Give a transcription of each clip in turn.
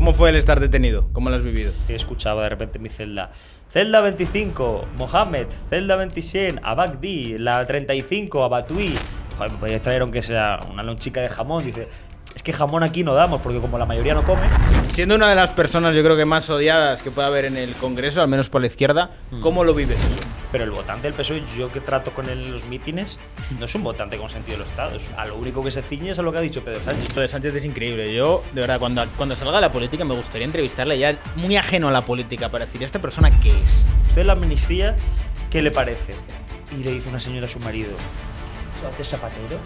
¿Cómo fue el estar detenido? ¿Cómo lo has vivido? Escuchaba de repente en mi celda 25, Mohamed, celda 26, Abagdi, la 35, Abatui. Joder, me podías traer aunque sea una lonchica de jamón. Dice, es que jamón aquí no damos porque como la mayoría no come. Siendo una de las personas yo creo que más odiadas que puede haber en el Congreso, al menos por la izquierda, ¿cómo lo vives eso? Pero el votante del PSOE, yo que trato con él en los mítines, no es un votante con sentido del Estado. A lo único que se ciñe es a lo que ha dicho Pedro Sánchez. Pedro Sánchez es increíble. Yo, de verdad, cuando salga a la política me gustaría entrevistarle ya muy ajeno a la política para decir, ¿esta persona qué es? Usted la amnistía, ¿qué le parece? Y le dice una señora a su marido, ¿antes Zapatero?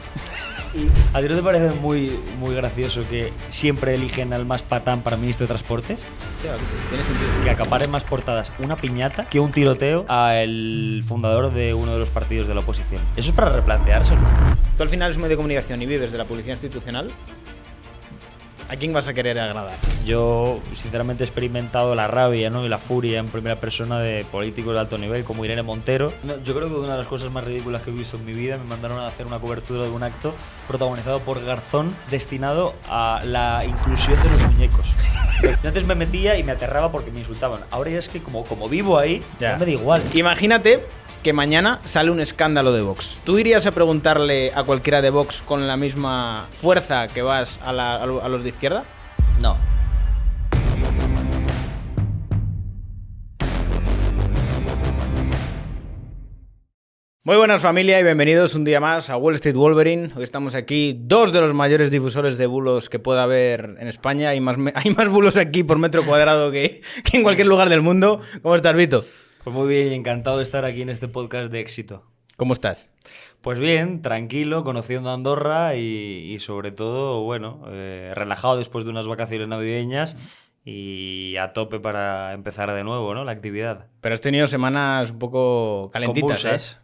Y ¿a ti no te parece muy gracioso que siempre eligen al más patán para ministro de Transportes? Sí, tiene sentido. Que acapare más portadas una piñata que un tiroteo al fundador de uno de los partidos de la oposición. Eso es para replanteárselo. Tú al final eres un medio de comunicación y vives de la publicidad institucional. ¿A quién vas a querer agradar? Yo, sinceramente, he experimentado la rabia, ¿no? Y la furia en primera persona de políticos de alto nivel como Irene Montero. Yo creo que una de las cosas más ridículas que he visto en mi vida, me mandaron a hacer una cobertura de un acto protagonizado por Garzón destinado a la inclusión de los muñecos. Yo antes me metía y me aterraba porque me insultaban. Ahora ya es que como vivo ahí, ya me da igual. Imagínate que mañana sale un escándalo de Vox. ¿Tú irías a preguntarle a cualquiera de Vox con la misma fuerza que vas a los de izquierda? No. Muy buenas familia y bienvenidos un día más a Wall Street Wolverine. Hoy estamos aquí, dos de los mayores difusores de bulos que pueda haber en España. Hay más bulos aquí por metro cuadrado que en cualquier lugar del mundo. ¿Cómo estás, Vito? Pues muy bien, encantado de estar aquí en este podcast de éxito. ¿Cómo estás? Pues bien, tranquilo, conociendo Andorra y sobre todo, bueno, relajado después de unas vacaciones navideñas y a tope para empezar de nuevo, ¿no? La actividad. Pero has tenido semanas un poco calentitas, convulsas.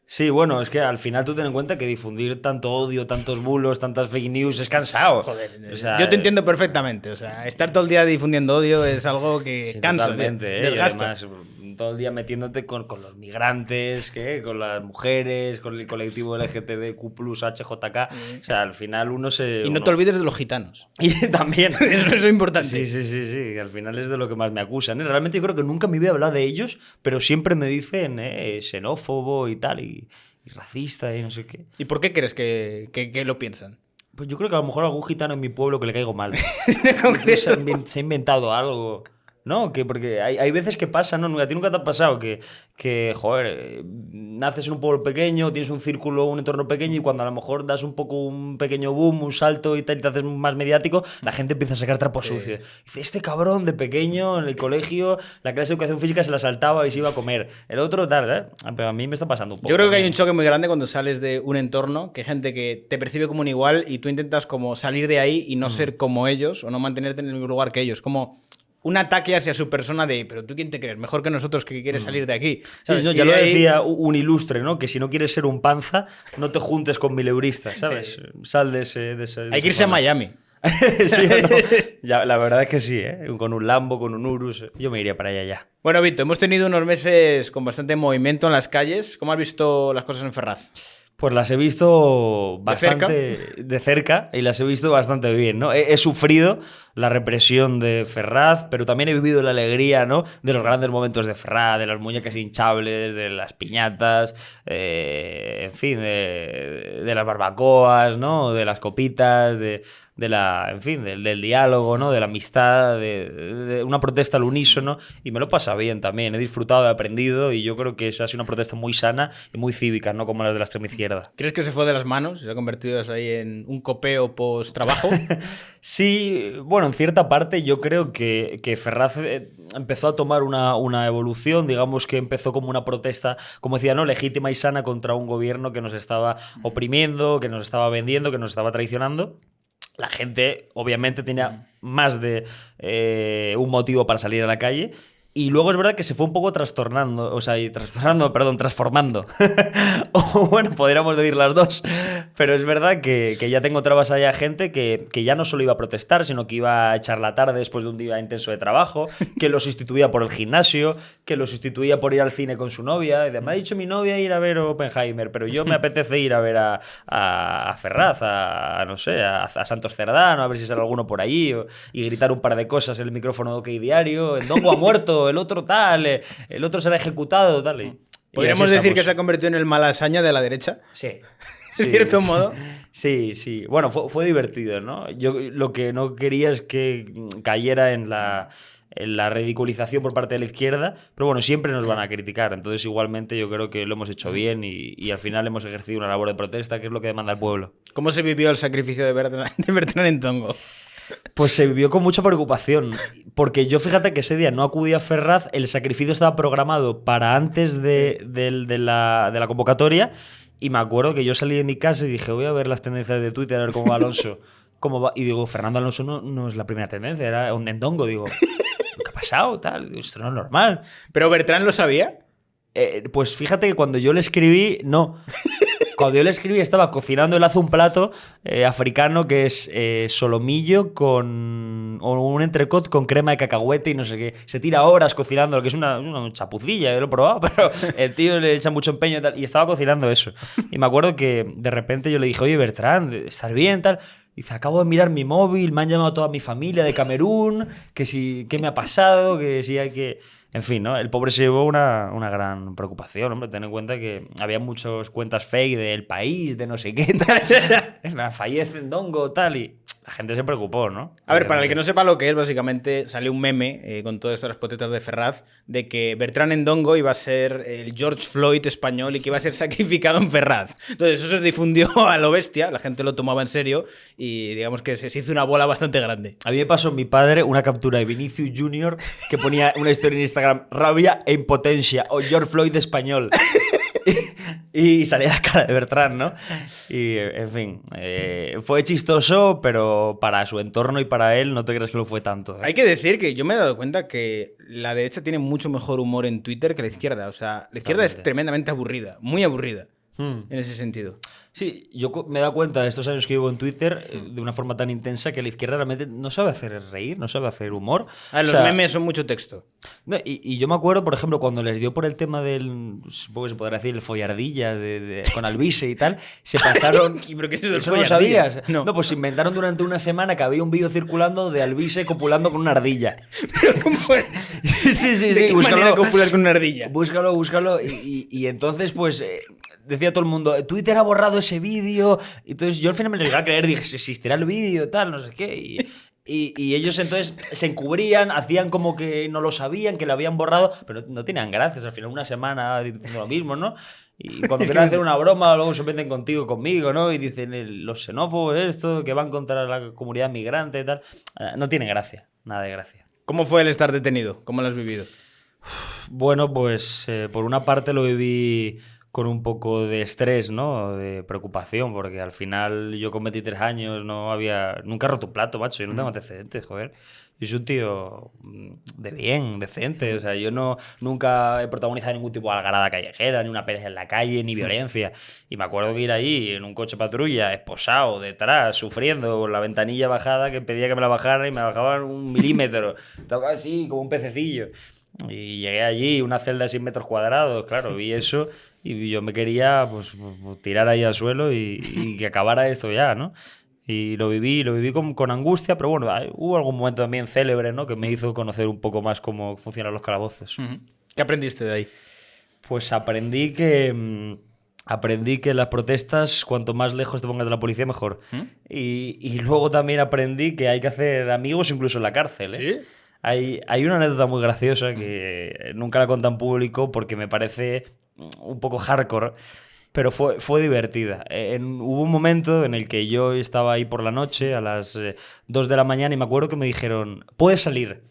Sí, bueno, es que al final tú ten en cuenta que difundir tanto odio, tantos bulos, tantas fake news es cansado. Joder, o sea, yo te entiendo perfectamente. O sea, estar todo el día difundiendo odio es algo que sí, cansa, totalmente, desgasta. Además, todo el día metiéndote con los migrantes, con las mujeres, con el colectivo LGTBQ+, HJK. O sea, al final uno se... Y no te olvides de los gitanos. Y también. Eso es importante. Sí. Al final es de lo que más me acusan. Realmente yo creo que nunca me había hablado de ellos, pero siempre me dicen xenófobo y tal, y racista y no sé qué. ¿Y por qué crees que lo piensan? Pues yo creo que a lo mejor algún gitano en mi pueblo que le caigo mal. Se ha inventado algo. No, que porque hay veces que pasa, ¿no? A ti nunca te ha pasado que joder, naces en un pueblo pequeño, tienes un círculo, un entorno pequeño y cuando a lo mejor das un pequeño boom, un salto y tal, y te haces más mediático, la gente empieza a sacar trapos sucios. Dice, este cabrón de pequeño en el colegio, la clase de educación física se la saltaba y se iba a comer. El otro tal, ¿eh? Pero a mí me está pasando un poco. Yo creo que hay un choque muy grande cuando sales de un entorno, que hay gente que te percibe como un igual y tú intentas como salir de ahí y no ser como ellos o no mantenerte en el mismo lugar que ellos. Como un ataque hacia su persona de, pero tú quién te crees, mejor que nosotros que quieres salir de aquí. ¿Sabes? Sí, ya lo decía un ilustre, ¿no? Que si no quieres ser un panza, no te juntes con mileuristas, ¿sabes? Sal de ese hay que irse a Miami. Sí, no. Ya, la verdad es que sí, ¿eh? Con un Lambo, con un Urus, yo me iría para allá ya. Bueno, Vito, hemos tenido unos meses con bastante movimiento en las calles. ¿Cómo has visto las cosas en Ferraz? Pues las he visto bastante de cerca y las he visto bastante bien, ¿no? He sufrido la represión de Ferraz, pero también he vivido la alegría, ¿no? De los grandes momentos de Ferraz, de las muñecas hinchables, de las piñatas, en fin, de las barbacoas, ¿no? De las copitas, del diálogo, ¿no? De la amistad, de una protesta al unísono, y me lo pasa bien también. He disfrutado, he aprendido y yo creo que esa ha sido una protesta muy sana y muy cívica, no como las de la extrema izquierda. ¿Crees que se fue de las manos? ¿Se ha convertido eso ahí en un copeo post-trabajo? Sí, bueno, en cierta parte yo creo que Ferraz empezó a tomar una evolución, digamos que empezó como una protesta, como decía, ¿no? Legítima y sana contra un gobierno que nos estaba oprimiendo, que nos estaba vendiendo, que nos estaba traicionando. La gente, obviamente, tenía más de un motivo para salir a la calle Y luego es verdad que se fue un poco trastornando, o sea, transformando. O bueno, podríamos decir las dos. Pero es verdad que ya tengo otra base de gente que ya no solo iba a protestar, sino que iba a echar la tarde después de un día intenso de trabajo, que lo sustituía por el gimnasio, que lo sustituía por ir al cine con su novia. Y me ha dicho mi novia ir a ver Oppenheimer, pero yo me apetece ir a ver a Ferraz, no sé, a Santos Cerdán, a ver si sale alguno por allí, y gritar un par de cosas en el micrófono de OK Diario. Ndongo ha muerto, el otro tal, el otro será ejecutado, tal. ¿Podríamos decir que se ha convertido en el Malasaña de la derecha? Sí. De cierto modo. Sí. Bueno, fue divertido, ¿no? Yo lo que no quería es que cayera en la ridiculización por parte de la izquierda, pero bueno, siempre nos van a criticar. Entonces, igualmente, yo creo que lo hemos hecho bien y al final hemos ejercido una labor de protesta, que es lo que demanda el pueblo. ¿Cómo se vivió el sacrificio de Bertrand Ndongo? Pues se vivió con mucha preocupación, porque yo fíjate que ese día no acudí a Ferraz, el sacrificio estaba programado para antes de la convocatoria, y me acuerdo que yo salí de mi casa y dije, voy a ver las tendencias de Twitter, a ver cómo va Alonso. ¿Cómo va? Y digo, Fernando Alonso no es la primera tendencia, era un Ndongo. Digo, ¿qué ha pasado? Tal, digo, esto no es normal. ¿Pero Bertrand lo sabía? Pues fíjate que cuando yo le escribí, no. Cuando yo le escribí estaba cocinando, él hace un plato africano que es solomillo o un entrecot con crema de cacahuete y no sé qué. Se tira horas cocinando, lo que es una chapucilla, yo lo he probado, pero el tío le echa mucho empeño y tal, y estaba cocinando eso. Y me acuerdo que de repente yo le dije, oye, Bertrand, ¿estás bien? Tal. Dice, acabo de mirar mi móvil, me han llamado toda mi familia de Camerún, qué me ha pasado, que si hay que... En fin, ¿no? El pobre se llevó una gran preocupación, hombre. Ten en cuenta que había muchas cuentas fake del país, de no sé qué, tal. Fallece Ndongo, tal, y la gente se preocupó, ¿no? A ver, para el que no sepa lo que es, básicamente salió un meme con todas estas protestas de Ferraz de que Bertrand Ndongo iba a ser el George Floyd español y que iba a ser sacrificado en Ferraz. Entonces eso se difundió a lo bestia, la gente lo tomaba en serio y digamos que se hizo una bola bastante grande. A mí me pasó mi padre una captura de Vinicius Junior que ponía una historia en Instagram, rabia e impotencia, o George Floyd español. Y salía la cara de Bertrand, ¿no? Y, en fin, fue chistoso, pero para su entorno y para él no te creas que lo fue tanto. Hay que decir que yo me he dado cuenta que la derecha tiene mucho mejor humor en Twitter que la izquierda. O sea, la izquierda es tremendamente aburrida, muy aburrida en ese sentido. Sí, yo me he dado cuenta de estos años que llevo en Twitter de una forma tan intensa que la izquierda realmente no sabe hacer reír, no sabe hacer humor. Los memes son mucho texto. No, y yo me acuerdo, por ejemplo, cuando les dio por el tema del, supongo que se podrá decir, el follardillas con Alvise y tal, se pasaron... ¿Pero qué es eso? ¿Eso no lo sabías? No, pues se inventaron durante una semana que había un vídeo circulando de Alvise copulando con una ardilla. ¿Pero cómo fue? Sí. ¿De qué manera copular con una ardilla? Búscalo. Y entonces, pues... decía todo el mundo, Twitter ha borrado ese vídeo. Entonces yo al final me lo iba a creer, dije, existirá el vídeo, tal, no sé qué. Y ellos entonces se encubrían, hacían como que no lo sabían, que lo habían borrado, pero no tenían gracias. Al final una semana diciendo lo mismo, ¿no? Y cuando quieren hacer una broma, luego se meten conmigo, ¿no? Y dicen los xenófobos, esto, que van contra la comunidad migrante y tal. No tiene gracia, nada de gracia. ¿Cómo fue el estar detenido? ¿Cómo lo has vivido? Bueno, pues por una parte lo viví con un poco de estrés, ¿no? De preocupación, porque al final yo con 23 años nunca he roto un plato, macho, yo no tengo antecedentes, joder. Yo soy un tío de bien, decente, o sea, yo nunca he protagonizado ningún tipo de algarada callejera, ni una pelea en la calle, ni violencia. Y me acuerdo que ir ahí en un coche patrulla, esposado, detrás, sufriendo, con la ventanilla bajada, que pedía que me la bajara y me bajaban 1 milímetro. Estaba así, como un pececillo. Y llegué allí, una celda de 6 metros cuadrados, claro, vi eso y yo me quería pues tirar ahí al suelo y que acabara esto ya, ¿no? Y lo viví con angustia, pero bueno, hubo algún momento también célebre, ¿no? Que me hizo conocer un poco más cómo funcionan los calabozos. ¿Qué aprendiste de ahí? Pues aprendí que las protestas, cuanto más lejos te pongas de la policía, mejor. Y luego también aprendí que hay que hacer amigos incluso en la cárcel, ¿eh? ¿Sí? Hay una anécdota muy graciosa que nunca la conté en público porque me parece un poco hardcore, pero fue divertida. Hubo un momento en el que yo estaba ahí por la noche a las 2 de la mañana y me acuerdo que me dijeron, ¿puedes salir?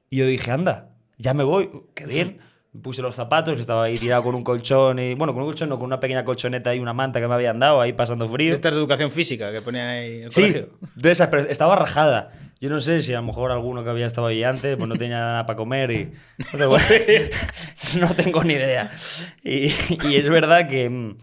Y yo dije, anda, ya me voy, qué bien. Me puse los zapatos, que estaba ahí tirado con un colchón y... Bueno, con un colchón no, con una pequeña colchoneta y una manta que me habían dado ahí pasando frío. Esta es de educación física que ponían ahí en el Sí, colegio. de esas, pero estaba rajada. Yo no sé si a lo mejor alguno que había estado ahí antes pues no tenía nada para comer y... Pero bueno, no tengo ni idea. Y es verdad que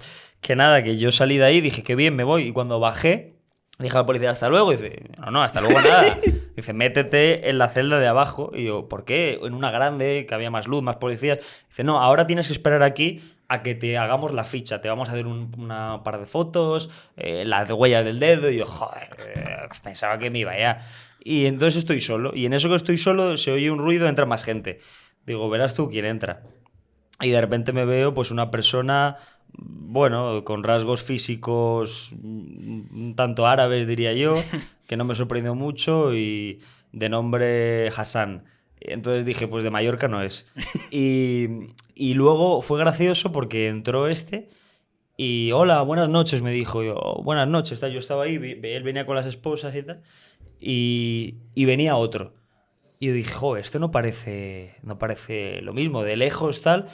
nada, que yo salí de ahí, dije que bien, me voy. Y cuando bajé, dije a la policía hasta luego. Y dice, no, hasta luego nada. Dice, métete en la celda de abajo. Y yo, ¿por qué? En una grande, que había más luz, más policías. Dice, no, ahora tienes que esperar aquí a que te hagamos la ficha. Te vamos a hacer una par de fotos, las huellas del dedo. Y yo, joder, pensaba que me iba ya. Y entonces estoy solo. Y en eso que estoy solo se oye un ruido, entra más gente. Digo, verás tú quién entra. Y de repente me veo pues una persona, bueno, con rasgos físicos un tanto árabes, diría yo, que no me sorprendió mucho, y de nombre Hassan. Entonces dije, pues de Mallorca no es. Y luego fue gracioso porque entró este y, hola, buenas noches, me dijo. Yo, buenas noches, yo estaba ahí, él venía con las esposas y tal, y venía otro. Y yo dije, joder, esto no parece lo mismo, de lejos tal,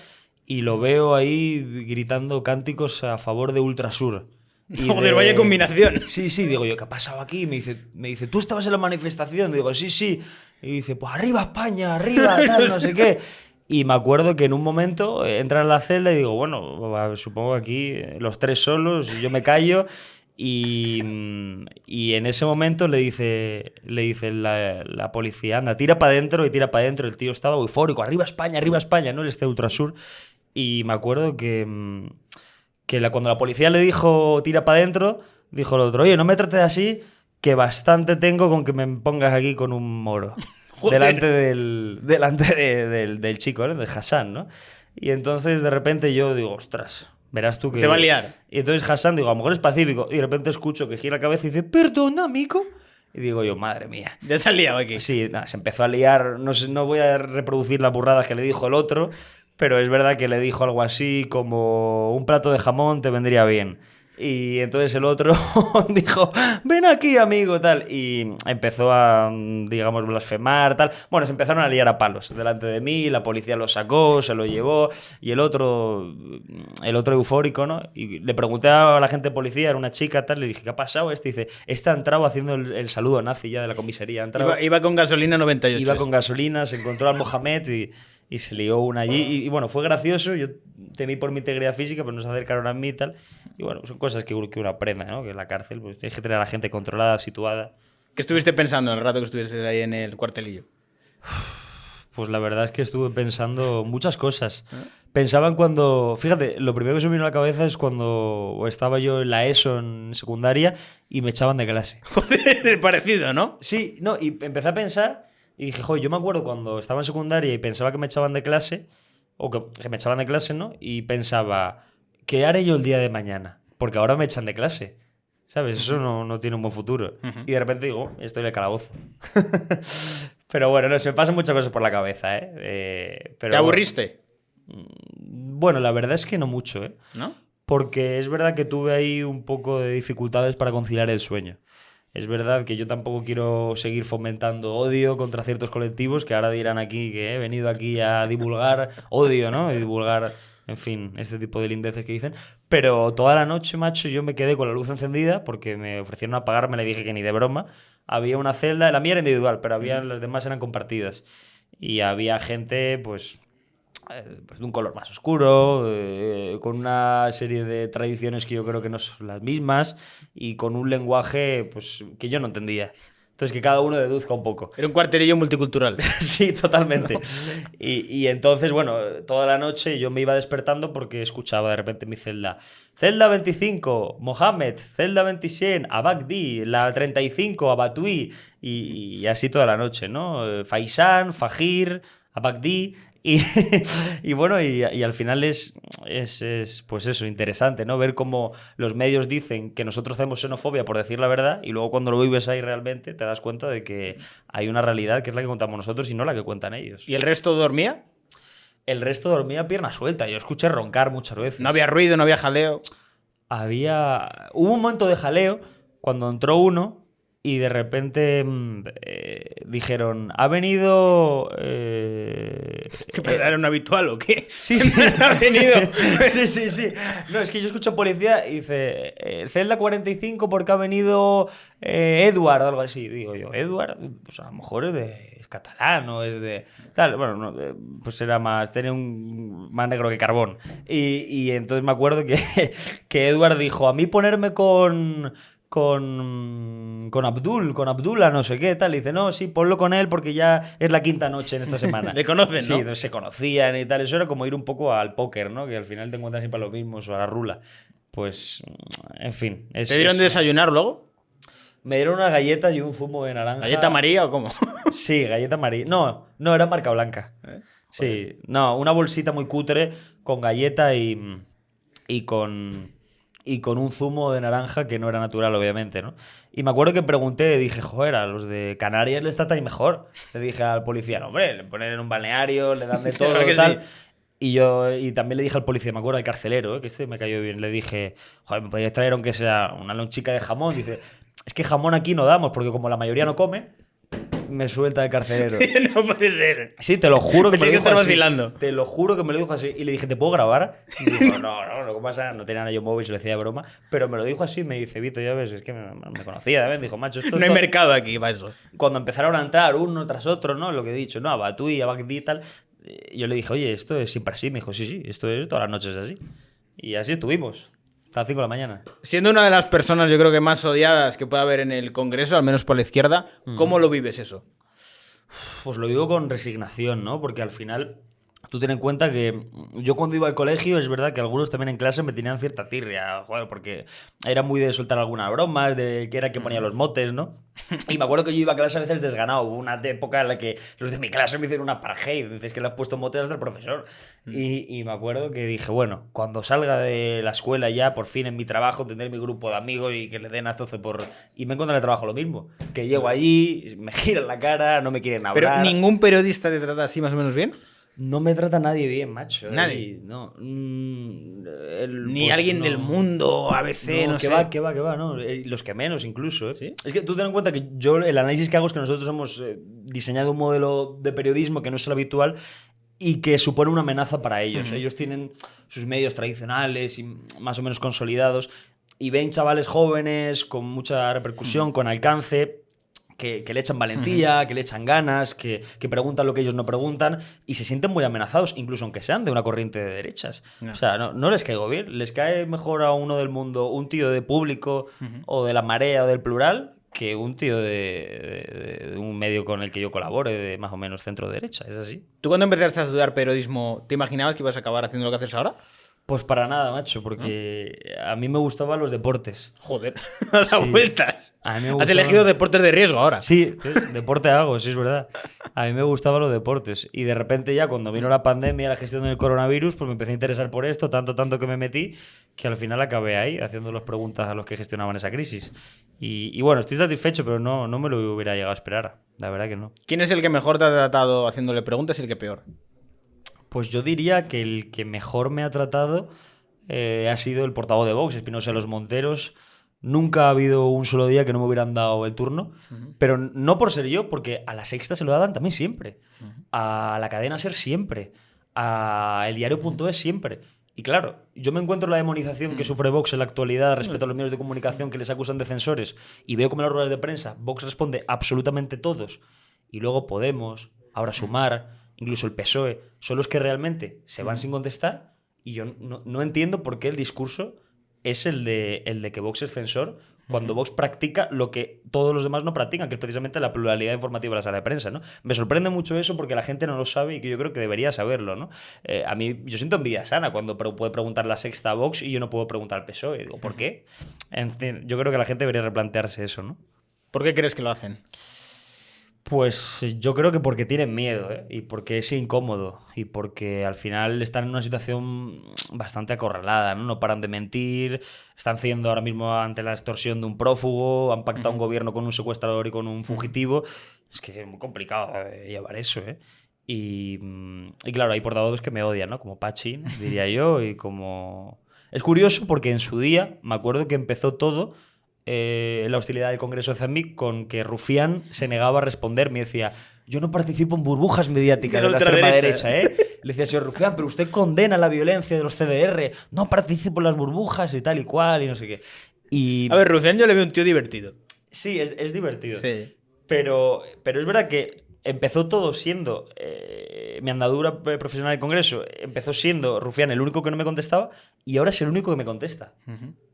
y lo veo ahí gritando cánticos a favor de Ultrasur. Y Joder, vaya combinación. Sí, digo yo, ¿qué ha pasado aquí? Me dice, ¿tú estabas en la manifestación? Digo, sí. Y dice, pues arriba España, arriba, tal, no sé qué. Y me acuerdo que en un momento entra en la celda y digo, bueno, supongo que aquí los tres solos, y yo me callo. Y en ese momento le dice la policía, anda, tira para adentro y tira para adentro. El tío estaba eufórico, arriba España, ¿no? El este Ultrasur. Y me acuerdo que cuando la policía le dijo tira para adentro, dijo el otro, oye, no me trates así, que bastante tengo con que me pongas aquí con un moro. delante del chico, ¿no? De Hassan, ¿no? Y entonces de repente yo digo, ostras, verás tú que... Se va a liar. Y entonces Hassan, digo, a lo mejor es pacífico. Y de repente escucho que gira la cabeza y dice, perdona, amigo. Y digo yo, madre mía. Ya se ha liado aquí. Sí, nada, se empezó a liar. No voy a reproducir las burradas que le dijo el otro, pero es verdad que le dijo algo así como un plato de jamón te vendría bien. Y entonces el otro dijo, ven aquí, amigo, tal. Y empezó a, digamos, blasfemar, tal. Bueno, se empezaron a liar a palos delante de mí, la policía lo sacó, se lo llevó, y el otro eufórico, ¿no? Y le pregunté a la gente de policía, era una chica, tal, le dije, ¿qué ha pasado? Dice, ha entrado haciendo el saludo nazi ya de la comisaría. Iba con gasolina 98. Iba con gasolina, se encontró al Mohamed y se lió una allí. Y bueno, fue gracioso. Yo temí por mi integridad física, pero no se acercaron a mí y tal. Y bueno, son cosas que uno aprende, ¿no? Que en la cárcel pues, tienes que tener a la gente controlada, situada. ¿Qué estuviste pensando en el rato que estuviste ahí en el cuartelillo? Pues la verdad es que estuve pensando muchas cosas. Pensaba en cuando... Fíjate, lo primero que se me vino a la cabeza es cuando estaba yo en la ESO en secundaria y me echaban de clase. Joder, parecido, ¿no? Sí, no, y empecé a pensar y dije, joder, yo me acuerdo cuando estaba en secundaria y pensaba que me echaban de clase, o que me echaban de clase, ¿no? Y pensaba, ¿qué haré yo el día de mañana? Porque ahora me echan de clase. ¿Sabes? Eso no tiene un buen futuro. Y de repente digo, estoy en el calabozo. Pero bueno, no, se me pasan muchas cosas por la cabeza, ¿eh? Pero, ¿te aburriste? Bueno, la verdad es que no mucho, ¿eh? ¿No? Porque es verdad que tuve ahí un poco de dificultades para conciliar el sueño. Es verdad que yo tampoco quiero seguir fomentando odio contra ciertos colectivos que ahora dirán aquí que he venido aquí a divulgar odio, ¿no? Y divulgar, en fin, este tipo de lindeces que dicen. Pero toda la noche, macho, yo me quedé con la luz encendida porque me ofrecieron apagarme, le dije que ni de broma. Había una celda, la mía era individual, pero las demás eran compartidas. Y había gente, pues de un color más oscuro, con una serie de tradiciones que yo creo que no son las mismas y con un lenguaje pues, que yo no entendía. Entonces, que cada uno deduzca un poco. Era un cuartelillo multicultural. Sí, totalmente. No. Y entonces, bueno, toda la noche yo me iba despertando porque escuchaba de repente en mi celda. Celda 25, Mohamed. Celda 27, Abagdi. La 35, Abatui. Y así toda la noche, ¿no? Faisán, Fajir, Abagdi. Y bueno, y al final es pues eso, interesante, ¿no? Ver cómo los medios dicen que nosotros hacemos xenofobia por decir la verdad y luego cuando lo vives ahí realmente te das cuenta de que hay una realidad que es la que contamos nosotros y no la que cuentan ellos. ¿Y el resto dormía? El resto dormía pierna suelta. Yo escuché roncar muchas veces. ¿No había ruido, no había jaleo? Hubo un momento de jaleo cuando entró uno y de repente dijeron, ha venido... ¿Qué pasa? ¿Era un habitual o qué? Sí, sí. Ha venido. Sí. No, es que yo escucho policía y dice, celda 45 porque ha venido Edward o algo así. Digo yo, ¿Edward? Pues a lo mejor es catalán o es de... Tal, bueno, no, pues era más... Tenía un más negro que carbón. Y entonces me acuerdo que Edward dijo, a mí ponerme con Abdullah, no sé qué, tal. Y dice, no, sí, ponlo con él porque ya es la quinta noche en esta semana. Le conocen, sí, ¿no? Se conocían y tal. Eso era como ir un poco al póker, ¿no? Que al final te encuentras siempre a los mismos o a la rula. Pues, en fin. ¿Te dieron de desayunar luego? Me dieron una galleta y un zumo de naranja. ¿Galleta María o cómo? Sí, galleta María. No, era marca blanca. Sí, no, una bolsita muy cutre con galleta y con un zumo de naranja que no era natural, obviamente, ¿no? Y me acuerdo que pregunté, dije, joder, a los de Canarias les tratan mejor. Le dije al policía, no, hombre, le ponen en un balneario, le dan de todo y tal. Sí. Y también le dije al policía, me acuerdo, al carcelero, que este me cayó bien, le dije, joder, ¿me podías traer aunque sea una lonchica de jamón? Dice, es que jamón aquí no damos, porque como la mayoría no come, me suelta de carcelero. No puede ser. Sí, te lo juro que me lo dijo así. Vacilando. Te lo juro que me lo dijo así. Y le dije, ¿te puedo grabar? Y dijo, no, ¿qué pasa? No tenía nada yo móvil, se lo decía de broma. Pero me lo dijo así, me dice, Vito, ya ves, es que me conocía también. Dijo, macho, esto no hay mercado aquí para eso. Cuando empezaron a entrar uno tras otro, ¿no? Lo que he dicho, ¿no? A Batui, a Bagdi y tal. Yo le dije, oye, esto es siempre así. Me dijo, sí, esto es todas las noches así. Y así estuvimos. Hasta las 5 de la mañana. Siendo una de las personas, yo creo que más odiadas que puede haber en el Congreso, al menos por la izquierda, ¿cómo lo vives eso? Pues lo vivo con resignación, ¿no? Porque al final, tú ten en cuenta que yo cuando iba al colegio, es verdad que algunos también en clase me tenían cierta tirria, joder, porque era muy de soltar algunas bromas, de que era que ponía los motes, ¿no? Y me acuerdo que yo iba a clase a veces desganado. Hubo una época en la que los de mi clase me hicieron una apartheid. Dices que le has puesto motes hasta el profesor. Y me acuerdo que dije, bueno, cuando salga de la escuela ya, por fin en mi trabajo, tendré mi grupo de amigos y que le den hasta 12 por... Y me encuentro en el trabajo lo mismo. Que llego allí, me giran la cara, no me quieren hablar. ¿Pero ningún periodista te trata así más o menos bien? No me trata nadie bien, macho. ¿Nadie? No. Ni Pues alguien no. del mundo, ABC, no sé. Que va, no. Los que menos, incluso. ¿Sí? Es que tú ten en cuenta que yo, el análisis que hago es que nosotros hemos diseñado un modelo de periodismo que no es el habitual y que supone una amenaza para ellos. Ellos tienen sus medios tradicionales y más o menos consolidados y ven chavales jóvenes con mucha repercusión, con alcance... Que le echan valentía, que le echan ganas, que preguntan lo que ellos no preguntan y se sienten muy amenazados, incluso aunque sean de una corriente de derechas. No. O sea, no les caigo bien. Les cae mejor a uno del mundo un tío de Público o de La Marea o del Plural que un tío de un medio con el que yo colabore, de más o menos centro derecha. Es así. ¿Tú cuando empezaste a estudiar periodismo, te imaginabas que ibas a acabar haciendo lo que haces ahora? Pues para nada, macho, porque a mí me gustaban los deportes. Joder, a las vueltas. A mí me Has elegido deportes de riesgo ahora. Sí, deporte hago, sí, es verdad. A mí me gustaban los deportes. Y de repente ya cuando vino la pandemia, la gestión del coronavirus, pues me empecé a interesar por esto, tanto que me metí, que al final acabé ahí haciendo las preguntas a los que gestionaban esa crisis. Y bueno, estoy satisfecho, pero no me lo hubiera llegado a esperar. La verdad que no. ¿Quién es el que mejor te ha tratado haciéndole preguntas y el que peor? Pues yo diría que el que mejor me ha tratado ha sido el portavoz de Vox, Espinosa de los Monteros. Nunca ha habido un solo día que no me hubieran dado el turno, pero no por ser yo, porque a La Sexta se lo daban también siempre, a la cadena SER siempre, a eldiario.es siempre. Y claro, yo me encuentro la demonización que sufre Vox en la actualidad respecto a los medios de comunicación que les acusan de censores y veo como en las ruedas de prensa Vox responde absolutamente todos y luego Podemos, ahora Sumar, incluso el PSOE, son los que realmente se van sin contestar y yo no entiendo por qué el discurso es el de que Vox es censor cuando Vox practica lo que todos los demás no practican, que es precisamente la pluralidad informativa de la sala de prensa, ¿no? Me sorprende mucho eso porque la gente no lo sabe y que yo creo que debería saberlo, ¿no? A mí, yo siento envidia sana cuando puede preguntar La Sexta a Vox y yo no puedo preguntar al PSOE. Digo, ¿por qué? En fin, yo creo que la gente debería replantearse eso, ¿no? ¿Por qué crees que lo hacen? Pues yo creo que porque tienen miedo, ¿eh? Y porque es incómodo y porque al final están en una situación bastante acorralada, ¿no? No paran de mentir, están cediendo ahora mismo ante la extorsión de un prófugo, han pactado un gobierno con un secuestrador y con un fugitivo. Es que es muy complicado llevar eso, ¿eh? Y claro, hay portavoces que me odian, ¿no? Como Pachi, diría yo, y como... Es curioso porque en su día, me acuerdo que empezó todo la hostilidad del Congreso de CEMIC con que Rufián se negaba a responderme y decía: yo no participo en burbujas mediáticas de la extrema derecha, ¿eh? Le decía: señor Rufián, pero usted condena la violencia de los CDR, no participo en las burbujas y tal y cual y no sé qué. Y... A ver, Rufián yo le veo un tío divertido. Sí, es divertido. Sí. Pero es verdad que empezó todo siendo mi andadura profesional del Congreso, empezó siendo Rufián el único que no me contestaba y ahora es el único que me contesta.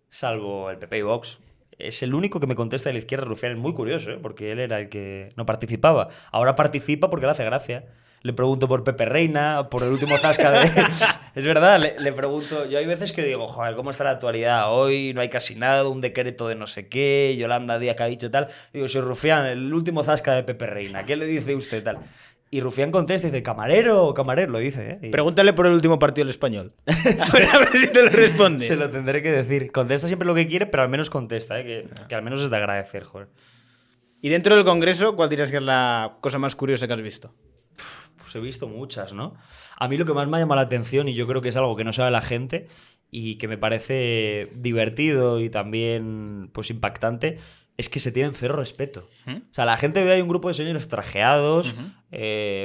Salvo el PP y Vox. Es el único que me contesta de la izquierda. Rufián es muy curioso, ¿eh? Porque él era el que no participaba. Ahora participa porque le hace gracia. Le pregunto por Pepe Reina, por el último zasca de... Es verdad, le pregunto... Yo hay veces que digo, joder, ¿cómo está la actualidad? Hoy no hay casi nada, un decreto de no sé qué, Yolanda Díaz que ha dicho tal. Digo, soy Rufián, el último zasca de Pepe Reina. ¿Qué le dice usted tal? Y Rufián contesta y dice: camarero o camarero, lo dice, ¿eh? Y... Pregúntale por el último partido del Español. A ver si te lo responde. Se lo tendré que decir. Contesta siempre lo que quiere, pero al menos contesta, ¿eh? Que al menos es de agradecer, joder. Y dentro del Congreso, ¿cuál dirías que es la cosa más curiosa que has visto? Pues he visto muchas, ¿no? A mí lo que más me ha llamado la atención, y yo creo que es algo que no sabe la gente y que me parece divertido y también pues impactante, es que se tienen cero respeto. O sea, la gente ve ahí un grupo de señores trajeados,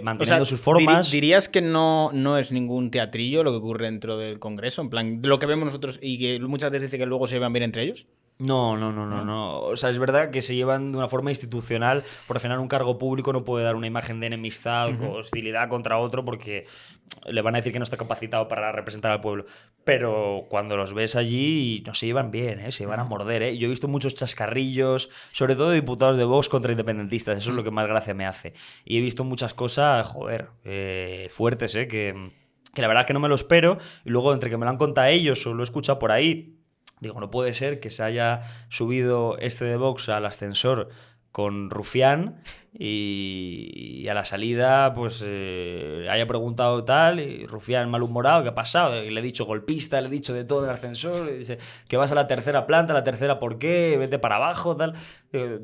manteniendo sus formas. ¿Dirías que no es ningún teatrillo lo que ocurre dentro del Congreso? En plan, lo que vemos nosotros y que muchas veces dice que luego se llevan bien entre ellos. No. O sea, es verdad que se llevan de una forma institucional. Por al final, un cargo público no puede dar una imagen de enemistad o hostilidad contra otro porque le van a decir que no está capacitado para representar al pueblo. Pero cuando los ves allí, no se llevan bien, ¿eh? Se llevan a morder, ¿eh? Yo he visto muchos chascarrillos, sobre todo de diputados de Vox contra independentistas. Eso es lo que más gracia me hace. Y he visto muchas cosas, joder, fuertes, ¿eh? Que la verdad es que no me lo espero. Y luego, entre que me lo han contado ellos o lo he escuchado por ahí, digo, no puede ser que se haya subido este de Vox al ascensor con Rufián y a la salida pues haya preguntado tal y Rufián malhumorado, ¿qué ha pasado? Y le he dicho golpista, le he dicho de todo en el ascensor, y dice que vas a la tercera planta, la tercera ¿por qué? Vete para abajo, tal.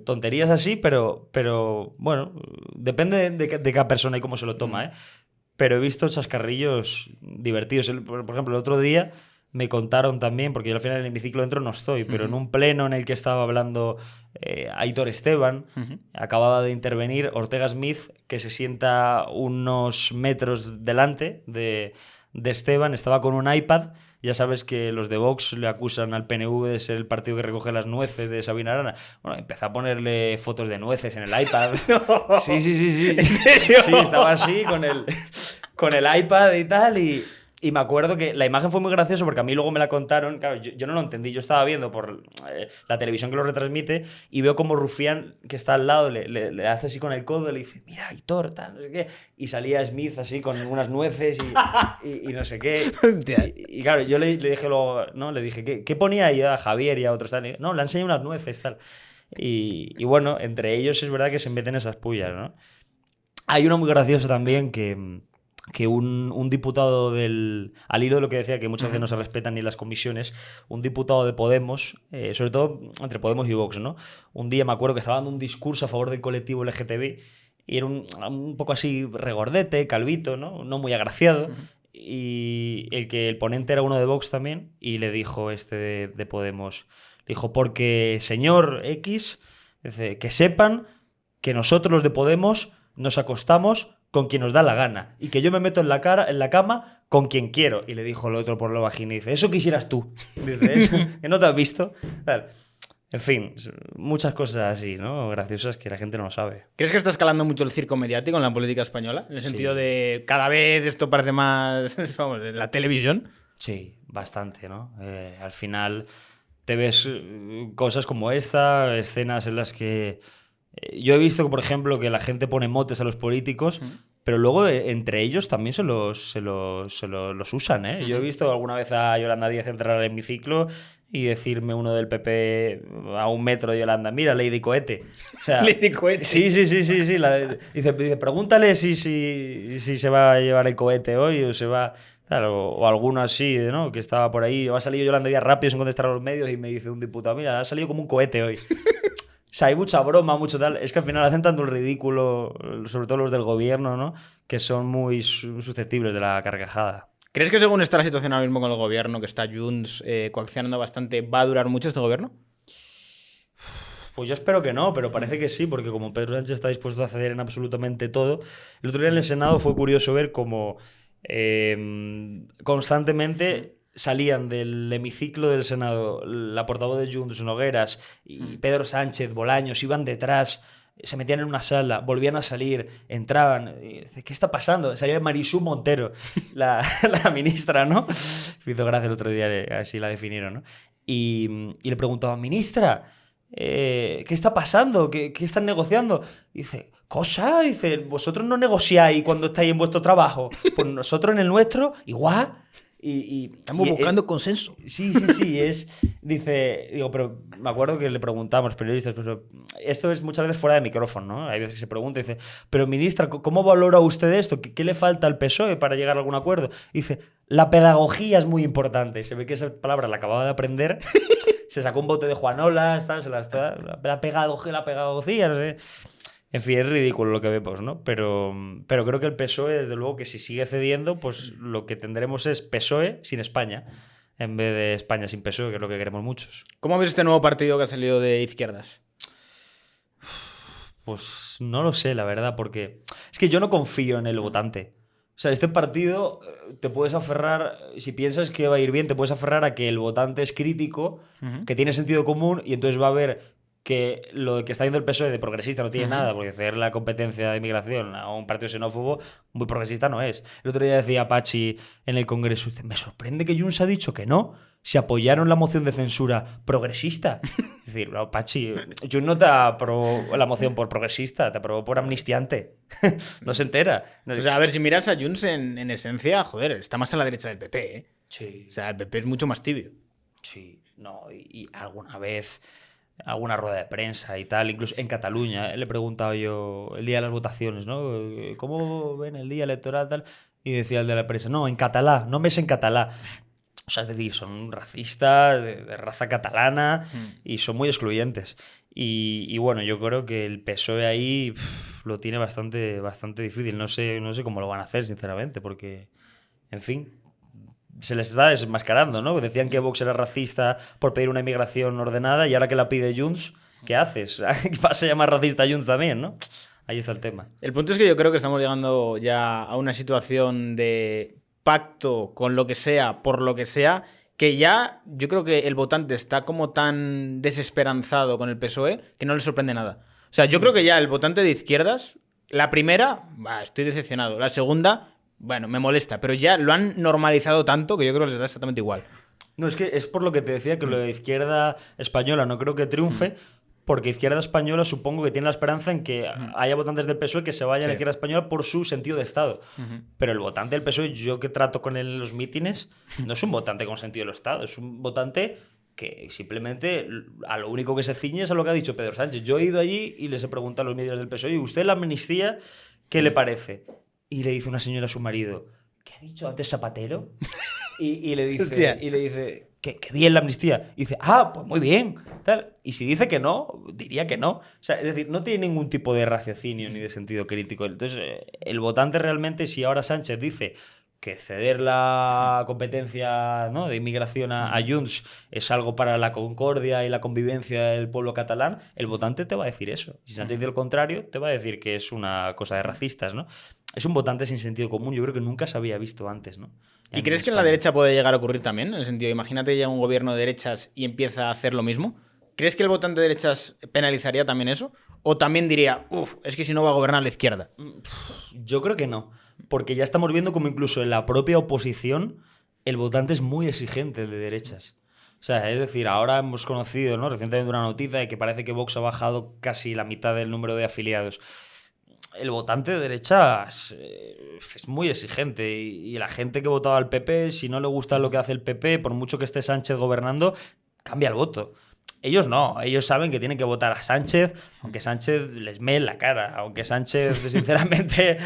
Tonterías así, pero bueno, depende de cada persona y cómo se lo toma, ¿eh? Pero he visto chascarrillos divertidos. Por ejemplo, el otro día me contaron también, porque yo al final en el hemiciclo dentro no estoy, pero en un pleno en el que estaba hablando Aitor Esteban, acababa de intervenir Ortega Smith, que se sienta unos metros delante de Esteban, estaba con un iPad. Ya sabes que los de Vox le acusan al PNV de ser el partido que recoge las nueces de Sabina Arana. Bueno, empezó a ponerle fotos de nueces en el iPad. No. Sí. ¿En serio? Sí, estaba así con el iPad y tal y me acuerdo que la imagen fue muy graciosa porque a mí luego me la contaron. Claro, yo no lo entendí. Yo estaba viendo por la televisión que lo retransmite y veo como Rufián, que está al lado, le hace así con el codo, le dice: mira, Aitor, tal, no sé qué. Y salía Smith así con unas nueces y no sé qué. Y claro, yo le dije luego, ¿no? Le dije, ¿qué ponía ahí a Javier y a otros tal? No, le han enseñado unas nueces, tal. Y bueno, entre ellos es verdad que se meten esas pullas, ¿no? Hay una muy graciosa también que un diputado al hilo de lo que decía, que muchas veces no se respetan ni las comisiones, un diputado de Podemos, sobre todo entre Podemos y Vox, ¿no? Un día me acuerdo que estaba dando un discurso a favor del colectivo LGTBI y era un poco así regordete, calvito, ¿no? No muy agraciado. Y el ponente era uno de Vox también y le dijo de Podemos, le dijo: porque señor X, dice, que sepan que nosotros los de Podemos nos acostamos con quien nos da la gana y que yo me meto en la cama con quien quiero. Y le dijo el otro por la vagina y dice: eso quisieras tú. Dice: ¿eso? ¿Que no te has visto? Tal. En fin, muchas cosas así, ¿no? Graciosas que la gente no lo sabe. ¿Crees que está escalando mucho el circo mediático en la política española? En el sentido de cada vez esto parece más, vamos, la televisión. Sí, bastante, ¿no? Al final te ves cosas como esta, escenas en las que... Yo he visto, por ejemplo, que la gente pone motes a los políticos, pero luego entre ellos también se los usan, ¿eh? Yo he visto alguna vez a Yolanda Díaz entrar al hemiciclo y decirme uno del PP a 1 metro de Yolanda: mira, Lady Cohete. O sea, Lady Cohete. Sí. Dice, pregúntale si se va a llevar el cohete hoy o se va... Claro, o alguno así, ¿no? Que estaba por ahí. O ha salido Yolanda Díaz rápido sin contestar a los medios y me dice un diputado: mira, ha salido como un cohete hoy. O sea, hay mucha broma, mucho tal. Es que al final hacen tanto el ridículo, sobre todo los del gobierno, ¿no? Que son muy susceptibles de la carcajada. ¿Crees que según está la situación ahora mismo con el gobierno, que está Junts coaccionando bastante, va a durar mucho este gobierno? Pues yo espero que no, pero parece que sí, porque como Pedro Sánchez está dispuesto a ceder en absolutamente todo. El otro día en el Senado fue curioso ver cómo constantemente salían del hemiciclo del Senado la portavoz de Junts, Nogueras, y Pedro Sánchez, Bolaños, iban detrás, se metían en una sala, volvían a salir, entraban. Y dice, ¿qué está pasando? Salía Marisú Montero, la ministra, ¿no? Me hizo gracia el otro día, así la definieron, ¿no? Y le preguntaban, ministra, ¿qué está pasando? ¿Qué están negociando? Y dice, ¿cosa? Dice, vosotros no negociáis cuando estáis en vuestro trabajo. Pues nosotros en el nuestro, igual. Estamos buscando consenso. Sí, dice, digo, pero me acuerdo que le preguntamos a los periodistas, pero esto es muchas veces fuera de micrófono, ¿no? Hay veces que se pregunta y dice, pero ministra, ¿cómo valora usted esto? ¿Qué le falta al PSOE para llegar a algún acuerdo? Y dice, la pedagogía es muy importante. Se ve que esa palabra la acababa de aprender. Se sacó un bote de Juanola, la pedagogía, no sé. En fin, es ridículo lo que vemos, ¿no? Pero creo que el PSOE, desde luego, que si sigue cediendo, pues lo que tendremos es PSOE sin España, en vez de España sin PSOE, que es lo que queremos muchos. ¿Cómo ves este nuevo partido que ha salido de izquierdas? Pues no lo sé, la verdad, porque es que yo no confío en el votante. O sea, este partido te puedes aferrar, si piensas que va a ir bien, te puedes aferrar a que el votante es crítico, que tiene sentido común, y entonces va a ver que lo que está haciendo el PSOE de progresista no tiene nada, porque ceder la competencia de inmigración a un partido xenófobo muy progresista no es. El otro día decía Pachi en el Congreso, dice, me sorprende que Junts ha dicho que no, si apoyaron la moción de censura progresista. Es decir, no, Pachi, Junts no te aprobó la moción por progresista, te aprobó por amnistiante. No se entera. O sea, a ver, si miras a Junts en esencia, joder, está más a la derecha del PP, ¿eh? Sí. O sea, el PP es mucho más tibio. Sí, no, y alguna vez, alguna rueda de prensa y tal, incluso en Cataluña, le he preguntado yo el día de las votaciones, ¿no? ¿Cómo ven el día electoral tal? Y decía el de la prensa, no, en catalá, no mes en catalá. O sea, es decir, son racistas, de raza catalana, y son muy excluyentes. Y bueno, yo creo que el PSOE ahí lo tiene bastante difícil. No sé cómo lo van a hacer, sinceramente, porque, en fin, se les está desmascarando, ¿no? Decían que Vox era racista por pedir una inmigración ordenada, y ahora que la pide Junts, ¿qué haces? Vas a llamar racista a Junts también, ¿no? Ahí está el tema. El punto es que yo creo que estamos llegando ya a una situación de pacto con lo que sea, por lo que sea, que ya yo creo que el votante está como tan desesperanzado con el PSOE que no le sorprende nada. O sea, yo creo que ya el votante de izquierdas, la primera, estoy decepcionado. La segunda, bueno, me molesta, pero ya lo han normalizado tanto que yo creo que les da exactamente igual. No, es que es por lo que te decía que lo de izquierda española no creo que triunfe, porque izquierda española supongo que tiene la esperanza en que haya votantes del PSOE que se vayan a la izquierda española por su sentido de Estado. Pero el votante del PSOE, yo que trato con él en los mítines, no es un votante con sentido del Estado, es un votante que simplemente a lo único que se ciñe es a lo que ha dicho Pedro Sánchez. Yo he ido allí y les he preguntado a los líderes del PSOE, ¿y usted la amnistía qué le parece? Y le dice una señora a su marido, ¿qué ha dicho antes Zapatero? Y le dice que bien la amnistía. Y dice, pues muy bien. Tal. Y si dice que no, diría que no. O sea, es decir, no tiene ningún tipo de raciocinio ni de sentido crítico. Entonces, el votante realmente, si ahora Sánchez dice que ceder la competencia, ¿no?, de inmigración a Junts es algo para la concordia y la convivencia del pueblo catalán, el votante te va a decir eso. Si Sánchez dice lo contrario, te va a decir que es una cosa de racistas, ¿no? Es un votante sin sentido común. Yo creo que nunca se había visto antes, ¿no? ¿Y crees que en la derecha puede llegar a ocurrir también? En el sentido, imagínate ya un gobierno de derechas y empieza a hacer lo mismo. ¿Crees que el votante de derechas penalizaría también eso? ¿O también diría, es que si no va a gobernar la izquierda? Yo creo que no. Porque ya estamos viendo como incluso en la propia oposición el votante es muy exigente, el de derechas. O sea, es decir, ahora hemos conocido, ¿no?, recientemente una noticia de que parece que Vox ha bajado casi la mitad del número de afiliados. El votante de derechas es muy exigente y la gente que votaba al PP, si no le gusta lo que hace el PP, por mucho que esté Sánchez gobernando, cambia el voto. Ellos no, ellos saben que tienen que votar a Sánchez, aunque Sánchez les mee en la cara, aunque Sánchez, sinceramente,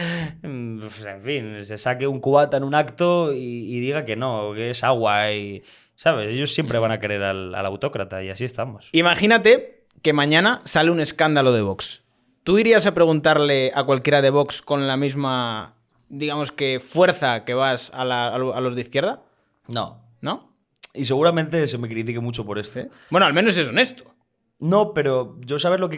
pues, en fin, se saque un cubata en un acto y diga que no, que es agua y, ¿sabes? Ellos siempre van a querer al autócrata y así estamos. Imagínate que mañana sale un escándalo de Vox. ¿Tú irías a preguntarle a cualquiera de Vox con la misma, digamos que, fuerza que vas a los de izquierda? No. ¿No? Y seguramente se me critique mucho por esto. Bueno, al menos es honesto. No, pero yo sabes lo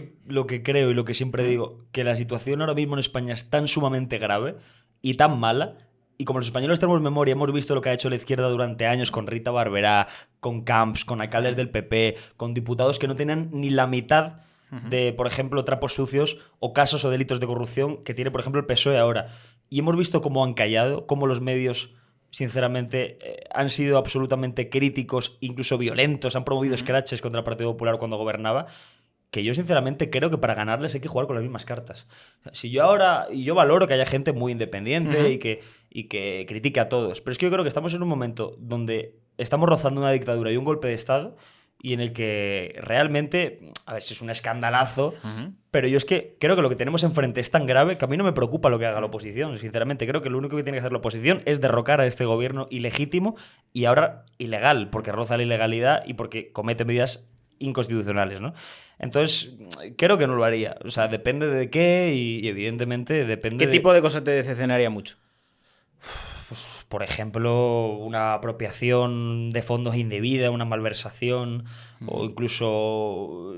que creo y lo que siempre digo, que la situación ahora mismo en España es tan sumamente grave y tan mala, y como los españoles tenemos memoria, hemos visto lo que ha hecho la izquierda durante años con Rita Barberá, con Camps, con alcaldes del PP, con diputados que no tenían ni la mitad de, por ejemplo, trapos sucios o casos o delitos de corrupción que tiene, por ejemplo, el PSOE ahora. Y hemos visto cómo han callado, cómo los medios, sinceramente, han sido absolutamente críticos, incluso violentos, han promovido scratches contra el Partido Popular cuando gobernaba, que yo sinceramente creo que para ganarles hay que jugar con las mismas cartas. O sea, si yo ahora, y yo valoro que haya gente muy independiente y que critique a todos, pero es que yo creo que estamos en un momento donde estamos rozando una dictadura y un golpe de Estado y en el que realmente, a ver si es un escandalazo, pero yo es que creo que lo que tenemos enfrente es tan grave que a mí no me preocupa lo que haga la oposición, sinceramente. Creo que lo único que tiene que hacer la oposición es derrocar a este gobierno ilegítimo y ahora ilegal, porque roza la ilegalidad y porque comete medidas inconstitucionales, ¿no? Entonces, creo que no lo haría. O sea, depende de qué y evidentemente depende ¿Qué tipo de cosas te decepcionaría mucho? Pues, por ejemplo, una apropiación de fondos indebida, una malversación, o incluso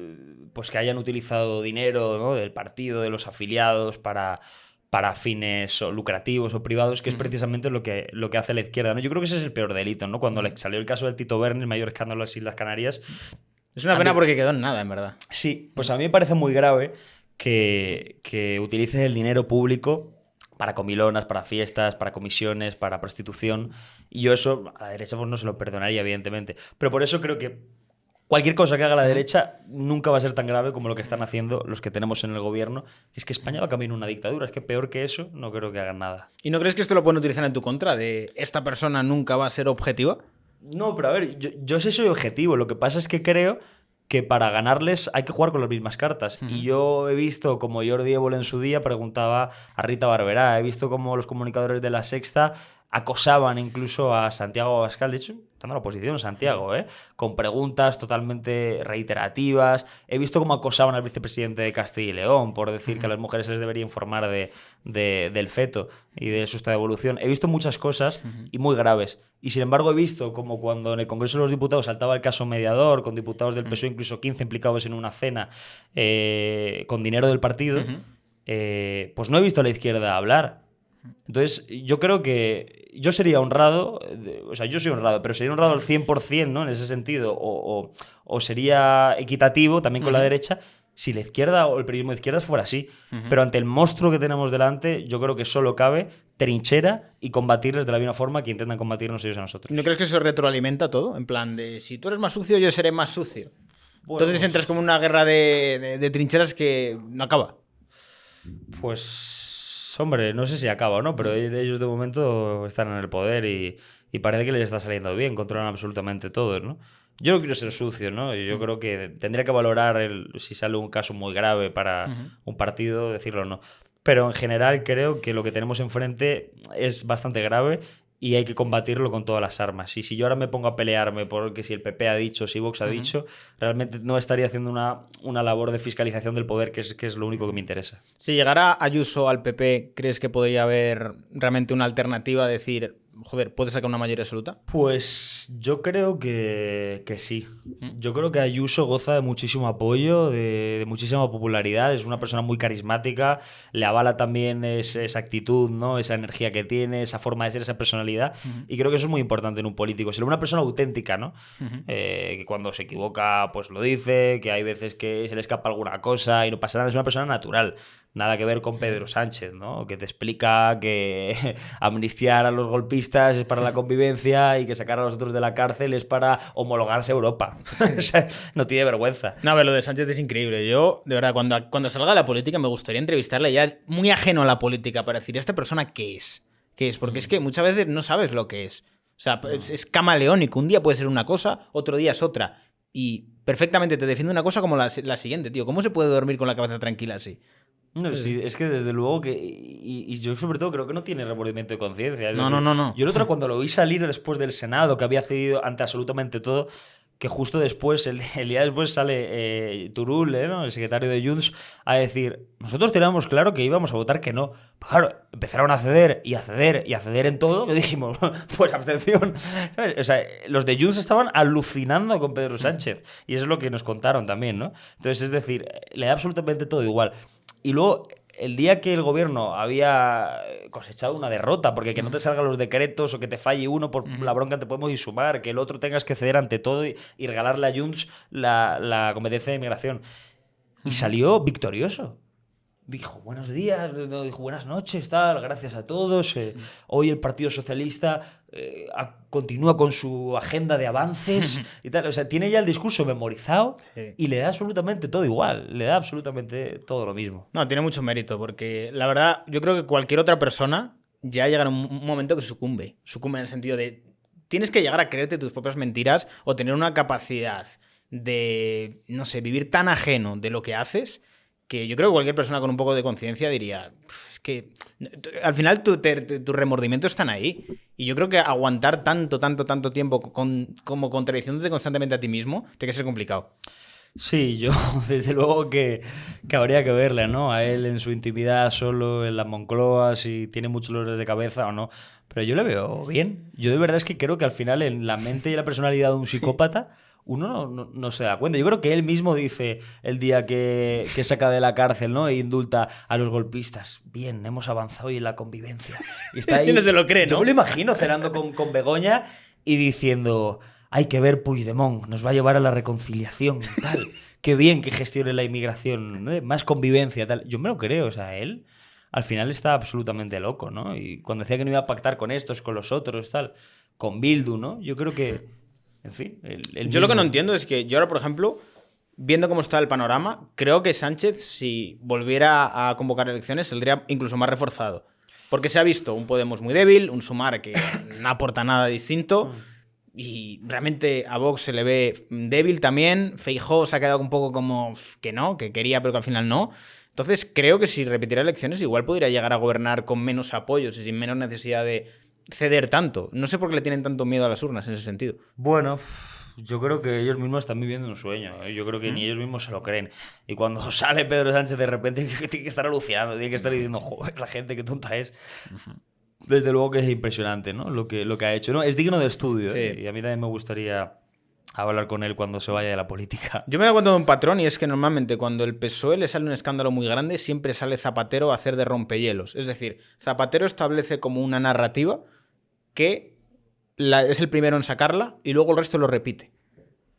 pues que hayan utilizado dinero, ¿no?, del partido, de los afiliados, para fines lucrativos o privados, que es precisamente lo que hace la izquierda, ¿no? Yo creo que ese es el peor delito, ¿no? Cuando le salió el caso del Tito Berni, el mayor escándalo de las Islas Canarias. Es una pena porque quedó en nada, en verdad. Sí, pues a mí me parece muy grave que utilices el dinero público para comilonas, para fiestas, para comisiones, para prostitución. Y yo eso a la derecha pues no se lo perdonaría, evidentemente. Pero por eso creo que cualquier cosa que haga la derecha nunca va a ser tan grave como lo que están haciendo los que tenemos en el gobierno. Es que España va a cambiar una dictadura. Es que peor que eso no creo que hagan nada. ¿Y no crees que esto lo pueden utilizar en tu contra? De esta persona nunca va a ser objetiva. No, pero a ver, yo sí soy objetivo. Lo que pasa es que creo que para ganarles hay que jugar con las mismas cartas. Y yo he visto como Jordi Évole en su día preguntaba a Rita Barberá, he visto como los comunicadores de La Sexta acosaban incluso a Santiago Abascal, de hecho, estando en la oposición, Santiago, con preguntas totalmente reiterativas. He visto cómo acosaban al vicepresidente de Castilla y León por decir que a las mujeres se les debería informar del feto y de su estado de evolución. He visto muchas cosas y muy graves. Y sin embargo he visto como cuando en el Congreso de los Diputados saltaba el caso mediador, con diputados del PSOE, incluso 15 implicados en una cena con dinero del partido, pues no he visto a la izquierda hablar. Entonces, yo creo que yo sería honrado, o sea, yo soy honrado, pero sería honrado al 100%, ¿no?, en ese sentido, o sería equitativo también con la derecha si la izquierda o el periodismo de izquierdas fuera así. Pero ante el monstruo que tenemos delante, yo creo que solo cabe trinchera y combatirles de la misma forma que intentan combatirnos ellos a nosotros. ¿No crees que eso retroalimenta todo? En plan de, si tú eres más sucio, yo seré más sucio. Bueno, entonces entras como en una guerra de trincheras que no acaba. Pues, hombre, no sé si acaba o no, pero ellos de momento están en el poder y parece que les está saliendo bien, controlan absolutamente todo, ¿no? Yo no quiero ser sucio, ¿no? Yo creo que tendría que valorar si sale un caso muy grave para un partido, decirlo o no. Pero en general creo que lo que tenemos enfrente es bastante grave y hay que combatirlo con todas las armas. Y si yo ahora me pongo a pelearme porque si el PP ha dicho, si Vox ha dicho, realmente no estaría haciendo una labor de fiscalización del poder, que es lo único que me interesa. Si llegara Ayuso al PP, ¿crees que podría haber realmente una alternativa a decir, joder, ¿puede sacar una mayoría absoluta? Pues yo creo que sí. Yo creo que Ayuso goza de muchísimo apoyo, de muchísima popularidad. Es una persona muy carismática. Le avala también esa actitud, ¿no?, esa energía que tiene, esa forma de ser, esa personalidad. Y creo que eso es muy importante en un político. Ser una persona auténtica, ¿no? Que cuando se equivoca, pues lo dice, que hay veces que se le escapa alguna cosa y no pasa nada. Es una persona natural. Nada que ver con Pedro Sánchez, ¿no?, que te explica que amnistiar a los golpistas es para la convivencia y que sacar a los otros de la cárcel es para homologarse a Europa. O sea, no tiene vergüenza. No, a ver, lo de Sánchez es increíble. Yo, de verdad, cuando salga de la política me gustaría entrevistarle ya muy ajeno a la política para decir, ¿esta persona qué es? ¿Qué es? Porque es que muchas veces no sabes lo que es. O sea, es camaleónico. Un día puede ser una cosa, otro día es otra. Y perfectamente te defiende una cosa como la siguiente, tío. ¿Cómo se puede dormir con la cabeza tranquila así? No, sí, es que desde luego que... Y yo sobre todo creo que no tiene remordimiento de conciencia. No. Yo el otro cuando lo vi salir después del Senado, que había cedido ante absolutamente todo, que justo después, el día después sale Turull, ¿no? El secretario de Junts, a decir, nosotros teníamos claro que íbamos a votar que no. Pues claro, empezaron a ceder y a ceder y a ceder en todo, que dijimos, pues abstención. ¿Sabes? O sea, los de Junts estaban alucinando con Pedro Sánchez. Y eso es lo que nos contaron también, ¿no? Entonces, es decir, le da absolutamente todo igual. Y luego, el día que el gobierno había cosechado una derrota, porque que no te salgan los decretos o que te falle uno por la bronca te podemos ir sumar, que el otro tengas que ceder ante todo y regalarle a Junts la competencia de inmigración. Y salió victorioso. Dijo buenos días, dijo buenas noches, tal, gracias a todos. Hoy el Partido Socialista continúa con su agenda de avances y tal. O sea, tiene ya el discurso memorizado y le da absolutamente todo igual. Le da absolutamente todo lo mismo. No, tiene mucho mérito, porque la verdad, yo creo que cualquier otra persona ya llegará un momento que sucumbe. Sucumbe en el sentido de tienes que llegar a creerte tus propias mentiras o tener una capacidad de, no sé, vivir tan ajeno de lo que haces, que yo creo que cualquier persona con un poco de conciencia diría, es que al final tus remordimientos están ahí. Y yo creo que aguantar tanto tiempo como contradiciéndote constantemente a ti mismo, tiene que ser complicado. Sí, yo desde luego que habría que verle, ¿no? A él en su intimidad solo en la Moncloa, si tiene muchos dolores de cabeza o no. Pero yo le veo bien. Yo de verdad es que creo que al final en la mente y la personalidad de un psicópata uno no se da cuenta. Yo creo que él mismo dice el día que saca de la cárcel, ¿no? E indulta a los golpistas. Bien, hemos avanzado hoy en la convivencia. Y está ahí. No se lo cree, ¿no? Yo me lo imagino cenando con Begoña y diciendo, hay que ver Puigdemont, nos va a llevar a la reconciliación y tal. Qué bien que gestione la inmigración, ¿no? Más convivencia, tal. Yo me lo creo, o sea, él al final está absolutamente loco, ¿no? Y cuando decía que no iba a pactar con estos, con los otros, tal, con Bildu, ¿no? Yo creo que... En fin, yo lo que no entiendo es que yo ahora, por ejemplo, viendo cómo está el panorama, creo que Sánchez, si volviera a convocar elecciones, saldría incluso más reforzado. Porque se ha visto un Podemos muy débil, un Sumar que no aporta nada distinto, y realmente a Vox se le ve débil también. Feijóo se ha quedado un poco como que no, que quería, pero que al final no. Entonces creo que si repetiera elecciones, igual podría llegar a gobernar con menos apoyos y sin menos necesidad de ceder tanto. No sé por qué le tienen tanto miedo a las urnas en ese sentido. Bueno, yo creo que ellos mismos están viviendo un sueño. Yo creo que ni ellos mismos se lo creen. Y cuando sale Pedro Sánchez de repente, tiene que estar alucinando, tiene que estar diciendo, joder, la gente, qué tonta es. Desde luego que es impresionante, ¿no? Lo que ha hecho, ¿no? Es digno de estudio. Sí. Y a mí también me gustaría hablar con él cuando se vaya de la política. Yo me doy cuenta de un patrón, y es que normalmente cuando el PSOE le sale un escándalo muy grande, siempre sale Zapatero a hacer de rompehielos. Es decir, Zapatero establece como una narrativa que es el primero en sacarla y luego el resto lo repite.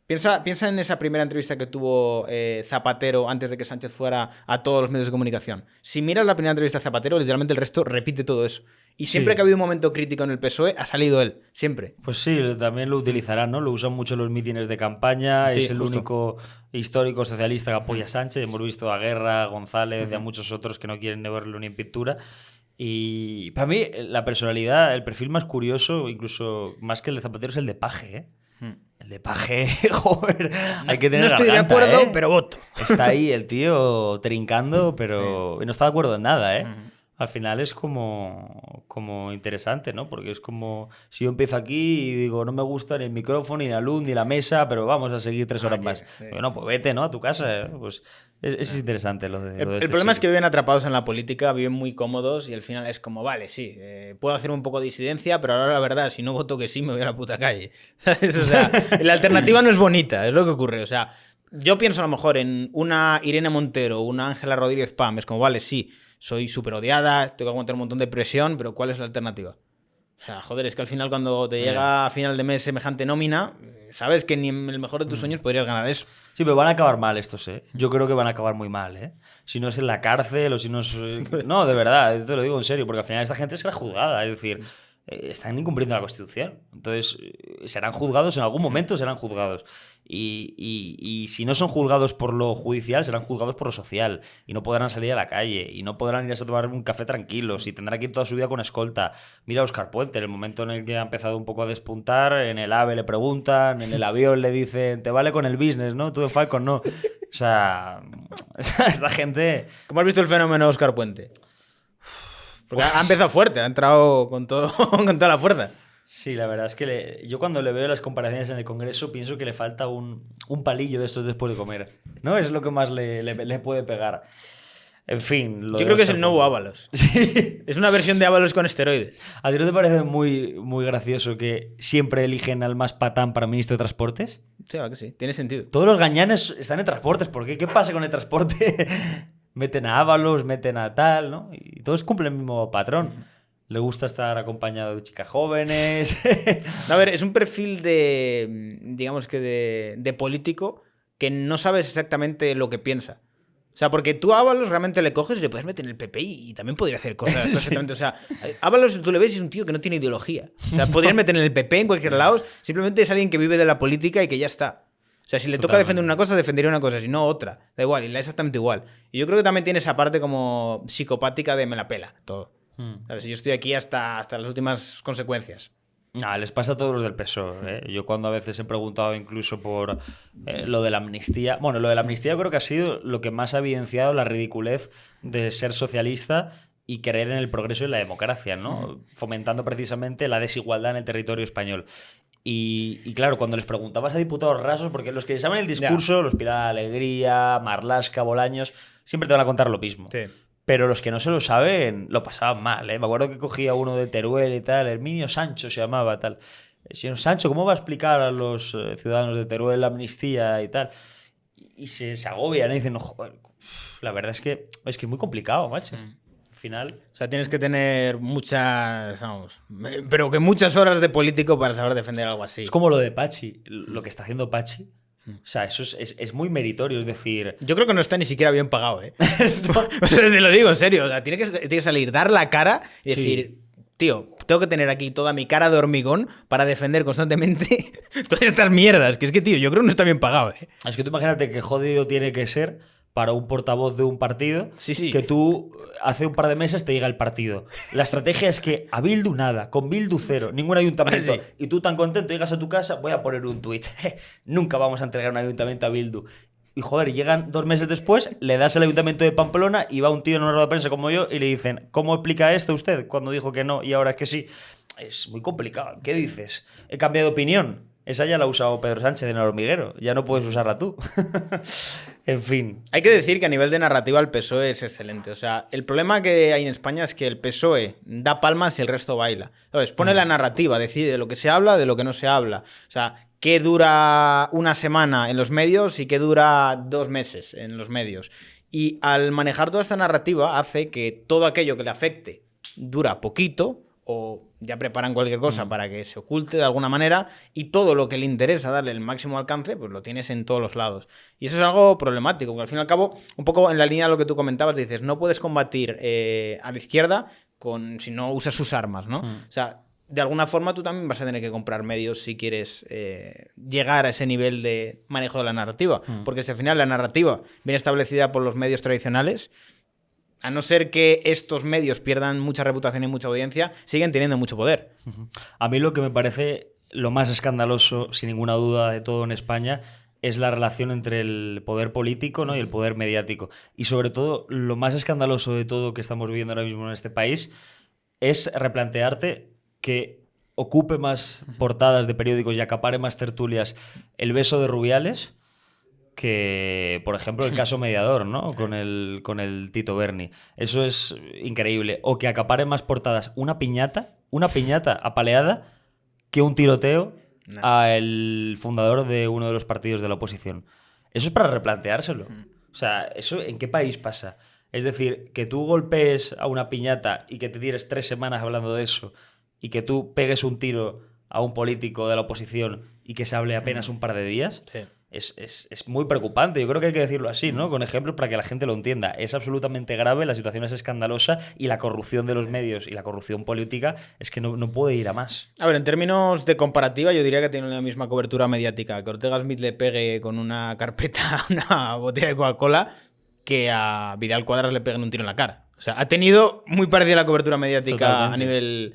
Piensa en esa primera entrevista que tuvo Zapatero antes de que Sánchez fuera a todos los medios de comunicación. Si miras la primera entrevista de Zapatero, literalmente el resto repite todo eso. Y siempre que ha habido un momento crítico en el PSOE, ha salido él. Siempre. Pues sí, también lo utilizarán, ¿no? Lo usan mucho en los mítines de campaña. Sí, es el único histórico socialista que apoya a Sánchez. Hemos visto a Guerra, a González y a muchos otros que no quieren ni verlo ni en pintura. Y para mí, la personalidad, el perfil más curioso, incluso más que el de Zapatero, es el de Paje, ¿eh? El de Paje, joder, hay que tener no estoy garganta, de acuerdo, pero voto. Está ahí el tío trincando, pero no está de acuerdo en nada, ¿eh? Al final es como interesante, ¿no? Porque es como si yo empiezo aquí y digo, no me gusta ni el micrófono, ni la luz, ni la mesa, pero vamos a seguir 3 horas más. Sí. Bueno, pues vete, ¿no? A tu casa. Pues es interesante lo de el problema es que viven atrapados en la política, viven muy cómodos y al final es como, vale, sí, puedo hacer un poco de disidencia, pero ahora la verdad, si no voto que sí, me voy a la puta calle. ¿Sabes? O sea, la alternativa no es bonita, es lo que ocurre. O sea, yo pienso a lo mejor en una Irene Montero, una Ángela Rodríguez Pam, es como, vale, sí, soy súper odiada, tengo que aguantar un montón de presión, pero ¿cuál es la alternativa? O sea, joder, es que al final cuando te llega a final de mes semejante nómina, sabes que ni en el mejor de tus sueños podrías ganar eso. Sí, pero van a acabar mal estos, ¿eh? Yo creo que van a acabar muy mal, ¿eh? Si no es en la cárcel o si no es... No, de verdad, te lo digo en serio, porque al final esta gente será juzgada, es decir, están incumpliendo la Constitución. Entonces, serán juzgados, en algún momento serán juzgados. Y si no son juzgados por lo judicial, serán juzgados por lo social. Y no podrán salir a la calle. Y no podrán irse a tomar un café tranquilos. Y tendrán que ir toda su vida con escolta. Mira a Óscar Puente, en el momento en el que ha empezado un poco a despuntar, en el AVE le preguntan, en el avión le dicen, te vale con el business, ¿no? Tú de Falcon no. O sea, esta gente... ¿Cómo has visto el fenómeno Óscar Puente? Porque ha empezado fuerte, ha entrado con toda la fuerza. Sí, la verdad es que yo cuando le veo las comparaciones en el Congreso pienso que le falta un palillo de estos después de comer, ¿no? Es lo que más le puede pegar. En fin. Yo creo que es el nuevo Ábalos. Sí. Es una versión de Ábalos con esteroides. ¿A ti no te parece muy, muy gracioso que siempre eligen al más patán para ministro de Transportes? Sí, claro que sí. Tiene sentido. Todos los gañanes están en transportes. ¿Por qué? ¿Qué pasa con el transporte? Meten a Ábalos, meten a tal, ¿no? Y todos cumplen el mismo patrón. Le gusta estar acompañado de chicas jóvenes. A ver, es un perfil de, digamos que de político que no sabes exactamente lo que piensa. O sea, porque tú a Ábalos realmente le coges y le puedes meter en el PP y también podría hacer cosas perfectamente. Sí. O sea, Ábalos tú le ves y es un tío que no tiene ideología. O sea, podrías meter en el PP en cualquier lado. Simplemente es alguien que vive de la política y que ya está. O sea, si le toca defender una cosa, defendería una cosa, si no otra. Da igual, y la exactamente igual. Y yo creo que también tiene esa parte como psicopática de me la pela todo. ¿Sabes? Yo estoy aquí hasta las últimas consecuencias. Les pasa a todos los del PSOE, ¿eh? Yo cuando a veces he preguntado incluso por lo de la amnistía... Bueno, lo de la amnistía creo que ha sido lo que más ha evidenciado la ridiculez de ser socialista y creer en el progreso y la democracia, ¿no? Fomentando precisamente la desigualdad en el territorio español. Y claro, cuando les preguntabas a diputados rasos, porque los que saben el discurso, los Pilar Alegría, Marlaska, Bolaños, siempre te van a contar lo mismo. Sí. Pero los que no se lo saben lo pasaban mal, ¿eh? Me acuerdo que cogía uno de Teruel y tal, Herminio Sancho se llamaba, tal. Señor Sancho, ¿cómo va a explicar a los ciudadanos de Teruel la amnistía y tal? Y se agobian y dicen, no, joder, la verdad es que es muy complicado, macho. Al final... O sea, tienes que tener muchas, vamos, pero que muchas horas de político para saber defender algo así. Es como lo de Pachi, lo que está haciendo Pachi. O sea, eso es muy meritorio, es decir... Yo creo que no está ni siquiera bien pagado, ¿eh? O sea, te lo digo en serio. O sea, tiene que salir, dar la cara y decir, tío, tengo que tener aquí toda mi cara de hormigón para defender constantemente todas estas mierdas. Que es que, tío, yo creo que no está bien pagado, ¿eh? Es que tú imagínate qué jodido tiene que ser para un portavoz de un partido que tú hace un par de meses te diga el partido. La estrategia es que a Bildu nada, con Bildu cero, ningún ayuntamiento. Y tú tan contento llegas a tu casa, voy a poner un tuit. Nunca vamos a entregar un ayuntamiento a Bildu. Y joder, llegan 2 meses después, le das el ayuntamiento de Pamplona y va un tío en una rueda de prensa como yo y le dicen, ¿cómo explica esto usted cuando dijo que no y ahora es que sí? Es muy complicado. ¿Qué dices? He cambiado de opinión. Esa ya la ha usado Pedro Sánchez en El Hormiguero. Ya no puedes usarla tú. En fin. Hay que decir que a nivel de narrativa el PSOE es excelente. O sea, el problema que hay en España es que el PSOE da palmas y el resto baila. ¿Sabes? Pone la narrativa, decide de lo que se habla, de lo que no se habla. O sea, qué dura una semana en los medios y qué dura 2 meses en los medios. Y al manejar toda esta narrativa hace que todo aquello que le afecte dura poquito, o ya preparan cualquier cosa para que se oculte de alguna manera, y todo lo que le interesa darle el máximo alcance, pues lo tienes en todos los lados. Y eso es algo problemático, porque al fin y al cabo, un poco en la línea de lo que tú comentabas, dices, no puedes combatir a la izquierda si no usas sus armas, ¿no? O sea, de alguna forma tú también vas a tener que comprar medios si quieres llegar a ese nivel de manejo de la narrativa, porque si al final la narrativa viene establecida por los medios tradicionales, a no ser que estos medios pierdan mucha reputación y mucha audiencia, siguen teniendo mucho poder. A mí lo que me parece lo más escandaloso, sin ninguna duda, de todo en España, es la relación entre el poder político, ¿no? y el poder mediático. Y sobre todo, lo más escandaloso de todo que estamos viviendo ahora mismo en este país es replantearte que ocupe más portadas de periódicos y acapare más tertulias el beso de Rubiales que, por ejemplo, el caso Mediador, ¿no? Con el Tito Berni. Eso es increíble. O que acapare más portadas una piñata apaleada que un tiroteo al fundador de uno de los partidos de la oposición. Eso es para replanteárselo. O sea, ¿eso en qué país pasa? Es decir, que tú golpees a una piñata y que te tires 3 semanas hablando de eso y que tú pegues un tiro a un político de la oposición y que se hable apenas un par de días... Sí. Es muy preocupante. Yo creo que hay que decirlo así, ¿no? Con ejemplos para que la gente lo entienda. Es absolutamente grave, la situación es escandalosa y la corrupción de los medios y la corrupción política es que no puede ir a más. A ver, en términos de comparativa, yo diría que tiene la misma cobertura mediática. Que Ortega Smith le pegue con una carpeta una botella de Coca-Cola que a Vidal Cuadras le peguen un tiro en la cara. O sea, ha tenido muy parecida la cobertura mediática. Totalmente. A nivel...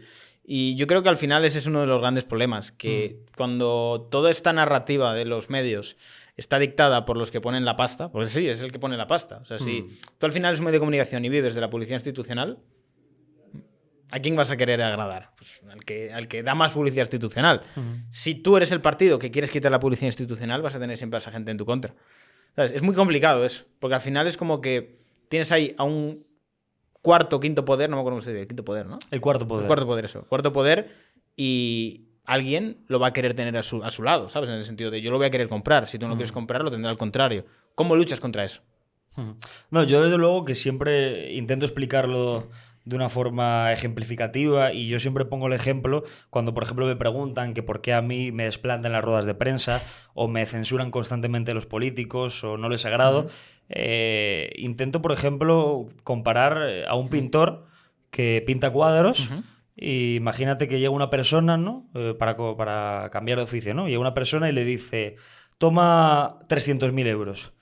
Y yo creo que al final ese es uno de los grandes problemas, que cuando toda esta narrativa de los medios está dictada por los que ponen la pasta, porque sí, es el que pone la pasta. O sea, si tú al final eres un medio de comunicación y vives de la publicidad institucional, ¿a quién vas a querer agradar? Pues al que da más publicidad institucional. Si tú eres el partido que quieres quitar la publicidad institucional, vas a tener siempre a esa gente en tu contra. ¿Sabes? Es muy complicado eso, porque al final es como que tienes ahí a un cuarto, quinto poder, no me acuerdo cómo se dice, el quinto poder, ¿no? El cuarto poder. El cuarto poder, eso. Cuarto poder, y alguien lo va a querer tener a su lado, ¿sabes? En el sentido de yo lo voy a querer comprar. Si tú no lo quieres comprar, lo tendrá al contrario. ¿Cómo luchas contra eso? No, yo desde luego que siempre intento explicarlo de una forma ejemplificativa, y yo siempre pongo el ejemplo cuando, por ejemplo, me preguntan que por qué a mí me desplantan las ruedas de prensa o me censuran constantemente los políticos o no les agrado. Intento, por ejemplo, comparar a un pintor que pinta cuadros. Y imagínate que llega una persona, ¿no? Para cambiar de oficio, ¿no? Llega una persona y le dice, toma 300.000 euros.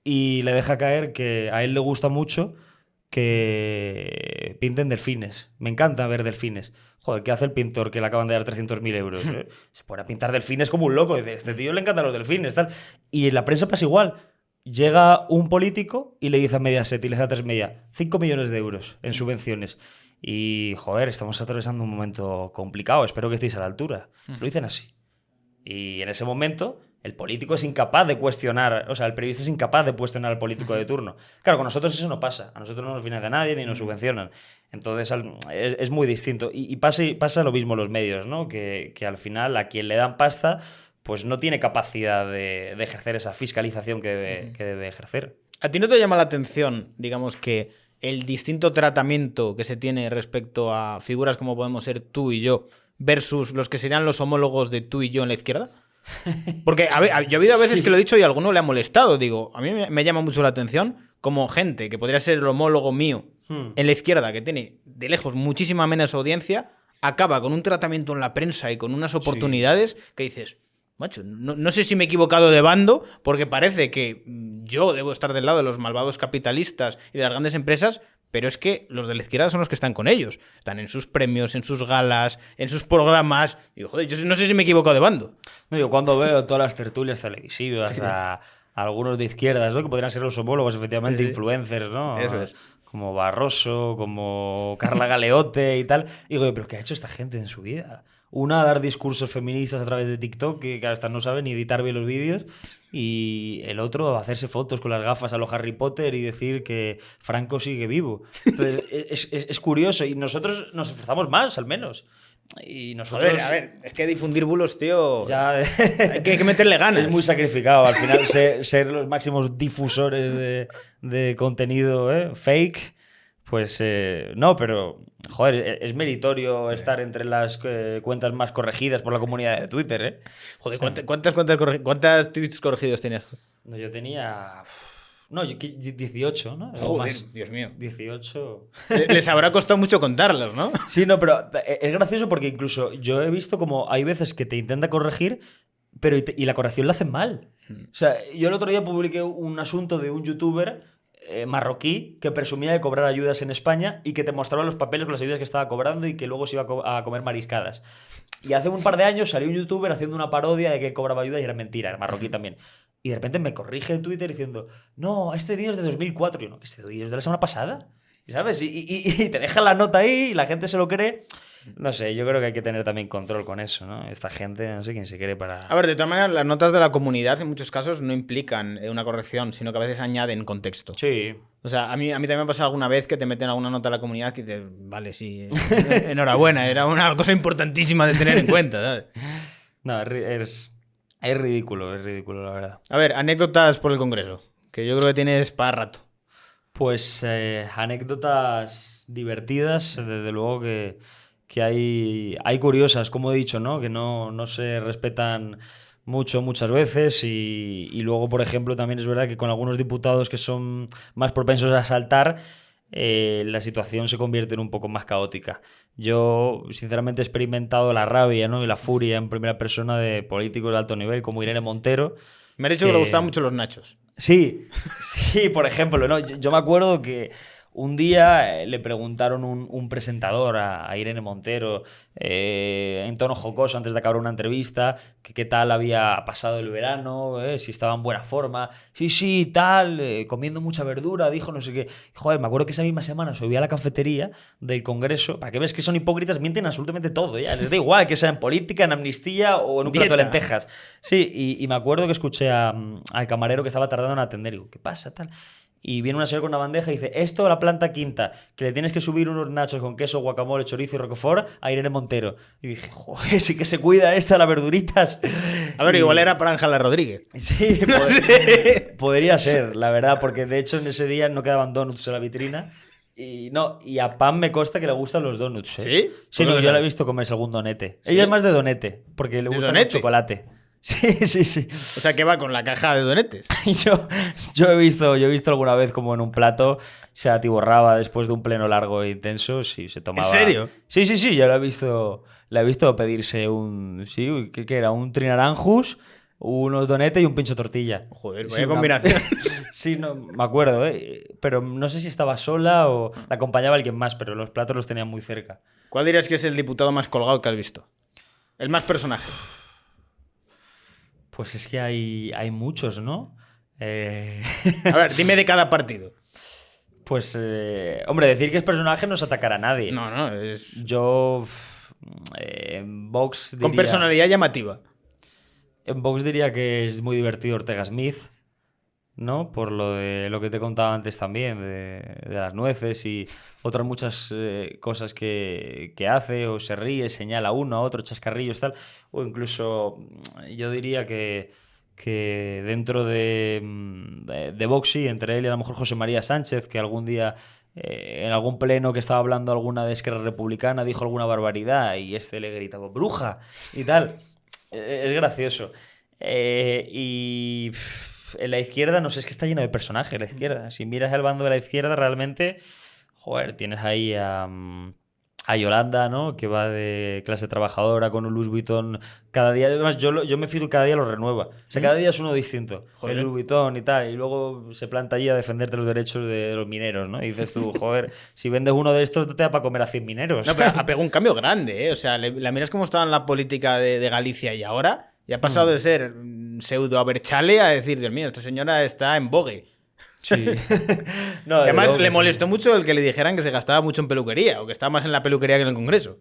Y le deja caer que a él le gusta mucho que pinten delfines. Me encanta ver delfines. Joder, ¿qué hace el pintor que le acaban de dar 300.000 euros? Se pone a pintar delfines como un loco. Dice, este tío le encantan los delfines, tal. Y en la prensa pasa igual. Llega un político y le dice a Mediaset y le da 3 media 5 millones de euros en subvenciones. Y, joder, estamos atravesando un momento complicado. Espero que estéis a la altura. Lo dicen así. Y en ese momento, el político es incapaz de cuestionar, o sea, el periodista es incapaz de cuestionar al político de turno. Claro, con nosotros eso no pasa. A nosotros no nos financia nadie ni nos subvencionan. Entonces es muy distinto. Y pasa lo mismo en los medios, ¿no? Que al final a quien le dan pasta, pues no tiene capacidad de ejercer esa fiscalización que debe ejercer. ¿A ti no te llama la atención, digamos, que el distinto tratamiento que se tiene respecto a figuras como podemos ser tú y yo versus los que serían los homólogos de tú y yo en la izquierda? Porque yo he habido a veces que lo he dicho y a alguno le ha molestado. Digo, a mí me llama mucho la atención como gente que podría ser el homólogo mío en la izquierda, que tiene de lejos muchísima menos audiencia, acaba con un tratamiento en la prensa y con unas oportunidades que dices, macho, no sé si me he equivocado de bando, porque parece que yo debo estar del lado de los malvados capitalistas y de las grandes empresas, pero es que los de la izquierda son los que están con ellos. Están en sus premios, en sus galas, en sus programas. Y joder, yo no sé si me he equivocado de bando. No, yo cuando veo todas las tertulias televisivas, a algunos de izquierdas, ¿no? Que podrían ser los homólogos, efectivamente, influencers, ¿no? Eso es. Como Barroso, como Carla Galeote y tal. Y digo, ¿pero qué ha hecho esta gente en su vida? Una, dar discursos feministas a través de TikTok, que hasta no sabe ni editar bien los vídeos. Y el otro, hacerse fotos con las gafas a lo Harry Potter y decir que Franco sigue vivo. Entonces, es curioso. Y nosotros nos esforzamos más, al menos. Y nosotros... Joder, a ver, es que difundir bulos, tío... Ya... hay que meterle ganas. Es muy sacrificado. Al final, ser los máximos difusores de contenido fake... Pues no, pero joder, es meritorio estar entre las cuentas más corregidas por la comunidad de Twitter, ¿eh? Joder, ¿cuántas tweets corregidos tenías tú? No, yo tenía... No, 18, ¿no? Joder, Dios mío. 18... Les habrá costado mucho contarlos, ¿no? Sí, no, pero es gracioso porque incluso yo he visto como hay veces que te intenta corregir, pero y la corrección la hacen mal. O sea, yo el otro día publiqué un asunto de un youtuber marroquí que presumía de cobrar ayudas en España y que te mostraba los papeles con las ayudas que estaba cobrando y que luego se iba a comer mariscadas. Y hace un par de años salió un youtuber haciendo una parodia de que cobraba ayuda y era mentira, era marroquí también. Y de repente me corrige en Twitter diciendo, no, este vídeo es de 2004. Y yo, no, que este vídeo es de la semana pasada. ¿Sabes? Y te dejan la nota ahí y la gente se lo cree. No sé, yo creo que hay que tener también control con eso, ¿no? Esta gente, no sé quién se cree para... A ver, de todas maneras, las notas de la comunidad en muchos casos no implican una corrección, sino que a veces añaden contexto. Sí. O sea, a mí también me ha pasado alguna vez que te meten alguna nota de la comunidad que dices, vale, sí, enhorabuena, era una cosa importantísima de tener en cuenta, ¿sabes? No, es ridículo, la verdad. A ver, anécdotas por el Congreso, que yo creo que tienes para rato. Pues anécdotas divertidas, desde luego que hay curiosas, como he dicho, ¿no? Que no se respetan muchas veces y luego, por ejemplo, también es verdad que con algunos diputados que son más propensos a saltar, la situación se convierte en un poco más caótica. Yo, sinceramente, he experimentado la rabia, ¿no? Y la furia en primera persona de políticos de alto nivel, como Irene Montero. Me ha dicho que le gustaban mucho los nachos. Sí, por ejemplo, ¿no? Yo me acuerdo que Un día le preguntaron un presentador a Irene Montero en tono jocoso antes de acabar una entrevista que qué tal había pasado el verano, si estaba en buena forma. Sí, tal, comiendo mucha verdura, dijo no sé qué. Joder, me acuerdo que esa misma semana subí a la cafetería del Congreso, para que veas que son hipócritas, mienten absolutamente todo, ya. Les da igual que sea en política, en amnistía o en un plato de lentejas. Sí, y me acuerdo que escuché al camarero que estaba tardando en atender. Y digo, ¿qué pasa, tal? Y viene una señora con una bandeja y dice, esto la planta quinta, que le tienes que subir unos nachos con queso, guacamole, chorizo y roquefort a Irene Montero. Y dije, joder, sí que se cuida esta, las verduritas. A ver, igual era para Ángela Rodríguez. Sí, podría ser, la verdad, porque de hecho en ese día no quedaban donuts en la vitrina. Y a Pam me consta que le gustan los donuts. ¿Sí? Sí, no, yo la he visto comerse algún donete. ¿Sí? Ella es más de donete, porque le gusta el chocolate. Sí. O sea, que va con la caja de donetes. yo he visto alguna vez como en un plato se atiborraba después de un pleno largo e intenso. Sí, se tomaba. ¿En serio? Sí, yo la he visto pedirse ¿qué era? Un trinaranjus, unos donetes y un pincho tortilla. Joder, vaya combinación. Sí, no, me acuerdo, pero no sé si estaba sola o la acompañaba alguien más, pero los platos los tenía muy cerca. ¿Cuál dirías que es el diputado más colgado que has visto? El más personaje. Pues es que hay muchos, ¿no? A ver, dime de cada partido. Pues, hombre, decir que es personaje no es atacar a nadie. No, es... Yo, en Vox diría... Con personalidad llamativa. En Vox diría que es muy divertido Ortega Smith, ¿no? Por lo que te he contado antes también, de las nueces y otras muchas cosas que hace, o se ríe, señala a uno, a otro, chascarrillos, tal. O incluso yo diría que dentro de Vox, sí, entre él y a lo mejor José María Sánchez, que algún día en algún pleno que estaba hablando alguna de Esquerra Republicana dijo alguna barbaridad y le gritaba ¡bruja! Y tal. Es gracioso. Y en la izquierda, no sé, es que está lleno de personajes la izquierda. Si miras el bando de la izquierda, realmente, joder, tienes ahí a Yolanda, ¿no? Que va de clase trabajadora con un Louis Vuitton cada día. Además, yo me fijo y cada día lo renueva. O sea, cada día es uno distinto. Joder. El Louis Vuitton y tal. Y luego se planta allí a defenderte los derechos de los mineros, ¿no? Y dices tú, joder, si vendes uno de estos, te da para comer a 100 mineros. No, pero ha pegado un cambio grande, ¿eh? O sea, la miras cómo estaba en la política de Galicia y ahora... Y ha pasado de ser pseudo aberchale a decir, Dios mío, esta señora está en vogue. Sí. Que además le molestó mucho el que le dijeran que se gastaba mucho en peluquería o que estaba más en la peluquería que en el Congreso.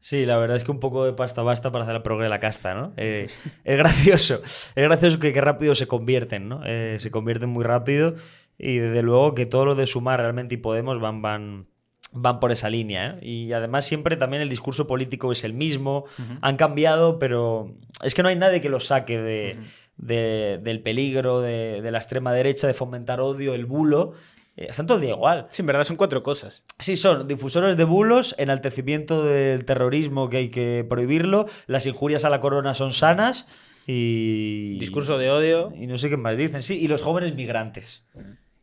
Sí, la verdad es que un poco de pasta basta para hacer el progre de la casta, ¿no? Es gracioso. Es gracioso que rápido se convierten, ¿no? Se convierten muy rápido y desde luego que todo lo de Sumar realmente y Podemos van por esa línea, ¿eh? Y además siempre también el discurso político es el mismo. Han cambiado, pero es que no hay nadie que los saque del peligro de la extrema derecha, de fomentar odio, el bulo. Están todo el día igual. Sí, en verdad son 4 cosas. Sí, son difusores de bulos, enaltecimiento del terrorismo que hay que prohibirlo, las injurias a la corona son sanas y... Discurso de odio. Y no sé qué más dicen. Sí, y los jóvenes migrantes.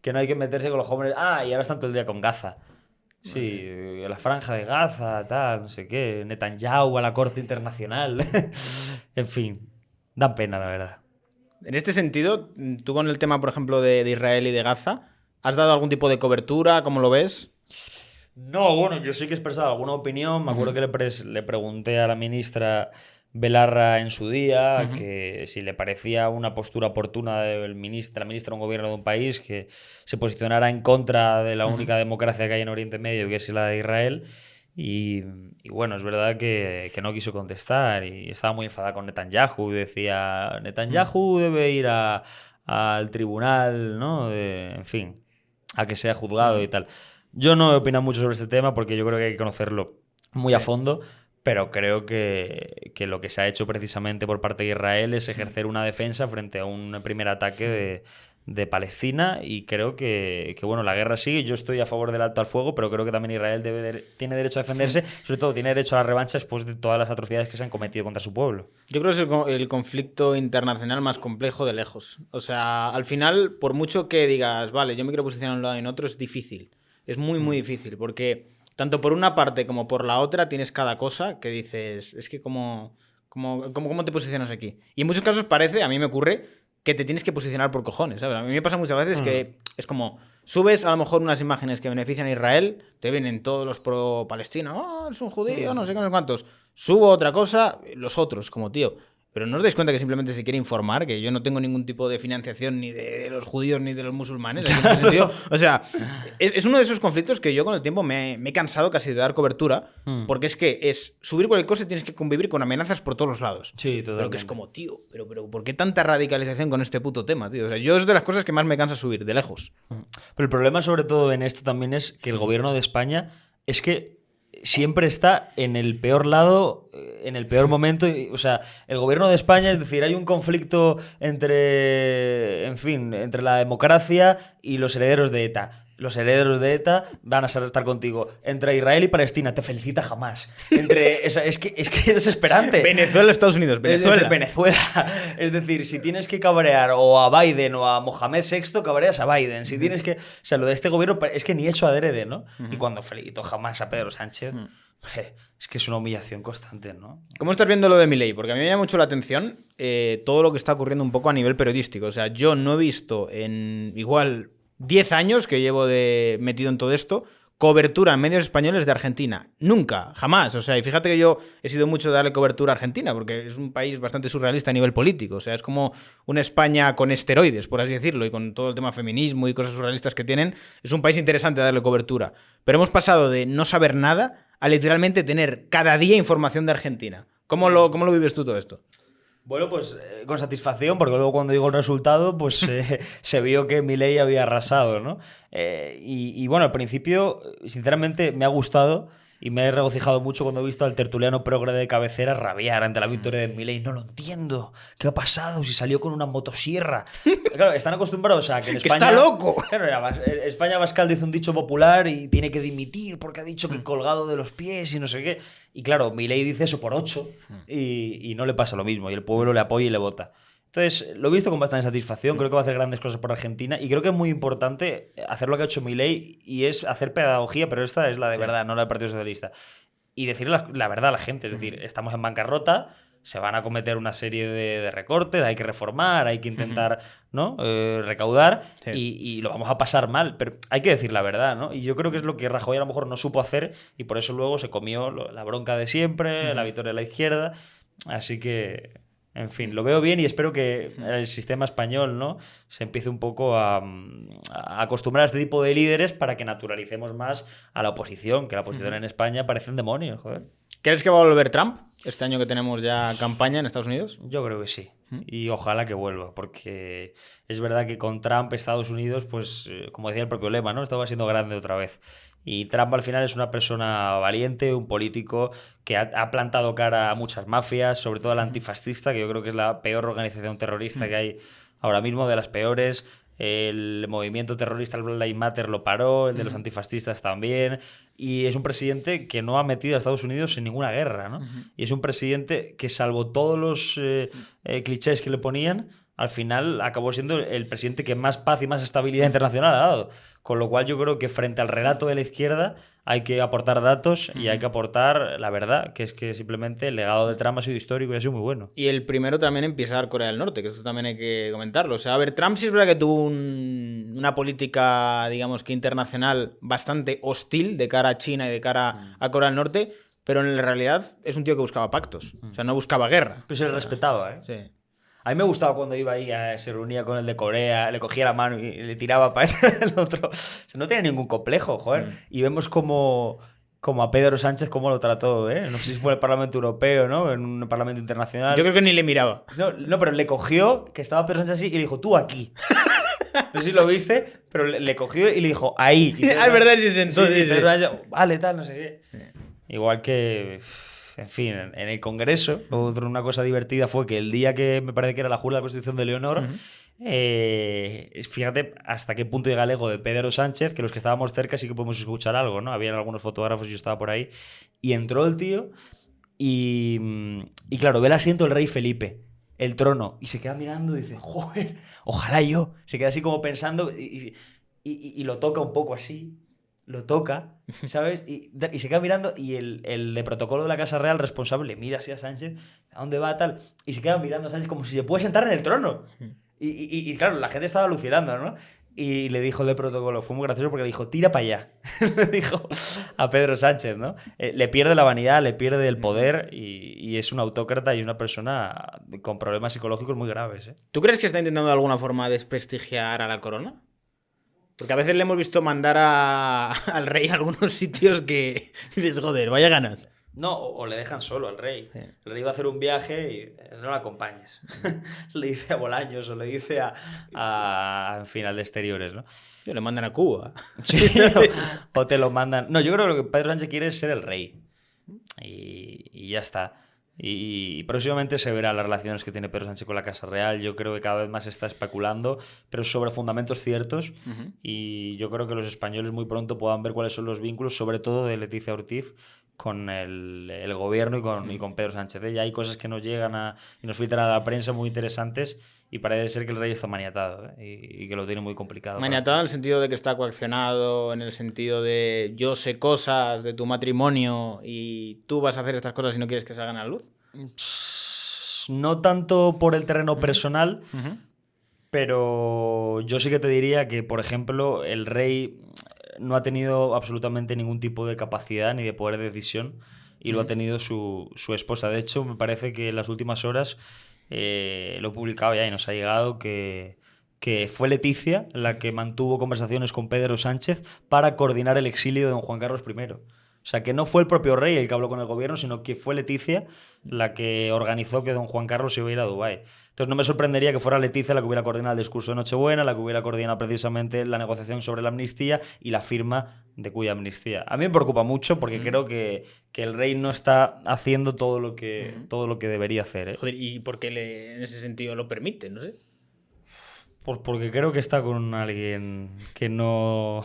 Que no hay que meterse con los jóvenes... y ahora están todo el día con Gaza. Sí, la franja de Gaza, tal, no sé qué, Netanyahu a la corte internacional. En fin, dan pena, la verdad. En este sentido, tú con el tema, por ejemplo, de Israel y de Gaza, ¿has dado algún tipo de cobertura? ¿Cómo lo ves? No, bueno, yo sí que he expresado alguna opinión. Me acuerdo que le pregunté a la ministra Belarra en su día que si le parecía una postura oportuna de la ministra de un gobierno de un país que se posicionara en contra de la única democracia que hay en Oriente Medio, que es la de Israel. Y bueno, es verdad que no quiso contestar y estaba muy enfadada con Netanyahu y decía, Netanyahu debe ir al tribunal, ¿no? En fin, a que sea juzgado y tal. Yo no he opinado mucho sobre este tema porque yo creo que hay que conocerlo muy a fondo. Pero creo que lo que se ha hecho precisamente por parte de Israel es ejercer una defensa frente a un primer ataque de Palestina y creo que bueno, la guerra sigue. Yo estoy a favor del alto al fuego, pero creo que también Israel tiene derecho a defenderse, sobre todo tiene derecho a la revancha después de todas las atrocidades que se han cometido contra su pueblo. Yo creo que es el conflicto internacional más complejo de lejos. O sea, al final, por mucho que digas, vale, yo me quiero posicionar en un lado y en otro, es difícil. Es muy, muy difícil porque... Tanto por una parte como por la otra tienes cada cosa que dices, es que ¿cómo te posicionas aquí? Y en muchos casos parece, a mí me ocurre, que te tienes que posicionar por cojones, ¿sabes? A mí me pasa muchas veces que es como, subes a lo mejor unas imágenes que benefician a Israel, te vienen todos los pro-Palestina, oh, es un judío, no sé qué, no sé cuántos. Subo otra cosa, los otros, como tío. Pero ¿no os dais cuenta que simplemente se quiere informar? Que yo no tengo ningún tipo de financiación ni de los judíos ni de los musulmanes. En ese sentido. O sea, es uno de esos conflictos que yo con el tiempo me he cansado casi de dar cobertura. Porque es que es subir cualquier cosa y tienes que convivir con amenazas por todos los lados. Sí, totalmente. Pero que es como, tío, pero ¿por qué tanta radicalización con este puto tema, tío? O sea, yo es de las cosas que más me cansa subir, de lejos. Pero el problema sobre todo en esto también es que el gobierno de España es que siempre está en el peor lado, en el peor momento. O sea, el gobierno de España, es decir, hay un conflicto entre la democracia y los herederos de ETA. Los herederos de ETA van a estar contigo. Entre Israel y Palestina, te felicita jamás. Es que es desesperante. Venezuela, Estados Unidos, Venezuela. Venezuela. Es decir, si tienes que cabrear o a Biden o a Mohamed VI, cabreas a Biden. Si tienes que... O sea, lo de este gobierno es que ni hecho adrede, ¿no? Y cuando felicito jamás a Pedro Sánchez, es que es una humillación constante, ¿no? ¿Cómo estás viendo lo de Milei? Porque a mí me llama mucho la atención todo lo que está ocurriendo un poco a nivel periodístico. O sea, yo no he visto en igual 10 años que llevo metido en todo esto, cobertura en medios españoles de Argentina. Nunca, jamás. O sea, y fíjate que yo he sido mucho de darle cobertura a Argentina, porque es un país bastante surrealista a nivel político. O sea, es como una España con esteroides, por así decirlo, y con todo el tema feminismo y cosas surrealistas que tienen. Es un país interesante a darle cobertura. Pero hemos pasado de no saber nada a literalmente tener cada día información de Argentina. ¿Cómo lo vives tú todo esto? Bueno, pues con satisfacción, porque luego cuando llegó el resultado, pues se vio que Milei había arrasado, ¿no? Y bueno, al principio, sinceramente, me ha gustado y me he regocijado mucho cuando he visto al tertuliano progre de cabecera rabiar ante la victoria de Milei. No lo entiendo. ¿Qué ha pasado? Si salió con una motosierra. Claro, están acostumbrados a que en España... ¡Que está loco! Claro, España Abascal dice un dicho popular y tiene que dimitir porque ha dicho que colgado de los pies y no sé qué. Y claro, Milei dice eso por 8 y no le pasa lo mismo. Y el pueblo le apoya y le vota. Entonces, lo he visto con bastante satisfacción. Creo que va a hacer grandes cosas por Argentina. Y creo que es muy importante hacer lo que ha hecho Milei y es hacer pedagogía, pero esta es la de verdad, no la del Partido Socialista. Y decirle la verdad a la gente. Es decir, estamos en bancarrota, se van a cometer una serie de recortes, hay que reformar, hay que intentar ¿no? Recaudar y lo vamos a pasar mal. Pero hay que decir la verdad, ¿no? Y yo creo que es lo que Rajoy a lo mejor no supo hacer y por eso luego se comió la bronca de siempre, la victoria de la izquierda. Así que... En fin, lo veo bien y espero que el sistema español, ¿no? Se empiece un poco a acostumbrar a este tipo de líderes para que naturalicemos más a la oposición, que la oposición en España parecen demonios, joder. ¿Crees que va a volver Trump este año que tenemos ya campaña en Estados Unidos? Yo creo que sí. Y ojalá que vuelva, porque es verdad que con Trump Estados Unidos, pues, como decía el propio lema, ¿no? Estaba siendo grande otra vez. Y Trump al final es una persona valiente, un político que ha plantado cara a muchas mafias, sobre todo a la antifascista, que yo creo que es la peor organización terrorista que hay ahora mismo, de las peores. El movimiento terrorista, el Black Lives Matter, lo paró, el de los antifascistas también. Y es un presidente que no ha metido a Estados Unidos en ninguna guerra, ¿no? Y es un presidente que, salvo todos los clichés que le ponían, al final acabó siendo el presidente que más paz y más estabilidad internacional ha dado. Con lo cual yo creo que frente al relato de la izquierda hay que aportar datos y hay que aportar la verdad, que es que simplemente el legado de Trump ha sido histórico y ha sido muy bueno. Y el primero también en pisar Corea del Norte, que esto también hay que comentarlo. O sea, a ver, Trump sí es verdad que tuvo una política, digamos que internacional, bastante hostil de cara a China y de cara a Corea del Norte, pero en realidad es un tío que buscaba pactos. O sea, no buscaba guerra. Pues se le respetaba, ¿eh? Sí. A mí me gustaba cuando iba ahí, se reunía con el de Corea, le cogía la mano y le tiraba para el otro. O sea, no tenía ningún complejo, joder. Y vemos como a Pedro Sánchez cómo lo trató, ¿eh? No sé si fue en el Parlamento Europeo, ¿no? En un Parlamento Internacional. Yo creo que ni le miraba. No, pero le cogió, que estaba Pedro Sánchez así, y le dijo, tú aquí. No sé si lo viste, pero le cogió y le dijo, ahí. Y es verdad, sí, entonces. Sí, Pedro Sánchez, vale, tal, no sé qué. Igual que... En fin, en el Congreso, una cosa divertida fue que el día que me parece que era la jura de la Constitución de Leonor, fíjate hasta qué punto llega el ego de Pedro Sánchez, que los que estábamos cerca sí que podemos escuchar algo, ¿no? Habían algunos fotógrafos y yo estaba por ahí. Y entró el tío y claro, ve el asiento del rey Felipe, el trono, y se queda mirando y dice, joder, ojalá yo. Se queda así como pensando y lo toca un poco así. Lo toca, ¿sabes? Y se queda mirando y el de protocolo de la Casa Real responsable le mira así a Sánchez, ¿a dónde va tal? Y se queda mirando a Sánchez como si se puede sentar en el trono. Y claro, la gente estaba alucinando, ¿no? Y le dijo de protocolo, fue muy gracioso porque le dijo, tira para allá. Le dijo a Pedro Sánchez, ¿no? Le pierde la vanidad, le pierde el poder y es un autócrata y una persona con problemas psicológicos muy graves, ¿eh? ¿Tú crees que está intentando de alguna forma desprestigiar a la corona? Porque a veces le hemos visto mandar al rey a algunos sitios que dices, joder, vaya ganas. No, o le dejan solo al rey. Sí. El rey va a hacer un viaje y no lo acompañes. Le dice a Bolaños o le dice en fin, al de exteriores, ¿no? Le mandan a Cuba. Sí, o te lo mandan. No, yo creo que lo que Pedro Sánchez quiere es ser el rey. Y ya está. Y próximamente se verá las relaciones que tiene Pedro Sánchez con la Casa Real. Yo creo que cada vez más se está especulando, pero sobre fundamentos ciertos. Y yo creo que los españoles muy pronto puedan ver cuáles son los vínculos, sobre todo de Leticia Ortiz, con el gobierno y con Pedro Sánchez. Ya hay cosas que nos llegan y nos filtran a la prensa muy interesantes y parece ser que el rey está maniatado, y que lo tiene muy complicado. Maniatado en el sentido de que está coaccionado, en el sentido de yo sé cosas de tu matrimonio y tú vas a hacer estas cosas y no quieres que salgan a la luz. No tanto por el terreno personal, pero yo sí que te diría que, por ejemplo, el rey no ha tenido absolutamente ningún tipo de capacidad ni de poder de decisión y lo ha tenido su esposa. De hecho, me parece que en las últimas horas lo he publicado ya y nos ha llegado que fue Leticia la que mantuvo conversaciones con Pedro Sánchez para coordinar el exilio de don Juan Carlos I. O sea, que no fue el propio rey el que habló con el gobierno, sino que fue Leticia la que organizó que don Juan Carlos iba a ir a Dubái. Entonces no me sorprendería que fuera Leticia la que hubiera coordinado el discurso de Nochebuena, la que hubiera coordinado precisamente la negociación sobre la amnistía y la firma de cuya amnistía. A mí me preocupa mucho porque creo que el rey no está haciendo todo lo que debería hacer, ¿eh? Joder, ¿y por qué en ese sentido lo permite? No sé. Pues porque creo que está con alguien que no...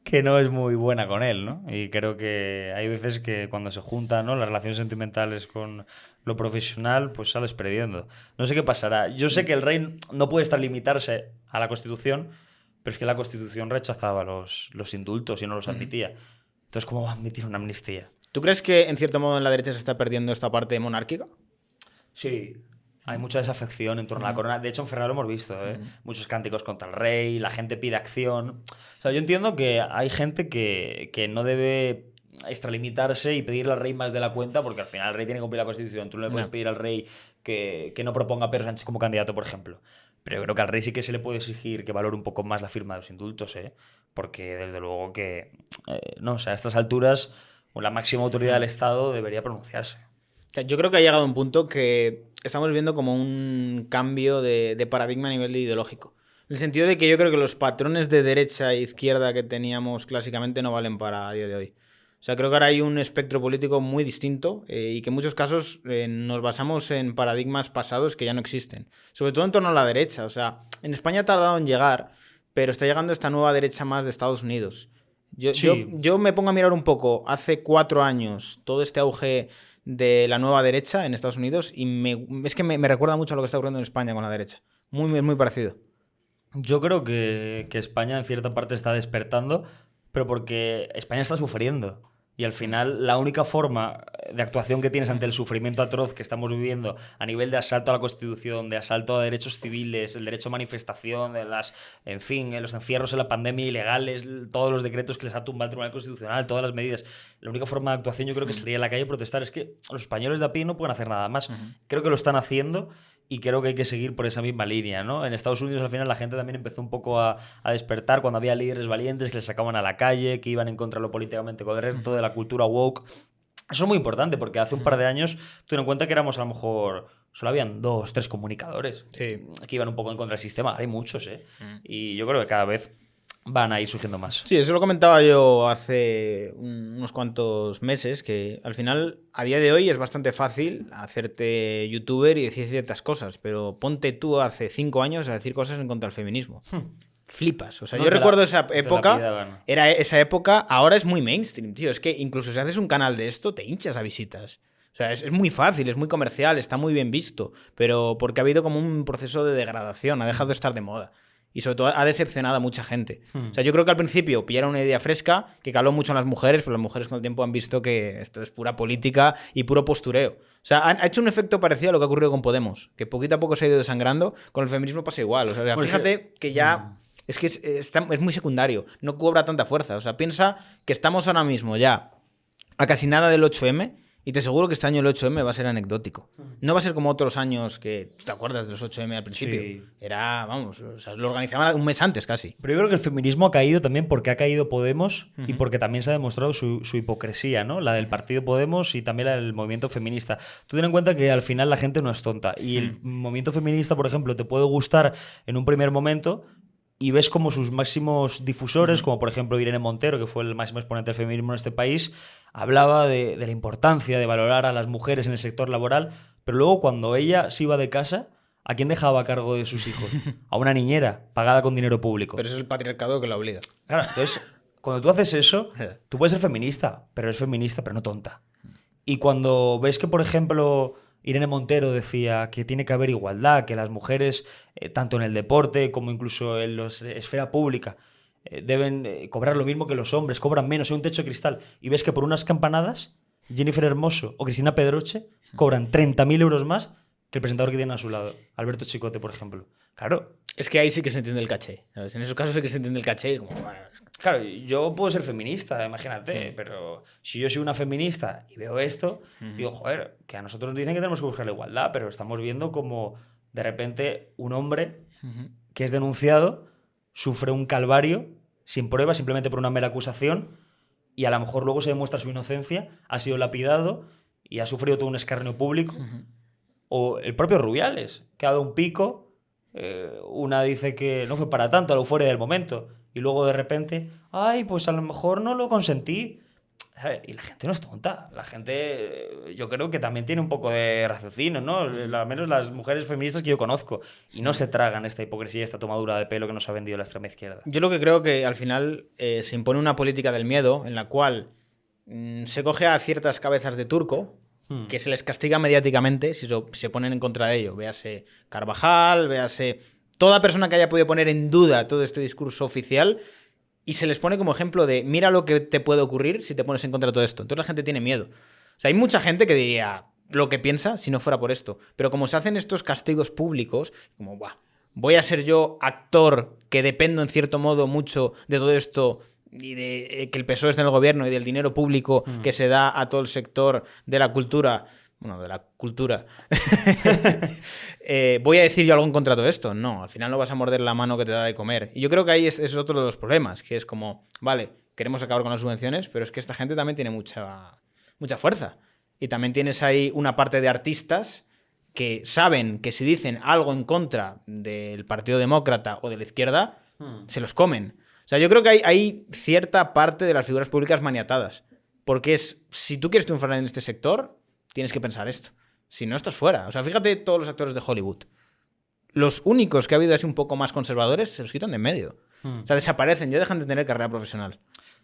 que no es muy buena con él, ¿no? Y creo que hay veces que cuando se juntan, ¿no?, las relaciones sentimentales con lo profesional, pues sales perdiendo. No sé qué pasará. Yo sé que el rey no puede estar limitarse a la Constitución, pero es que la Constitución rechazaba los indultos y no los admitía. Entonces, ¿cómo va a admitir una amnistía? ¿Tú crees que en cierto modo en la derecha se está perdiendo esta parte monárquica? Sí. Hay mucha desafección en torno a la corona. De hecho, en Ferrari lo hemos visto, ¿eh? Muchos cánticos contra el rey, la gente pide acción. O sea, yo entiendo que hay gente que no debe extralimitarse y pedirle al rey más de la cuenta, porque al final el rey tiene que cumplir la Constitución. Tú no le puedes pedir al rey que no proponga a Pedro Sánchez como candidato, por ejemplo. Pero yo creo que al rey sí que se le puede exigir que valore un poco más la firma de los indultos, ¿eh? Porque desde luego que, no, o sea, a estas alturas la máxima autoridad del Estado debería pronunciarse. Yo creo que ha llegado un punto que estamos viendo como un cambio de paradigma a nivel ideológico. En el sentido de que yo creo que los patrones de derecha e izquierda que teníamos clásicamente no valen para a día de hoy. O sea, creo que ahora hay un espectro político muy distinto y que en muchos casos nos basamos en paradigmas pasados que ya no existen. Sobre todo en torno a la derecha. O sea, en España ha tardado en llegar, pero está llegando esta nueva derecha más de Estados Unidos. Yo me pongo a mirar un poco, hace 4 años, todo este auge de la nueva derecha en Estados Unidos y es que me recuerda mucho a lo que está ocurriendo en España con la derecha. Muy, muy parecido. Yo creo que España en cierta parte está despertando, pero porque España está sufriendo. Y al final la única forma de actuación que tienes ante el sufrimiento atroz que estamos viviendo a nivel de asalto a la Constitución, de asalto a derechos civiles, el derecho a manifestación, en fin, los encierros en la pandemia ilegales, todos los decretos que les ha tumbado el Tribunal Constitucional, todas las medidas. La única forma de actuación yo creo que sería a la calle y protestar. Es que los españoles de a pie no pueden hacer nada más. Creo que lo están haciendo. Y creo que hay que seguir por esa misma línea, ¿no? En Estados Unidos al final la gente también empezó un poco a despertar cuando había líderes valientes que les sacaban a la calle, que iban en contra de lo políticamente correcto, de la cultura woke. Eso es muy importante porque hace un par de años tuvieron en cuenta que éramos a lo mejor... Solo habían 2, 3 comunicadores que iban un poco en contra del sistema. Ahora hay muchos, ¿eh? Y yo creo que cada vez van a ir surgiendo más. Sí, eso lo comentaba yo hace unos cuantos meses, que al final, a día de hoy, es bastante fácil hacerte youtuber y decir ciertas cosas, pero ponte tú hace 5 años a decir cosas en contra del feminismo. Flipas. O sea, yo recuerdo esa época, era esa época, ahora es muy mainstream, tío. Es que incluso si haces un canal de esto, te hinchas a visitas. O sea, es muy fácil, es muy comercial, está muy bien visto, pero porque ha habido como un proceso de degradación, ha dejado de estar de moda. y sobre todo ha decepcionado a mucha gente. O sea, yo creo que al principio pillaron una idea fresca que caló mucho en las mujeres, pero las mujeres con el tiempo han visto que esto es pura política y puro postureo. O sea, ha hecho un efecto parecido a lo que ha ocurrido con Podemos, que poquito a poco se ha ido desangrando. Con el feminismo pasa igual. O sea, pues fíjate que ya es que es muy secundario, no cobra tanta fuerza. O sea, piensa que estamos ahora mismo ya a casi nada del 8M. Y te aseguro que este año el 8M va a ser anecdótico. No va a ser como otros años que... ¿Te acuerdas de los 8M al principio? Sí. Era, vamos, o sea, lo organizaban un mes antes casi. Pero yo creo que el feminismo ha caído también porque ha caído Podemos y porque también se ha demostrado su hipocresía, ¿no? La del partido Podemos y también la del movimiento feminista. Tú ten en cuenta que al final la gente no es tonta. Y el movimiento feminista, por ejemplo, te puede gustar en un primer momento... Y ves como sus máximos difusores, como por ejemplo Irene Montero, que fue el máximo exponente del feminismo en este país, hablaba de la importancia de valorar a las mujeres en el sector laboral, pero luego cuando ella se iba de casa, ¿a quién dejaba a cargo de sus hijos? A una niñera, pagada con dinero público. Pero eso es el patriarcado que la obliga. Claro, entonces, cuando tú haces eso, tú puedes ser feminista, pero no tonta. Y cuando ves que, por ejemplo... Irene Montero decía que tiene que haber igualdad, que las mujeres, tanto en el deporte como incluso en la esfera pública, deben cobrar lo mismo que los hombres, cobran menos, hay un techo de cristal. Y ves que por unas campanadas, Jennifer Hermoso o Cristina Pedroche cobran 30.000 euros más que el presentador que tiene a su lado, Alberto Chicote, por ejemplo. Claro. Es que ahí sí que se entiende el caché, ¿sabes? En esos casos sí que se entiende el caché. Y como, bueno, claro, yo puedo ser feminista, imagínate, pero si yo soy una feminista y veo esto, digo, joder, que a nosotros nos dicen que tenemos que buscar la igualdad, pero estamos viendo como de repente un hombre que es denunciado sufre un calvario sin prueba, simplemente por una mera acusación, y a lo mejor luego se demuestra su inocencia, ha sido lapidado y ha sufrido todo un escarnio público. O el propio Rubiales, que ha dado un pico, una dice que no fue para tanto, a la euforia del momento, y luego de repente, ay, pues a lo mejor no lo consentí. Y la gente no es tonta. La gente, yo creo que también tiene un poco de raciocinio, ¿no? Al menos las mujeres feministas que yo conozco. Y no se tragan esta hipocresía, esta tomadura de pelo que nos ha vendido la extrema izquierda. Yo lo que creo que al final se impone una política del miedo en la cual se coge a ciertas cabezas de turco que se les castiga mediáticamente si se ponen en contra de ello. Véase Carvajal, véase toda persona que haya podido poner en duda todo este discurso oficial, y se les pone como ejemplo de mira lo que te puede ocurrir si te pones en contra de todo esto. Entonces la gente tiene miedo. O sea, hay mucha gente que diría lo que piensa si no fuera por esto. Pero como se hacen estos castigos públicos, como, voy a ser yo actor que dependo en cierto modo mucho de todo esto y de que el PSOE esté en el gobierno y del dinero público que se da a todo el sector de la cultura... Bueno, de la cultura. ¿Voy a decir yo algo en contra de todo esto? No, al final no vas a morder la mano que te da de comer. Y yo creo que ahí es otro de los problemas, que es como, vale, queremos acabar con las subvenciones, pero es que esta gente también tiene mucha fuerza. Y también tienes ahí una parte de artistas que saben que si dicen algo en contra del Partido Demócrata o de la izquierda, se los comen. O sea, yo creo que hay cierta parte de las figuras públicas maniatadas. Porque si tú quieres triunfar en este sector, tienes que pensar esto. Si no, estás fuera. O sea, fíjate todos los actores de Hollywood. Los únicos que ha habido así un poco más conservadores se los quitan de en medio. O sea, desaparecen, ya dejan de tener carrera profesional.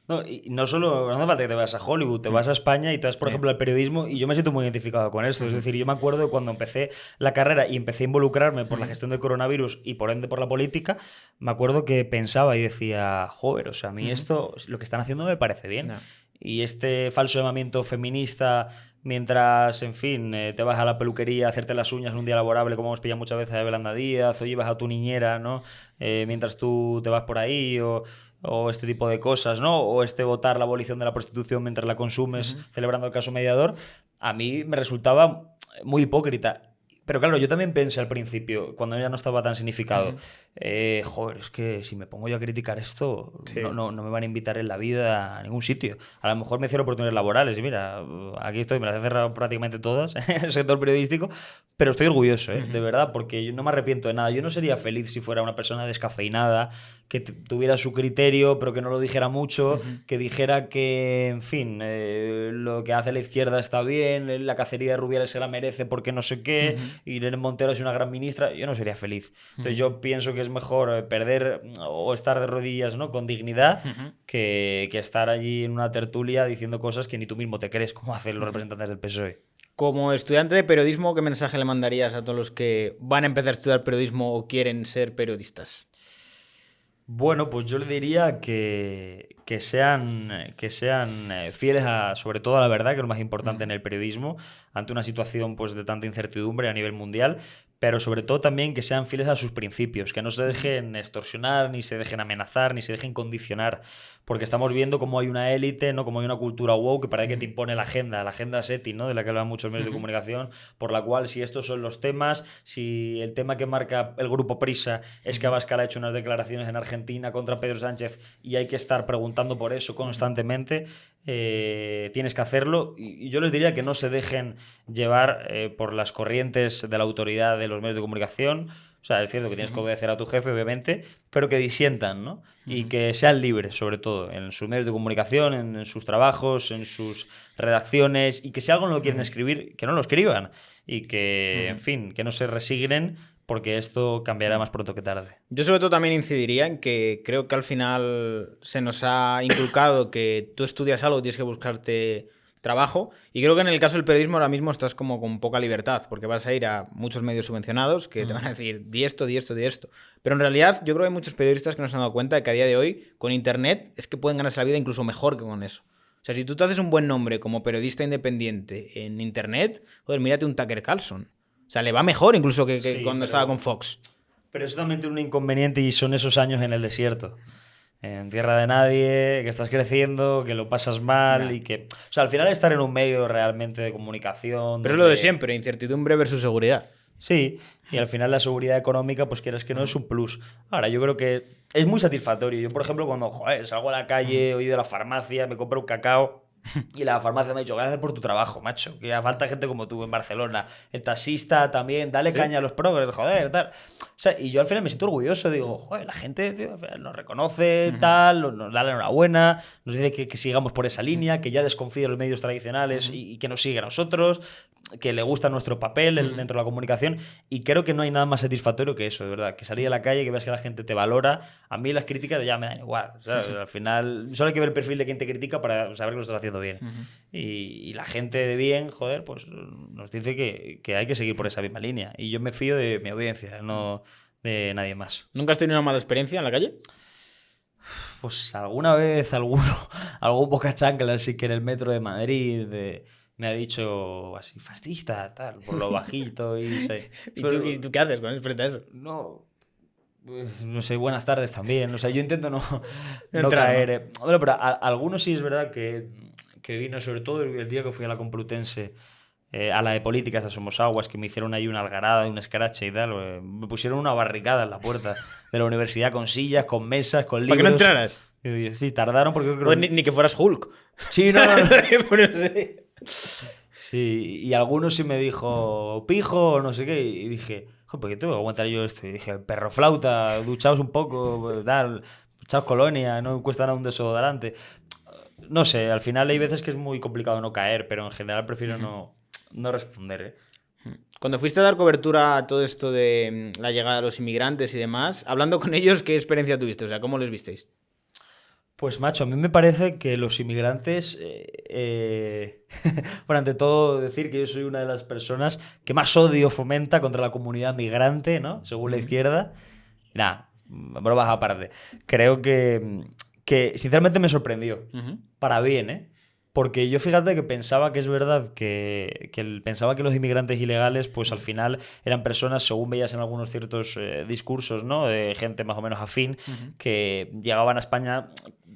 No, y no solo, no hace falta que te vas a Hollywood, te vas a España y te vas, por ejemplo, al periodismo, y yo me siento muy identificado con esto. Es decir, yo me acuerdo de cuando empecé la carrera y empecé a involucrarme por la gestión del coronavirus y por ende por la política, me acuerdo que pensaba y decía, joder, o sea, a mí esto, lo que están haciendo me parece bien. No. Y este falso llamamiento feminista, mientras, en fin, te vas a la peluquería a hacerte las uñas en un día laborable, como hemos pillado muchas veces a Yolanda Díaz, o llevas a tu niñera, ¿no? Mientras tú te vas por ahí, o este tipo de cosas, ¿no? O votar la abolición de la prostitución mientras la consumes, celebrando el caso Mediador, a mí me resultaba muy hipócrita. Pero claro, yo también pensé al principio, cuando ya no estaba tan significado, joder, es que si me pongo yo a criticar esto, no me van a invitar en la vida a ningún sitio. A lo mejor me cierro oportunidades laborales y mira, aquí estoy, me las he cerrado prácticamente todas en el sector periodístico, pero estoy orgulloso, de verdad, porque yo no me arrepiento de nada. Yo no sería feliz si fuera una persona descafeinada, que tuviera su criterio, pero que no lo dijera mucho, que dijera que, en fin, lo que hace la izquierda está bien, la cacería de Rubiales se la merece porque no sé qué, Irene Montero es una gran ministra. Yo no sería feliz. Entonces yo pienso que es mejor perder o estar de rodillas, ¿no?, con dignidad, que estar allí en una tertulia diciendo cosas que ni tú mismo te crees, como hacen los representantes del PSOE. Como estudiante de periodismo, ¿qué mensaje le mandarías a todos los que van a empezar a estudiar periodismo o quieren ser periodistas? Bueno, pues yo le diría que sean fieles sobre todo a la verdad, que es lo más importante en el periodismo, ante una situación pues de tanta incertidumbre a nivel mundial, pero sobre todo también que sean fieles a sus principios, que no se dejen extorsionar, ni se dejen amenazar, ni se dejen condicionar, porque estamos viendo cómo hay una élite, ¿no? Cómo hay una cultura woke que parece que te impone la agenda SETI, ¿no? De la que hablan muchos medios de comunicación, por la cual si estos son los temas, si el tema que marca el grupo Prisa es que Abascal ha hecho unas declaraciones en Argentina contra Pedro Sánchez y hay que estar preguntando por eso constantemente, tienes que hacerlo. Y yo les diría que no se dejen llevar por las corrientes de la autoridad de los medios de comunicación. O sea, es cierto que tienes que obedecer a tu jefe, obviamente, pero que disientan, ¿no? Y que sean libres, sobre todo, en sus medios de comunicación, en sus trabajos, en sus redacciones, y que si algo no lo quieren escribir, que no lo escriban. Y que, en fin, que no se resignen, porque esto cambiará más pronto que tarde. Yo sobre todo también incidiría en que creo que al final se nos ha inculcado que tú estudias algo, tienes que buscarte trabajo, y creo que en el caso del periodismo ahora mismo estás como con poca libertad, porque vas a ir a muchos medios subvencionados que te van a decir di esto, di esto, di esto. Pero en realidad yo creo que hay muchos periodistas que no se han dado cuenta de que a día de hoy con internet es que pueden ganarse la vida incluso mejor que con eso. O sea, si tú te haces un buen nombre como periodista independiente en internet, joder, mírate un Tucker Carlson. O sea, le va mejor incluso que Sí, cuando estaba con Fox. Pero eso también tiene un inconveniente y son esos años en el desierto. En tierra de nadie, que estás creciendo, que lo pasas mal Nah. y que... O sea, al final estar en un medio realmente de comunicación... Pero es lo de siempre, incertidumbre versus seguridad. Sí, y al final la seguridad económica, pues quieras que no, es un plus. Ahora, yo creo que es muy satisfactorio. Yo, por ejemplo, cuando salgo a la calle, he ido a la farmacia, me compro un cacao y la farmacia me ha dicho, gracias por tu trabajo, macho, que ya falta gente como tú en Barcelona. El taxista también, dale ¿Sí? caña a los progres, joder, tal. O sea, y yo al final me siento orgulloso, digo, joder, la gente, tío, al final nos reconoce, tal, nos da la enhorabuena, nos dice que sigamos por esa línea, que ya desconfíe de los medios tradicionales y que nos siga a nosotros, que le gusta nuestro papel dentro de la comunicación, y creo que no hay nada más satisfactorio que eso, de verdad, que salir a la calle, que veas que la gente te valora. A mí las críticas ya me dan igual, ¿sabes? Al final solo hay que ver el perfil de quien te critica para saber que lo estás haciendo bien. Y la gente de bien, joder, pues nos dice que hay que seguir por esa misma línea, y yo me fío de mi audiencia, no de nadie más. ¿Nunca has tenido una mala experiencia en la calle? Pues alguna vez algún boca chancla así que en el metro de Madrid me ha dicho así, fascista, tal, por lo bajito y sé. ¿Y tú qué haces frente a eso? No, pues, no sé, buenas tardes también. O sea, yo intento no Entrar, caer. Bueno, pero algunos sí es verdad que vino, sobre todo el día que fui a la Complutense, a la de políticas, a Somos Aguas, que me hicieron ahí una algarada y un escrache y tal. Me pusieron una barricada en la puerta de la universidad con sillas, con mesas, con libros. ¿Para que no entraras? Y sí, tardaron porque creo Pues que... ni que fueras Hulk. Sí, no. Bueno, sí. Sí, y algunos sí me dijo pijo o no sé qué, y dije, ¿por qué tengo que aguantar yo esto? Y dije, perro flauta, duchaos un poco, tal, echaos colonia, no cuesta nada un desodorante. No sé, al final hay veces que es muy complicado no caer, pero en general prefiero no responder, ¿eh? Cuando fuiste a dar cobertura a todo esto de la llegada de los inmigrantes y demás, hablando con ellos, ¿qué experiencia tuviste? O sea, ¿cómo les visteis? Pues macho, a mí me parece que los inmigrantes, bueno, ante todo decir que yo soy una de las personas que más odio fomenta contra la comunidad migrante, ¿no? Según la izquierda. Nada, bromas aparte. Creo que sinceramente me sorprendió. Para bien, ¿eh? Porque yo fíjate que pensaba que es verdad pensaba que los inmigrantes ilegales, pues al final eran personas, según veías en algunos ciertos discursos, ¿no? De gente más o menos afín, que llegaban a España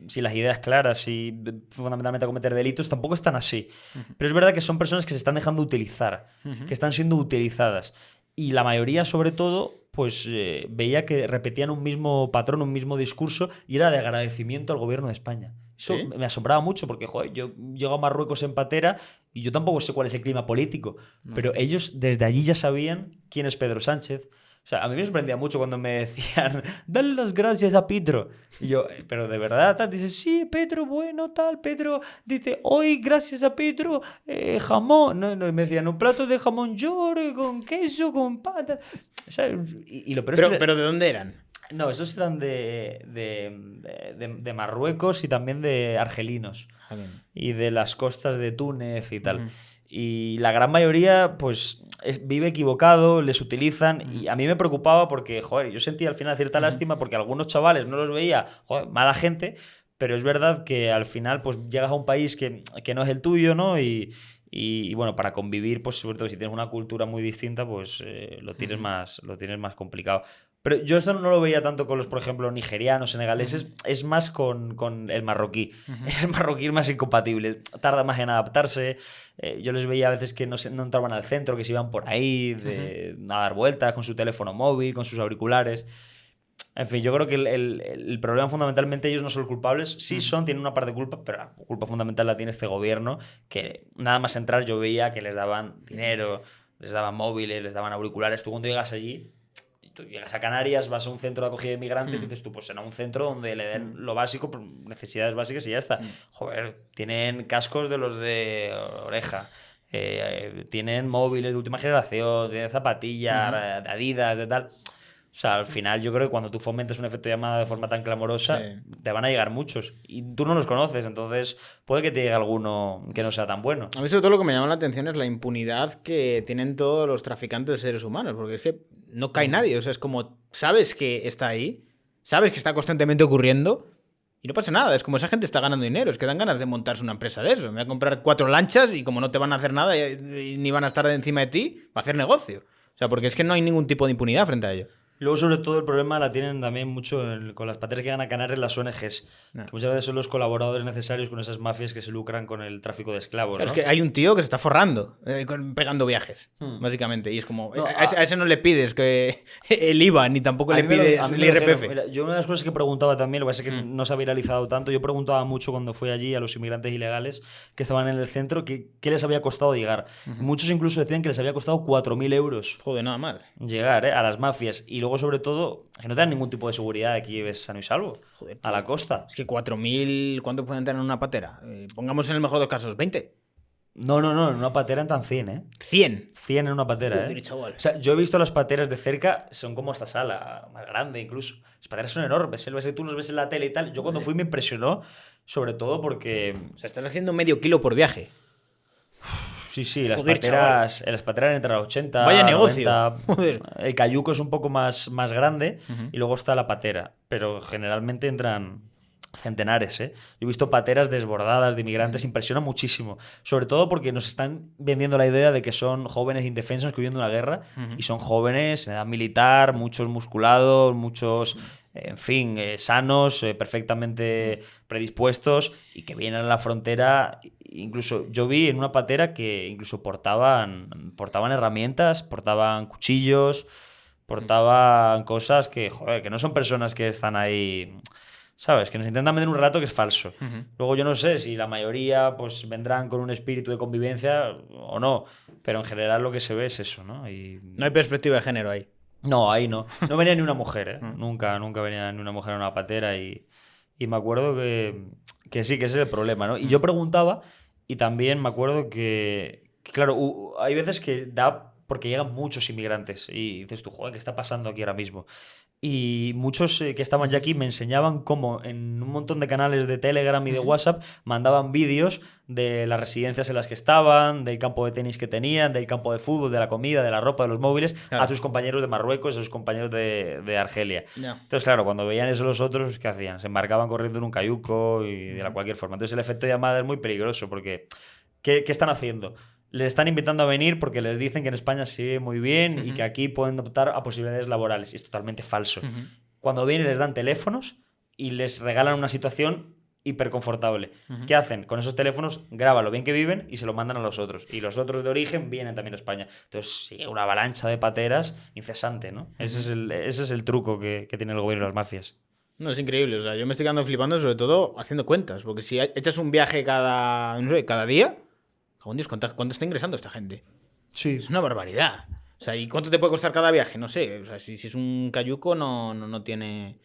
sin las ideas claras y fundamentalmente a cometer delitos. Tampoco están así. Pero es verdad que son personas que se están dejando utilizar, que están siendo utilizadas. Y la mayoría, sobre todo, pues veía que repetían un mismo patrón, un mismo discurso, y era de agradecimiento al gobierno de España. Eso ¿Sí? me asombraba mucho porque, joder, yo llego a Marruecos en patera y yo tampoco sé cuál es el clima político, pero ellos desde allí ya sabían quién es Pedro Sánchez. O sea, a mí me sorprendía mucho cuando me decían, dale las gracias a Pedro. Y yo, pero de verdad, tal, dice, sí, Pedro, bueno, tal, Pedro, dice, hoy gracias a Pedro, jamón, no, y me decían, un plato de jamón york, con queso, con pata. O sea, y lo peor es que... ¿Pero de dónde eran? No, esos eran de Marruecos y también de argelinos. Ah, bien. Y de las costas de Túnez y tal. Y la gran mayoría, pues, vive equivocado, les utilizan y a mí me preocupaba porque, joder, yo sentía al final cierta lástima porque algunos chavales no los veía, joder, mala gente, pero es verdad que al final pues llegas a un país que no es el tuyo, ¿no? Y bueno, para convivir, pues sobre todo si tienes una cultura muy distinta, pues lo tienes más complicado. Pero yo esto no lo veía tanto con los, por ejemplo, nigerianos, senegaleses, es más con el marroquí. El marroquí es más incompatible, tarda más en adaptarse. Yo les veía a veces que no entraban al centro, que se iban por ahí a dar vueltas con su teléfono móvil, con sus auriculares. En fin, yo creo que el problema fundamentalmente ellos no son los culpables, sí tienen una parte de culpa, pero la culpa fundamental la tiene este gobierno, que nada más entrar yo veía que les daban dinero, les daban móviles, les daban auriculares. Tú cuando llegas allí, tú llegas a Canarias, vas a un centro de acogida de inmigrantes y dices tú, pues en un centro donde le den lo básico, necesidades básicas y ya está. Joder, tienen cascos de los de oreja. Tienen móviles de última generación, tienen zapatillas de Adidas, de tal. O sea, al final yo creo que cuando tú fomentas un efecto llamada de forma tan clamorosa, te van a llegar muchos. Y tú no los conoces, entonces puede que te llegue alguno que no sea tan bueno. A mí sobre todo lo que me llama la atención es la impunidad que tienen todos los traficantes de seres humanos, porque es que no cae nadie. O sea, es como, sabes que está ahí, sabes que está constantemente ocurriendo y no pasa nada. Es como esa gente está ganando dinero, es que dan ganas de montarse una empresa de eso. Me voy a comprar 4 lanchas y como no te van a hacer nada y ni van a estar de encima de ti, va a hacer negocio. O sea, porque es que no hay ningún tipo de impunidad frente a ello. Luego, sobre todo, el problema la tienen también mucho con las pateras que llegan a Canarias las ONGs, que muchas veces son los colaboradores necesarios con esas mafias que se lucran con el tráfico de esclavos, ¿no? Es que hay un tío que se está forrando, pegando viajes, básicamente. Y es como, No, a ese no le pides que el IVA, ni tampoco le pides el IRPF. Mira, yo una de las cosas que preguntaba también, lo que pasa es que no se ha viralizado tanto, yo preguntaba mucho cuando fui allí a los inmigrantes ilegales que estaban en el centro, qué les había costado llegar. Muchos incluso decían que les había costado 4.000 euros. Joder, nada mal. Llegar, a las mafias. Y luego, sobre todo, que no te dan ningún tipo de seguridad de que lleves sano y salvo. Joder, a la costa. Es que 4.000, ¿cuánto pueden tener en una patera? Pongamos en el mejor de los casos, 20. No, en una patera entran 100, ¿eh? 100. 100 en una patera, Joder, ¿eh? chaval. O sea, yo he visto las pateras de cerca, son como esta sala, más grande incluso. Las pateras son enormes, ¿eh? Tú los ves en la tele y tal. Yo cuando fui me impresionó, sobre todo porque... O sea, estás haciendo medio kilo por viaje. Sí, las Joder, pateras entran a 80, Vaya 90. negocio. Joder. El cayuco es un poco más grande y luego está la patera, pero generalmente entran centenares, ¿eh? Yo he visto pateras desbordadas de inmigrantes, impresiona muchísimo, sobre todo porque nos están vendiendo la idea de que son jóvenes indefensos que huyen de una guerra y son jóvenes en edad militar, muchos musculados, muchos... En fin, sanos, perfectamente predispuestos y que vienen a la frontera. Incluso yo vi en una patera que incluso portaban herramientas, portaban cuchillos, portaban cosas que, joder, que no son personas que están ahí, ¿sabes? Que nos intentan vender un relato que es falso. Luego yo no sé si la mayoría pues vendrán con un espíritu de convivencia o no, pero en general lo que se ve es eso, ¿no? Y... No hay perspectiva de género ahí. No, ahí no. No venía ni una mujer, ¿eh? Nunca venía ni una mujer en una patera y me acuerdo que sí, que ese es el problema, ¿no? Y yo preguntaba y también me acuerdo que claro, hay veces que da porque llegan muchos inmigrantes y dices tú, joder, ¿qué está pasando aquí ahora mismo? Y muchos que estaban ya aquí me enseñaban cómo en un montón de canales de Telegram y de WhatsApp mandaban vídeos de las residencias en las que estaban, del campo de tenis que tenían, del campo de fútbol, de la comida, de la ropa, de los móviles, claro, a sus compañeros de Marruecos, a sus compañeros de Argelia. No. Entonces, claro, cuando veían eso los otros, ¿qué hacían? Se embarcaban corriendo en un cayuco y de cualquier forma. Entonces el efecto llamada es muy peligroso porque ¿qué están haciendo? Les están invitando a venir porque les dicen que en España se vive muy bien y que aquí pueden optar a posibilidades laborales. Y es totalmente falso. Cuando vienen les dan teléfonos y les regalan una situación hiperconfortable. ¿Qué hacen? Con esos teléfonos graban lo bien que viven y se lo mandan a los otros. Y los otros de origen vienen también a España. Entonces, sí, una avalancha de pateras incesante, ¿no? Ese es el truco que tiene el gobierno y las mafias. No, es increíble. O sea, yo me estoy quedando flipando sobre todo haciendo cuentas. Porque si echas un viaje cada día... Dios, ¿cuánto está ingresando esta gente? Sí. Es una barbaridad. O sea, ¿y cuánto te puede costar cada viaje? No sé. O sea, si es un cayuco no tiene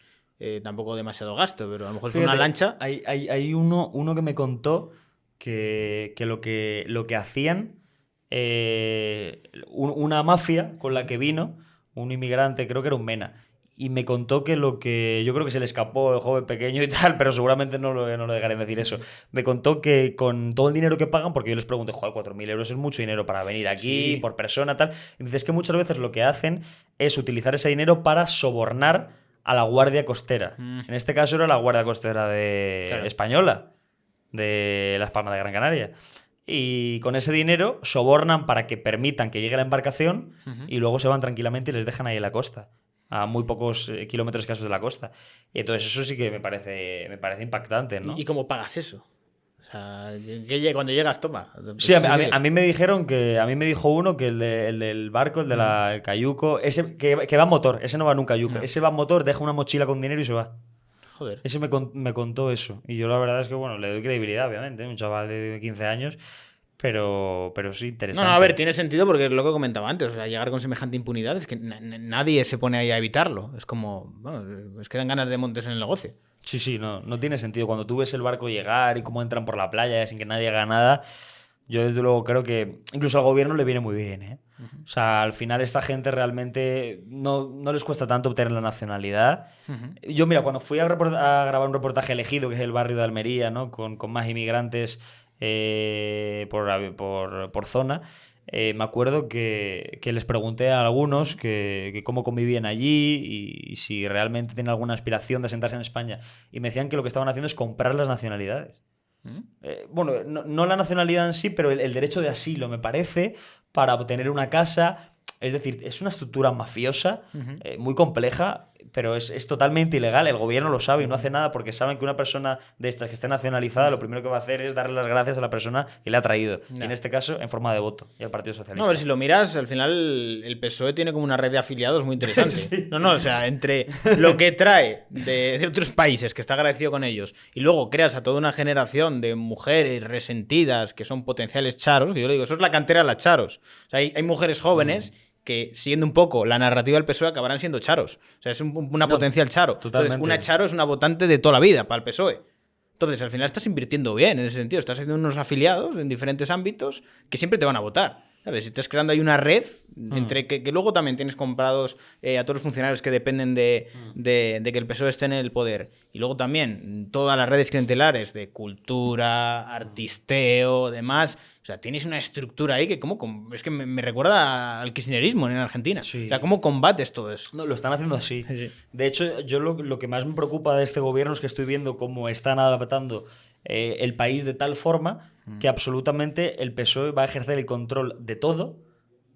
tampoco demasiado gasto, pero a lo mejor es una lancha. Hay uno que me contó que lo que hacían, una mafia con la que vino, un inmigrante, creo que era un MENA, y me contó que lo que yo creo que se le escapó el joven pequeño y tal, pero seguramente no lo dejaré decir eso. Me contó que con todo el dinero que pagan, porque yo les pregunté, joder, 4.000 euros es mucho dinero para venir aquí, por persona, tal. Y dices que muchas veces lo que hacen es utilizar ese dinero para sobornar a la Guardia Costera. En este caso era la Guardia Costera española, de Las Palmas de Gran Canaria. Y con ese dinero sobornan para que permitan que llegue la embarcación y luego se van tranquilamente y les dejan ahí en la costa, a muy pocos kilómetros escasos de la costa. Y entonces eso sí que me parece impactante, ¿no? ¿Y cómo pagas eso? O sea, cuando llegas, toma. Sí, a mí me dijeron que... A mí me dijo uno que el del barco, el cayuco, ese que va en motor, ese no va en un cayuco. Ese va en motor, deja una mochila con dinero y se va. Joder. Ese me contó eso. Y yo la verdad es que, bueno, le doy credibilidad, obviamente. Un chaval de 15 años... Pero sí, interesante. No, a ver, tiene sentido porque es lo que comentaba antes. O sea, llegar con semejante impunidad es que nadie se pone ahí a evitarlo. Es como, bueno, es que dan ganas de montes en el negocio. Sí, no tiene sentido. Cuando tú ves el barco llegar y cómo entran por la playa sin que nadie haga nada, yo desde luego creo que incluso al gobierno le viene muy bien, ¿eh? O sea, al final esta gente realmente no les cuesta tanto obtener la nacionalidad. Yo, mira, cuando fui a grabar un reportaje Elegido, que es el barrio de Almería, ¿no? Con más inmigrantes por zona, me acuerdo que les pregunté a algunos que cómo convivían allí y si realmente tienen alguna aspiración de asentarse en España. Y me decían que lo que estaban haciendo es comprar las nacionalidades. Bueno, no la nacionalidad en sí, pero el derecho de asilo, me parece, para obtener una casa. Es decir, es una estructura mafiosa, muy compleja, pero es totalmente ilegal. El gobierno lo sabe y no hace nada porque saben que una persona de estas que esté nacionalizada lo primero que va a hacer es darle las gracias a la persona que le ha traído. Y en este caso, en forma de voto, y al Partido Socialista. No, a ver, si lo miras, al final el PSOE tiene como una red de afiliados muy interesante. Sí. No, o sea, entre lo que trae de otros países, que está agradecido con ellos, y luego creas a toda una generación de mujeres resentidas que son potenciales charos, que yo le digo, eso es la cantera de las charos. O sea, hay mujeres jóvenes que, siguiendo un poco la narrativa del PSOE, acabarán siendo charos. O sea, es una potencial charo. Totalmente. Entonces, una charo es una votante de toda la vida para el PSOE. Entonces, al final estás invirtiendo bien en ese sentido. Estás haciendo unos afiliados en diferentes ámbitos que siempre te van a votar. ¿Sabes? Si estás creando ahí una red entre que luego también tienes comprados a todos los funcionarios que dependen de que el PSOE esté en el poder. Y luego también todas las redes clientelares de cultura, artisteo, demás. O sea, tienes una estructura ahí que es que me recuerda al kirchnerismo en Argentina. Sí. O sea, ¿cómo combates todo eso? No, lo están haciendo así. Sí. De hecho, yo lo que más me preocupa de este gobierno es que estoy viendo cómo están adaptando el país de tal forma que absolutamente el PSOE va a ejercer el control de todo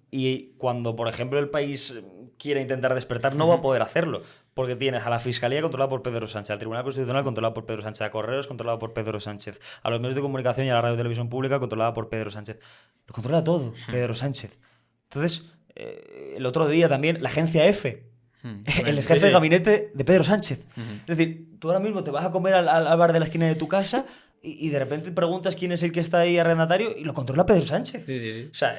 y cuando, por ejemplo, el país quiera intentar despertar no va a poder hacerlo. Porque tienes a la Fiscalía controlada por Pedro Sánchez, al Tribunal Constitucional controlado por Pedro Sánchez, a Correos controlado por Pedro Sánchez, a los medios de comunicación y a la radio y televisión pública controlada por Pedro Sánchez. Lo controla todo Pedro Sánchez. Entonces, el otro día también la agencia F, el ex jefe de gabinete de Pedro Sánchez. Es decir, tú ahora mismo te vas a comer al bar de la esquina de tu casa y de repente preguntas quién es el que está ahí arrendatario y lo controla Pedro Sánchez. Sí. O sea,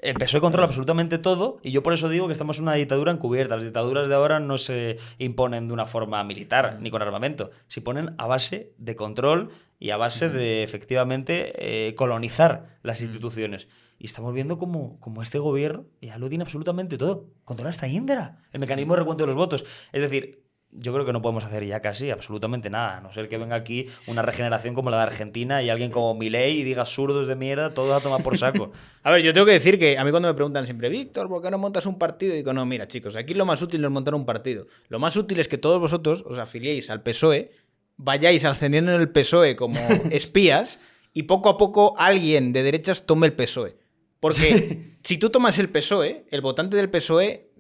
el PSOE controla absolutamente todo y yo por eso digo que estamos en una dictadura encubierta. Las dictaduras de ahora no se imponen de una forma militar ni con armamento. Se imponen a base de control y a base de, efectivamente, colonizar las instituciones. Y estamos viendo como este gobierno ya lo tiene absolutamente todo. Controla hasta Indra, el mecanismo de recuento de los votos. Es decir, yo creo que no podemos hacer ya casi absolutamente nada, a no ser que venga aquí una regeneración como la de Argentina y alguien como Milei y diga zurdos de mierda, todos a tomar por saco. A ver, yo tengo que decir que a mí cuando me preguntan siempre, Víctor, ¿por qué no montas un partido? Y digo, no, mira, chicos, aquí lo más útil no es montar un partido. Lo más útil es que todos vosotros os afiliéis al PSOE, vayáis ascendiendo en el PSOE como espías y poco a poco alguien de derechas tome el PSOE. Porque si tú tomas el PSOE, el votante del PSOE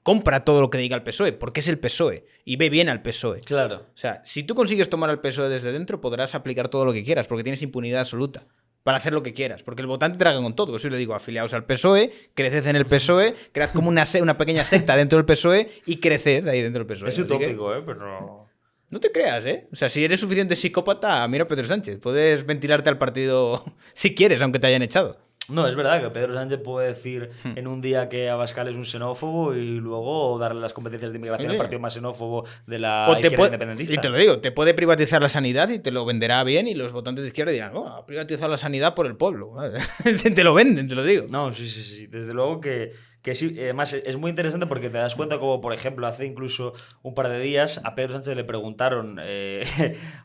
compra todo lo que diga el PSOE, porque es el PSOE y ve bien al PSOE. Claro. O sea, si tú consigues tomar al PSOE desde dentro, podrás aplicar todo lo que quieras, porque tienes impunidad absoluta para hacer lo que quieras, porque el votante traga con todo. Por eso le digo, afiliaos al PSOE, creced en el PSOE, cread como una pequeña secta dentro del PSOE y creced ahí dentro del PSOE. Es utópico, pero... No te creas, ¿eh? O sea, si eres suficiente psicópata, mira a Pedro Sánchez. Puedes ventilarte al partido si quieres, aunque te hayan echado. No, es verdad que Pedro Sánchez puede decir en un día que Abascal es un xenófobo y luego darle las competencias de inmigración al partido más xenófobo de la izquierda independentista. Y te lo digo, te puede privatizar la sanidad y te lo venderá bien y los votantes de izquierda dirán, ha privatizado la sanidad por el pueblo. Te lo venden, te lo digo. No, sí. Desde luego que Que sí, además es muy interesante porque te das cuenta como, por ejemplo, hace incluso un par de días a Pedro Sánchez le preguntaron,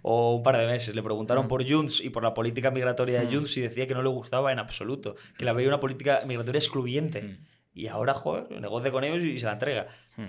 o un par de meses, le preguntaron por Junts y por la política migratoria de Junts y decía que no le gustaba en absoluto, que la veía una política migratoria excluyente. Y ahora, joder, negocia con ellos y se la entrega.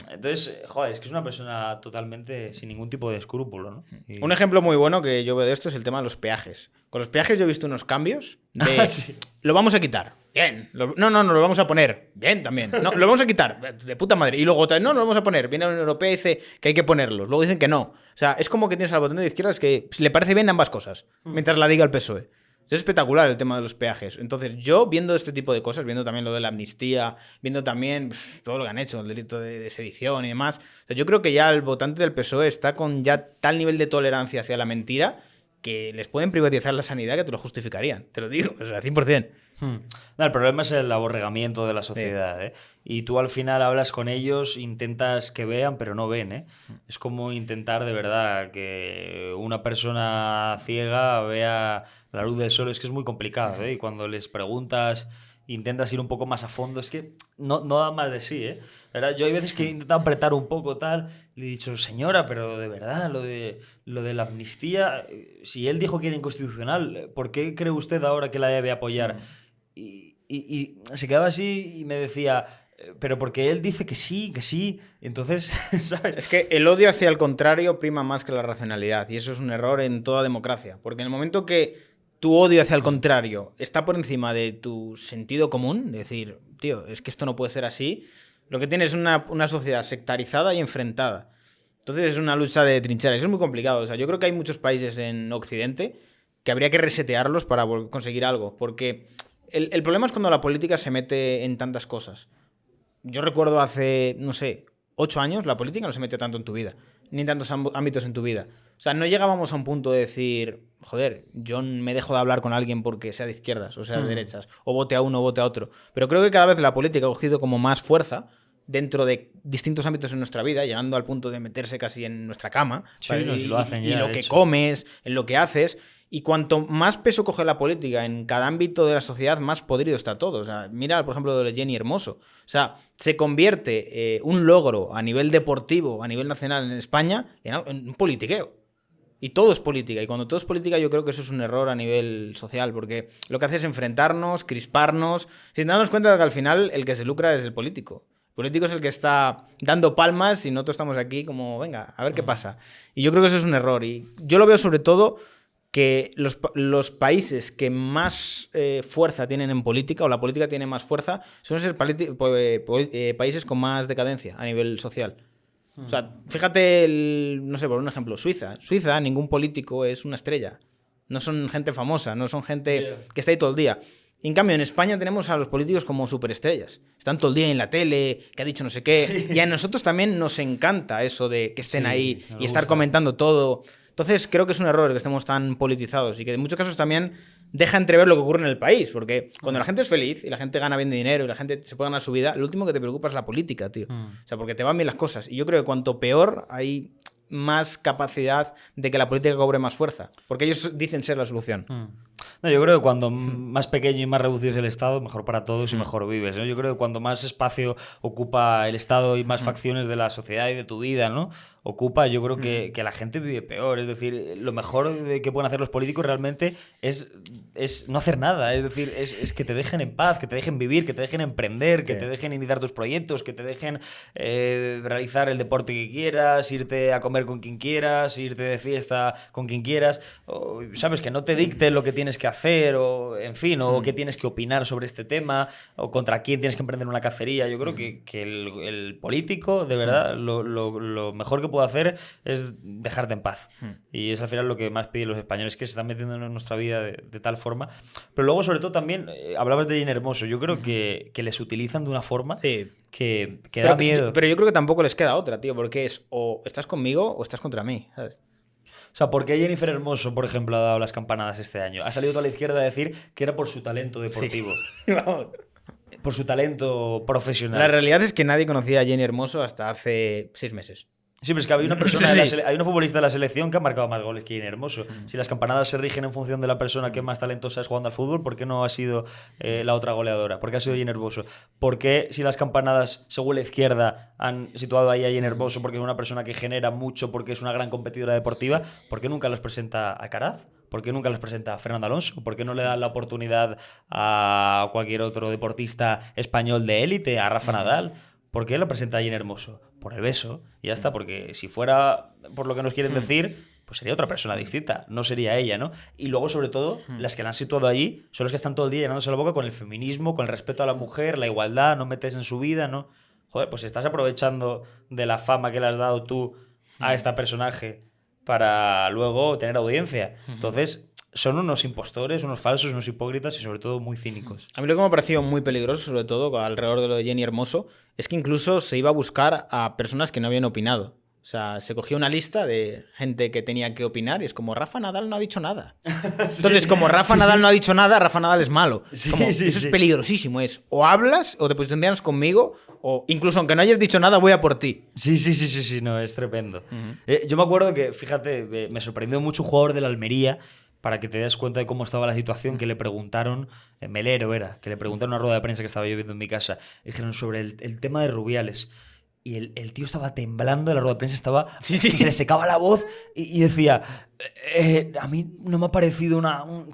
Entonces, joder, es que es una persona totalmente sin ningún tipo de escrúpulo, ¿no? Un ejemplo muy bueno que yo veo de esto es el tema de los peajes. Con los peajes yo he visto unos cambios de... Sí. Lo vamos a quitar. Bien. No, lo vamos a poner. Bien, también. No, lo vamos a quitar. De puta madre. Y luego otra vez, no, lo vamos a poner. Viene la Unión Europea y dice que hay que ponerlos. Luego dicen que no. O sea, es como que tienes al botón de izquierdas que le parece bien ambas cosas, mientras la diga el PSOE. Es espectacular el tema de los peajes. Entonces, yo viendo este tipo de cosas, viendo también lo de la amnistía, viendo también todo lo que han hecho, el delito de sedición y demás, o sea, yo creo que ya el votante del PSOE está con ya tal nivel de tolerancia hacia la mentira que les pueden privatizar la sanidad que te lo justificarían. Te lo digo, o sea, 100%. No, el problema es el aborregamiento de la sociedad, ¿eh? Y tú al final hablas con ellos, intentas que vean, pero no ven, ¿eh? Es como intentar de verdad que una persona ciega vea la luz del sol, es que es muy complicado, ¿eh? Y cuando les preguntas, intentas ir un poco más a fondo, es que no da más de sí, ¿eh? La verdad, yo hay veces que he intentado apretar un poco tal, le he dicho, señora, pero de verdad, lo de la amnistía, si él dijo que era inconstitucional, ¿por qué cree usted ahora que la debe apoyar? Y se quedaba así y me decía, pero porque él dice que sí, entonces, ¿sabes? Es que el odio hacia el contrario prima más que la racionalidad, y eso es un error en toda democracia, porque en el momento que tu odio hacia el contrario está por encima de tu sentido común, de decir, tío, es que esto no puede ser así, lo que tienes es una sociedad sectarizada y enfrentada. Entonces es una lucha de trincheras, eso es muy complicado. O sea, yo creo que hay muchos países en Occidente que habría que resetearlos para conseguir algo, porque el problema es cuando la política se mete en tantas cosas. Yo recuerdo hace, no sé, 8 años, la política no se metió tanto en tu vida, ni en tantos ámbitos en tu vida. O sea, no llegábamos a un punto de decir, joder, yo me dejo de hablar con alguien porque sea de izquierdas o sea de derechas, o vote a uno o vote a otro. Pero creo que cada vez la política ha cogido como más fuerza dentro de distintos ámbitos en nuestra vida, llegando al punto de meterse casi en nuestra cama, sí, no, si lo hacen ya, y lo que comes, en lo que haces. Y cuanto más peso coge la política en cada ámbito de la sociedad, más podrido está todo. O sea, mira, por ejemplo, lo de Jenny Hermoso. O sea, se convierte un logro a nivel deportivo, a nivel nacional en España, en un politiqueo. Y todo es política. Y cuando todo es política, yo creo que eso es un error a nivel social, porque lo que hace es enfrentarnos, crisparnos, sin darnos cuenta de que al final el que se lucra es el político. El político es el que está dando palmas y nosotros estamos aquí como, venga, a ver qué pasa. Y yo creo que eso es un error. Y yo lo veo sobre todo que los países que más fuerza tienen en política, o la política tiene más fuerza, suelen ser países con más decadencia a nivel social. O sea, fíjate, no sé, por un ejemplo, Suiza. Suiza, ningún político es una estrella. No son gente famosa, no son gente que está ahí todo el día. En cambio, en España tenemos a los políticos como superestrellas. Están todo el día en la tele, que ha dicho no sé qué. Sí. Y a nosotros también nos encanta eso de que estén ahí y estar comentando todo. Entonces, creo que es un error que estemos tan politizados y que en muchos casos también deja entrever lo que ocurre en el país. Porque cuando la gente es feliz y la gente gana bien de dinero y la gente se puede ganar su vida, lo último que te preocupa es la política, tío. O sea, porque te van bien las cosas. Y yo creo que cuanto peor, hay más capacidad de que la política cobre más fuerza. Porque ellos dicen ser la solución. No, yo creo que cuando más pequeño y más reducido es el Estado, mejor para todos y mejor vives, ¿no? Yo creo que cuando más espacio ocupa el Estado y más facciones de la sociedad y de tu vida, ¿no? Ocupa, yo creo que la gente vive peor. Es decir, lo mejor que pueden hacer los políticos realmente es no hacer nada. Es decir, es que te dejen en paz, que te dejen vivir, que te dejen emprender, que te dejen iniciar tus proyectos, que te dejen realizar el deporte que quieras, irte a comer con quien quieras, irte de fiesta con quien quieras. O, ¿sabes? Que no te dicten lo que tienes que hacer, o en fin, o qué tienes que opinar sobre este tema, o contra quién tienes que emprender una cacería. Yo creo que el político, de verdad, lo mejor que puede hacer es dejarte en paz. Y es al final lo que más piden los españoles, que se están metiendo en nuestra vida de tal forma. Pero luego, sobre todo, también, hablabas de Jenny Hermoso. Yo creo que les utilizan de una forma que da miedo. Pero yo creo que tampoco les queda otra, tío, porque es o estás conmigo o estás contra mí, ¿sabes? O sea, ¿por qué Jennifer Hermoso, por ejemplo, ha dado las campanadas este año? Ha salido toda la izquierda a decir que era por su talento deportivo. Sí. Vamos. Por su talento profesional. La realidad es que nadie conocía a Jenny Hermoso hasta hace 6 meses. Sí, pero es que había una persona, hay una futbolista de la selección que ha marcado más goles que Jenny Hermoso. Si las campanadas se rigen en función de la persona que más talentosa es jugando al fútbol, ¿por qué no ha sido la otra goleadora? ¿Por qué ha sido Jenny Hermoso? ¿Por qué si las campanadas, según la izquierda, han situado ahí a Jenny Hermoso porque es una persona que genera mucho, porque es una gran competidora deportiva, ¿por qué nunca las presenta Alcaraz? ¿Por qué nunca les presenta a Fernando Alonso? ¿Por qué no le dan la oportunidad a cualquier otro deportista español de élite, a Rafa Nadal? ¿Por qué lo presenta a Jenny Hermoso? Por el beso. Y ya está, porque si fuera por lo que nos quieren decir, pues sería otra persona distinta, no sería ella, ¿no? Y luego, sobre todo, las que la han situado allí son las que están todo el día llenándose la boca con el feminismo, con el respeto a la mujer, la igualdad, no metes en su vida, ¿no? Joder, pues estás aprovechando de la fama que le has dado tú a esta personaje para luego tener audiencia. Entonces, son unos impostores, unos falsos, unos hipócritas y sobre todo muy cínicos. A mí lo que me ha parecido muy peligroso, sobre todo alrededor de lo de Jenny Hermoso, es que incluso se iba a buscar a personas que no habían opinado. O sea, se cogía una lista de gente que tenía que opinar y es como Rafa Nadal no ha dicho nada. Entonces, como Rafa Nadal no ha dicho nada, Rafa Nadal es malo. Eso es peligrosísimo. Es o hablas o te posicionas conmigo o incluso aunque no hayas dicho nada, voy a por ti. Sí, no, es tremendo. Yo me acuerdo que, fíjate, me sorprendió mucho un jugador de la Almería, para que te des cuenta de cómo estaba la situación, que le preguntaron, Melero era, que le preguntaron en una rueda de prensa que estaba yo viendo en mi casa, dijeron sobre el tema de Rubiales. Y el tío estaba temblando, la rueda de prensa estaba... Sí. Se le secaba la voz y decía, a mí no me ha parecido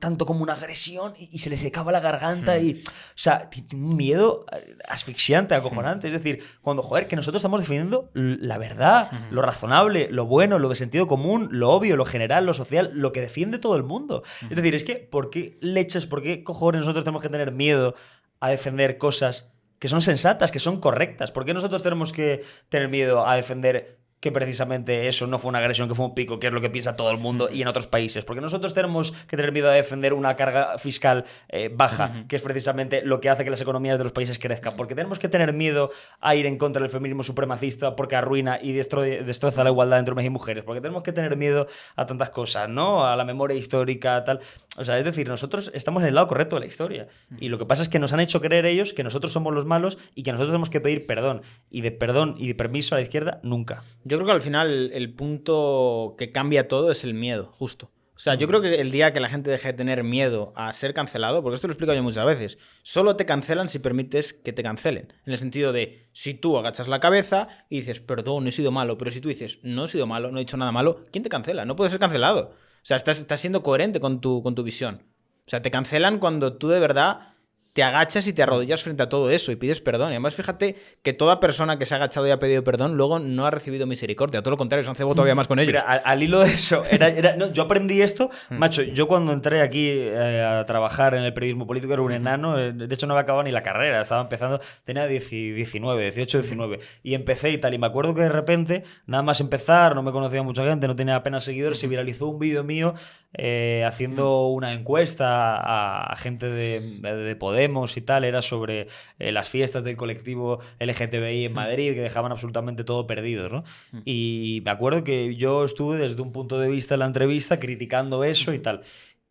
tanto como una agresión, y se le secaba la garganta y... O sea, tiene un miedo asfixiante, acojonante. Es decir, cuando, joder, que nosotros estamos defendiendo la verdad, lo razonable, lo bueno, lo de sentido común, lo obvio, lo general, lo social, lo que defiende todo el mundo. Es decir, es que, ¿por qué cojones nosotros tenemos que tener miedo a defender cosas que son sensatas, que son correctas? ¿Por qué nosotros tenemos que tener miedo a defender que precisamente eso no fue una agresión, que fue un pico, que es lo que piensa todo el mundo y en otros países? Porque nosotros tenemos que tener miedo a defender una carga fiscal baja, que es precisamente lo que hace que las economías de los países crezcan. Porque tenemos que tener miedo a ir en contra del feminismo supremacista porque arruina y destroza la igualdad entre hombres y mujeres. Porque tenemos que tener miedo a tantas cosas, ¿no? A la memoria histórica, tal. O sea, es decir, nosotros estamos en el lado correcto de la historia. Y lo que pasa es que nos han hecho creer ellos que nosotros somos los malos y que nosotros tenemos que pedir perdón. Y de perdón y de permiso a la izquierda, nunca. Yo creo que al final el punto que cambia todo es el miedo, justo. O sea, yo creo que el día que la gente deje de tener miedo a ser cancelado, porque esto lo explico yo muchas veces, solo te cancelan si permites que te cancelen. En el sentido de, si tú agachas la cabeza y dices, perdón, he sido malo, pero si tú dices, no he sido malo, no he dicho nada malo, ¿quién te cancela? No puedes ser cancelado. O sea, estás siendo coherente con tu visión. O sea, te cancelan cuando tú de verdad te agachas y te arrodillas frente a todo eso y pides perdón. Y además, fíjate que toda persona que se ha agachado y ha pedido perdón luego no ha recibido misericordia. Todo lo contrario, se han cebado todavía más con ellos. Mira, al hilo de eso, no, yo aprendí esto, macho, yo cuando entré aquí a trabajar en el periodismo político era un enano, de hecho no había acabado ni la carrera, estaba empezando, tenía 18, 19, y empecé y tal, y me acuerdo que de repente, nada más empezar, no me conocía mucha gente, no tenía apenas seguidores, se viralizó un vídeo mío haciendo una encuesta a gente de Podemos y tal, era sobre las fiestas del colectivo LGTBI en Madrid, que dejaban absolutamente todo perdido, ¿no? Y me acuerdo que yo estuve desde un punto de vista en la entrevista criticando eso y tal.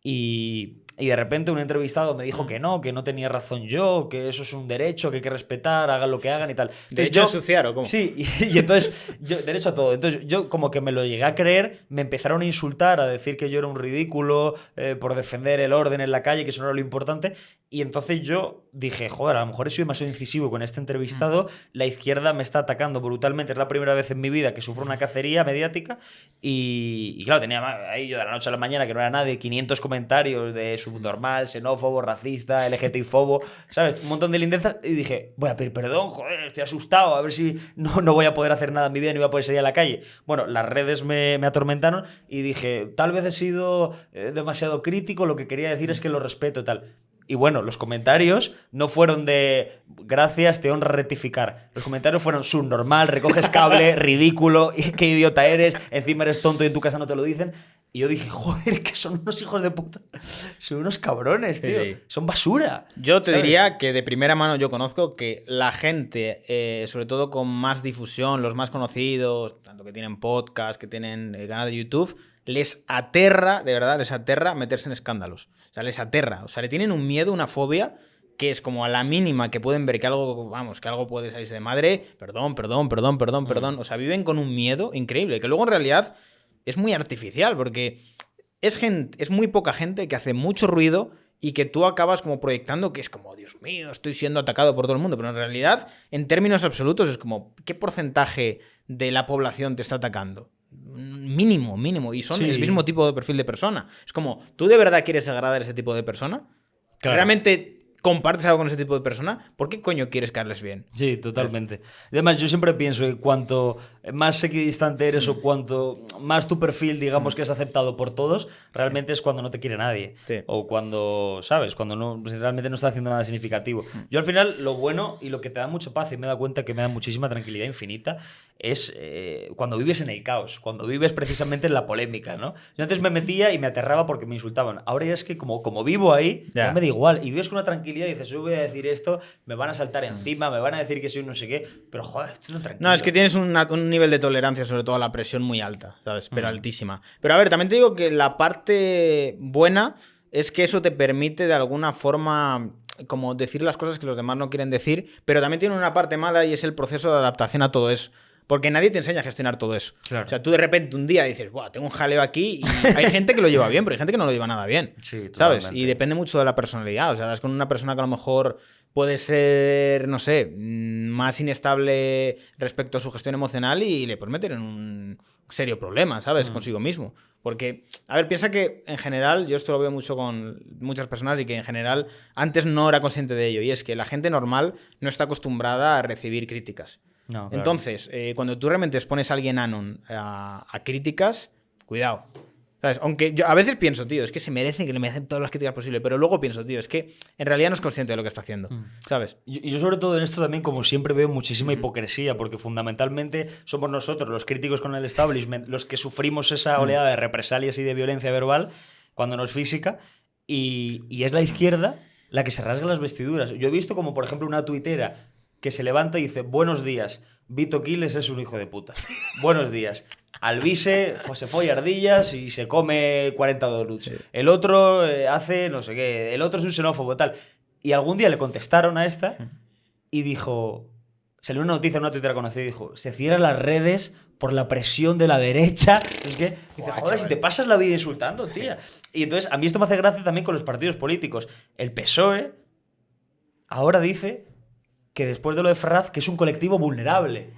Y de repente un entrevistado me dijo que no tenía razón yo, que eso es un derecho, que hay que respetar, hagan lo que hagan y tal. ¿Derecho a ensuciar o cómo? Sí, y entonces, derecho a todo. Entonces yo como que me lo llegué a creer, me empezaron a insultar, a decir que yo era un ridículo por defender el orden en la calle, que eso no era lo importante. Y entonces yo dije, joder, a lo mejor he sido demasiado incisivo con este entrevistado, la izquierda me está atacando brutalmente, es la primera vez en mi vida que sufro una cacería mediática y claro, tenía ahí yo de la noche a la mañana, que no era nadie, 500 comentarios de subnormal, xenófobo, racista, LGTBI-fobo, ¿sabes? Un montón de lindezas y dije, voy a pedir perdón, joder, estoy asustado, a ver si no voy a poder hacer nada en mi vida, no voy a poder salir a la calle. Bueno, las redes me atormentaron y dije, tal vez he sido demasiado crítico, lo que quería decir es que lo respeto, tal. Y bueno, los comentarios no fueron de gracias, te honra rectificar. Los comentarios fueron subnormal, recoges cable, ridículo, qué idiota eres, encima eres tonto y en tu casa no te lo dicen. Y yo dije, joder, que son unos hijos de puta. Son unos cabrones, tío. Sí. Son basura. Yo te diría que de primera mano yo conozco que la gente, sobre todo con más difusión, los más conocidos, tanto que tienen podcast, que tienen canal de YouTube, les aterra, de verdad, les aterra meterse en escándalos. O sea, les aterra. O sea, le tienen un miedo, una fobia que es como a la mínima que pueden ver que algo, vamos, que algo puede salirse de madre, perdón. O sea, viven con un miedo increíble, que luego en realidad es muy artificial, porque es muy poca gente que hace mucho ruido y que tú acabas como proyectando que es como, Dios mío, estoy siendo atacado por todo el mundo. Pero en realidad, en términos absolutos, es como, ¿qué porcentaje de la población te está atacando? Mínimo. Y son el mismo tipo de perfil de persona. Es como, ¿tú de verdad quieres agradar a ese tipo de persona? Claro. ¿Realmente compartes algo con ese tipo de persona? ¿Por qué coño quieres caerles bien? Sí, totalmente. Además, yo siempre pienso que cuanto más equidistante eres o cuanto más tu perfil, digamos, que es aceptado por todos, realmente es cuando no te quiere nadie. Sí. O cuando, ¿sabes? Cuando realmente no estás haciendo nada significativo. Yo al final, lo bueno y lo que te da mucha paz y me da cuenta que me da muchísima tranquilidad infinita es cuando vives en el caos, cuando vives precisamente en la polémica, ¿no? Yo antes me metía y me aterraba porque me insultaban. Ahora ya es que como vivo ahí, ya me da igual. Y vives con una tranquilidad y dices, yo voy a decir esto, me van a saltar encima, me van a decir que soy no sé qué, pero joder, estoy tranquilo. No, es que tienes un nivel de tolerancia, sobre todo a la presión, muy alta, ¿sabes? Pero altísima. Pero a ver, también te digo que la parte buena es que eso te permite de alguna forma como decir las cosas que los demás no quieren decir, pero también tiene una parte mala y es el proceso de adaptación a todo eso. Porque nadie te enseña a gestionar todo eso. Claro. O sea, tú de repente un día dices, buah, tengo un jaleo aquí y hay gente que lo lleva bien, pero hay gente que no lo lleva nada bien. Sí, ¿sabes? Y depende mucho de la personalidad. O sea, es con una persona que a lo mejor puede ser, no sé, más inestable respecto a su gestión emocional y le puedes meter en un serio problema, ¿sabes? Consigo mismo. Porque, a ver, piensa que en general, yo esto lo veo mucho con muchas personas y que en general antes no era consciente de ello. Y es que la gente normal no está acostumbrada a recibir críticas. No, claro. Entonces, cuando tú realmente expones a alguien anon a críticas, cuidado. ¿Sabes? Aunque yo a veces pienso, tío, es que se merecen que le merecen todas las críticas posibles, pero luego pienso, tío, es que en realidad no es consciente de lo que está haciendo, ¿sabes? Y yo sobre todo en esto también, como siempre, veo muchísima hipocresía, porque fundamentalmente somos nosotros, los críticos con el establishment, los que sufrimos esa oleada de represalias y de violencia verbal, cuando no es física, y es la izquierda la que se rasga las vestiduras. Yo he visto como, por ejemplo, una tuitera que se levanta y dice, buenos días, Vito Quiles es un hijo de puta. Buenos días. Alvise se folla ardillas y se come 40 donuts. Sí. El otro hace no sé qué. El otro es un xenófobo, tal. Y algún día le contestaron a esta y dijo... Salió una noticia en una tuitera conocida y dijo, se cierran las redes por la presión de la derecha. Es que dice, joder, si te pasas la vida insultando, tía. Y entonces, a mí esto me hace gracia también con los partidos políticos. El PSOE ahora dice que después de lo de Ferraz, que es un colectivo vulnerable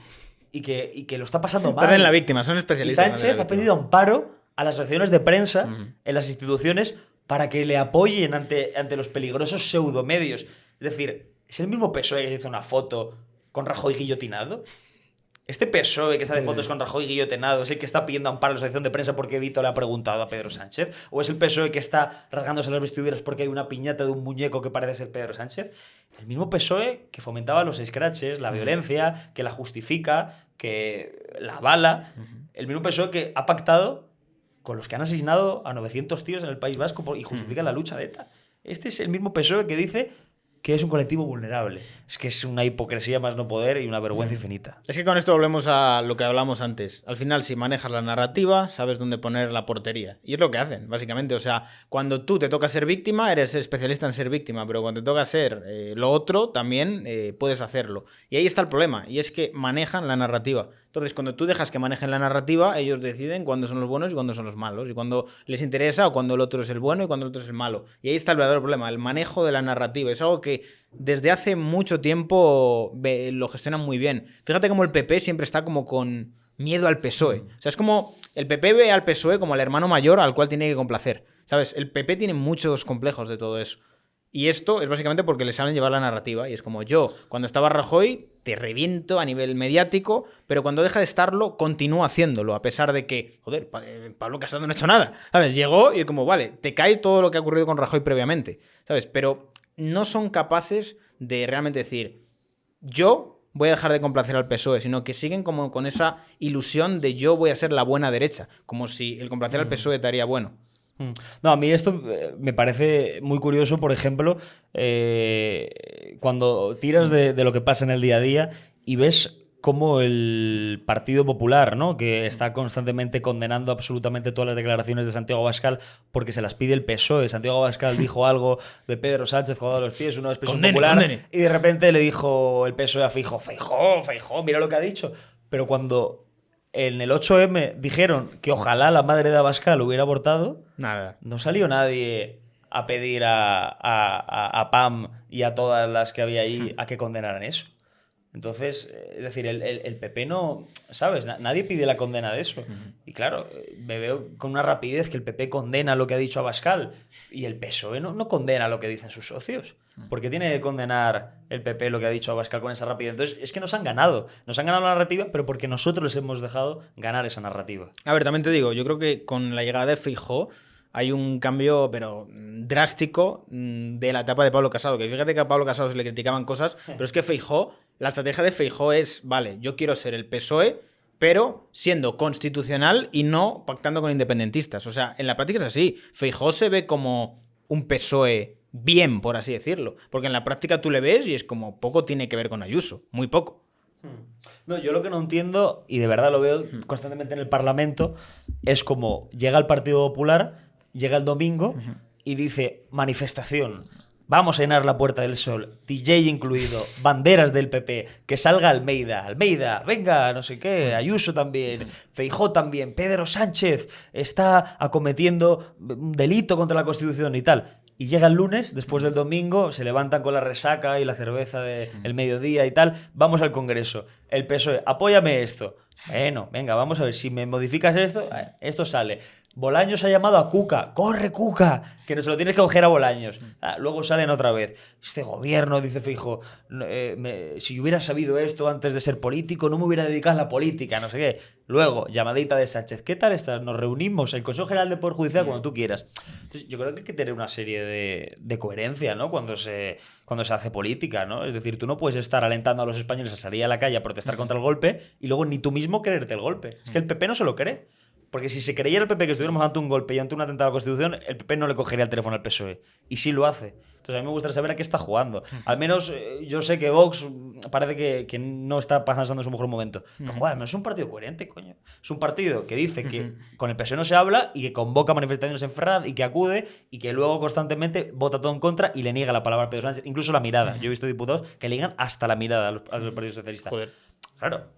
y que lo está pasando mal. Pero en la víctima, son especialistas. Y Sánchez ha pedido amparo a las asociaciones de prensa en las instituciones para que le apoyen ante los peligrosos pseudomedios. Es decir, ¿es el mismo PSOE que hizo una foto con Rajoy guillotinado? Este PSOE que está de fotos con Rajoy guillotinado es el que está pidiendo amparo a la asociación de prensa porque Vito le ha preguntado a Pedro Sánchez. ¿O es el PSOE que está rasgándose las vestiduras porque hay una piñata de un muñeco que parece ser Pedro Sánchez? El mismo PSOE que fomentaba los scratches, la violencia, que la justifica, que la avala. El mismo PSOE que ha pactado con los que han asesinado a 900 tíos en el País Vasco y justifica la lucha de ETA. Este es el mismo PSOE que dice que es un colectivo vulnerable. Es que es una hipocresía más no poder y una vergüenza infinita. Es que con esto volvemos a lo que hablamos antes. Al final, si manejas la narrativa, sabes dónde poner la portería. Y es lo que hacen, básicamente. O sea, cuando tú te toca ser víctima, eres especialista en ser víctima, pero cuando te toca ser lo otro, también puedes hacerlo. Y ahí está el problema, y es que manejan la narrativa. Entonces, cuando tú dejas que manejen la narrativa, ellos deciden cuándo son los buenos y cuándo son los malos, y cuando les interesa o cuando el otro es el bueno y cuando el otro es el malo. Y ahí está el verdadero problema, el manejo de la narrativa. Es algo que desde hace mucho tiempo lo gestionan muy bien. Fíjate cómo el PP siempre está como con miedo al PSOE. O sea, es como el PP ve al PSOE como el hermano mayor al cual tiene que complacer. ¿Sabes? El PP tiene muchos complejos de todo eso. Y esto es básicamente porque le saben llevar la narrativa. Y es como yo, cuando estaba Rajoy, te reviento a nivel mediático, pero cuando deja de estarlo, continúa haciéndolo, a pesar de que, joder, Pablo Casado no ha hecho nada. ¿Sabes? Llegó y como, vale, te cae todo lo que ha ocurrido con Rajoy previamente. ¿Sabes? Pero no son capaces de realmente decir, yo voy a dejar de complacer al PSOE, sino que siguen como con esa ilusión de yo voy a ser la buena derecha, como si el complacer al PSOE te haría bueno. No, a mí esto me parece muy curioso, por ejemplo, cuando tiras de lo que pasa en el día a día y ves como el Partido Popular, ¿no? Que está constantemente condenando absolutamente todas las declaraciones de Santiago Abascal porque se las pide el PSOE. Santiago Abascal dijo algo de Pedro Sánchez jugado a los pies, una expresión popular, y de repente le dijo el PSOE a Feijóo, Feijóo, mira lo que ha dicho. Pero cuando en el 8M dijeron que ojalá la madre de Abascal hubiera abortado, nada. No salió nadie a pedir a Pam y a todas las que había ahí a que condenaran eso. Entonces, es decir, el PP no, ¿sabes? Nadie pide la condena de eso. Y claro, me veo con una rapidez que el PP condena lo que ha dicho Abascal y el PSOE no condena lo que dicen sus socios. ¿Por qué tiene que condenar el PP lo que ha dicho Abascal con esa rapidez? Entonces, es que nos han ganado. Nos han ganado la narrativa, pero porque nosotros les hemos dejado ganar esa narrativa. A ver, también te digo, yo creo que con la llegada de Feijóo hay un cambio, pero drástico, de la etapa de Pablo Casado. Que fíjate que a Pablo Casado se le criticaban cosas, pero es que Feijóo, la estrategia de Feijóo es, vale, yo quiero ser el PSOE, pero siendo constitucional y no pactando con independentistas. O sea, en la práctica es así. Feijóo se ve como un PSOE bien, por así decirlo. Porque en la práctica tú le ves y es como poco tiene que ver con Ayuso, muy poco. No, yo lo que no entiendo, y de verdad lo veo constantemente en el Parlamento, es como llega el Partido Popular, llega el domingo y dice manifestación, vamos a llenar la Puerta del Sol, DJ incluido, banderas del PP, que salga Almeida, venga, no sé qué, Ayuso también, Feijóo también, Pedro Sánchez está acometiendo un delito contra la Constitución y tal. Y llega el lunes, después del domingo, se levantan con la resaca y la cerveza del mediodía y tal, vamos al Congreso. El PSOE, apóyame esto. Bueno, venga, vamos a ver, si me modificas esto, esto sale. Bolaños ha llamado a Cuca. ¡Corre, Cuca! Que no se lo tienes que coger a Bolaños. Luego salen otra vez. Este gobierno, dice Feijóo, si hubiera sabido esto antes de ser político, no me hubiera dedicado a la política, no sé qué. Luego, llamadita de Sánchez. ¿Qué tal estás? Nos reunimos, el Consejo General del Poder Judicial, cuando tú quieras. Entonces, yo creo que hay que tener una serie de coherencia, ¿no? Cuando se hace política, ¿no? Es decir, tú no puedes estar alentando a los españoles a salir a la calle a protestar contra el golpe y luego ni tú mismo creerte el golpe. Es que el PP no se lo cree. Porque si se creyera el PP que estuviéramos ante un golpe y ante un atentado a la Constitución, el PP no le cogería el teléfono al PSOE. Y sí lo hace. Entonces a mí me gustaría saber a qué está jugando. Al menos yo sé que Vox parece que no está pasando su mejor momento. Pero joder, al menos es un partido coherente, coño. Es un partido que dice que con el PSOE no se habla y que convoca manifestaciones en Ferraz y que acude y que luego constantemente vota todo en contra y le niega la palabra a Pedro Sánchez. Incluso la mirada. Yo he visto diputados que le niegan hasta la mirada a los partidos socialistas. Joder. Claro.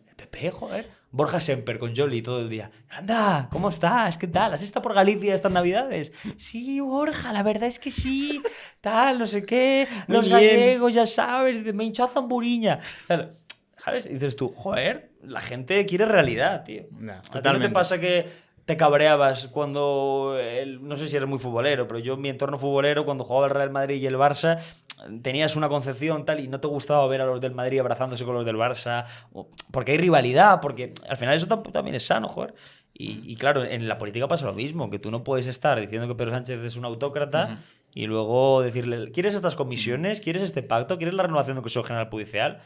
El PP, joder. Borja Semper con Jolly todo el día. Anda, ¿cómo estás? ¿Qué tal? ¿Has estado por Galicia estas navidades? Sí, Borja, la verdad es que sí. Tal, no sé qué. Los gallegos, ya sabes. Me hinchado zamburiña. ¿Sabes? Y dices tú, joder, la gente quiere realidad, tío. ¿A ti no te pasa que te cabreabas cuando, no sé si eres muy futbolero, pero yo en mi entorno futbolero, cuando jugaba el Real Madrid y el Barça, tenías una concepción tal y no te gustaba ver a los del Madrid abrazándose con los del Barça? Porque hay rivalidad, porque al final eso también es sano, joder. Y claro, en la política pasa lo mismo, que tú no puedes estar diciendo que Pedro Sánchez es un autócrata y luego decirle, ¿quieres estas comisiones? ¿Quieres este pacto? ¿Quieres la renovación del Consejo General Judicial?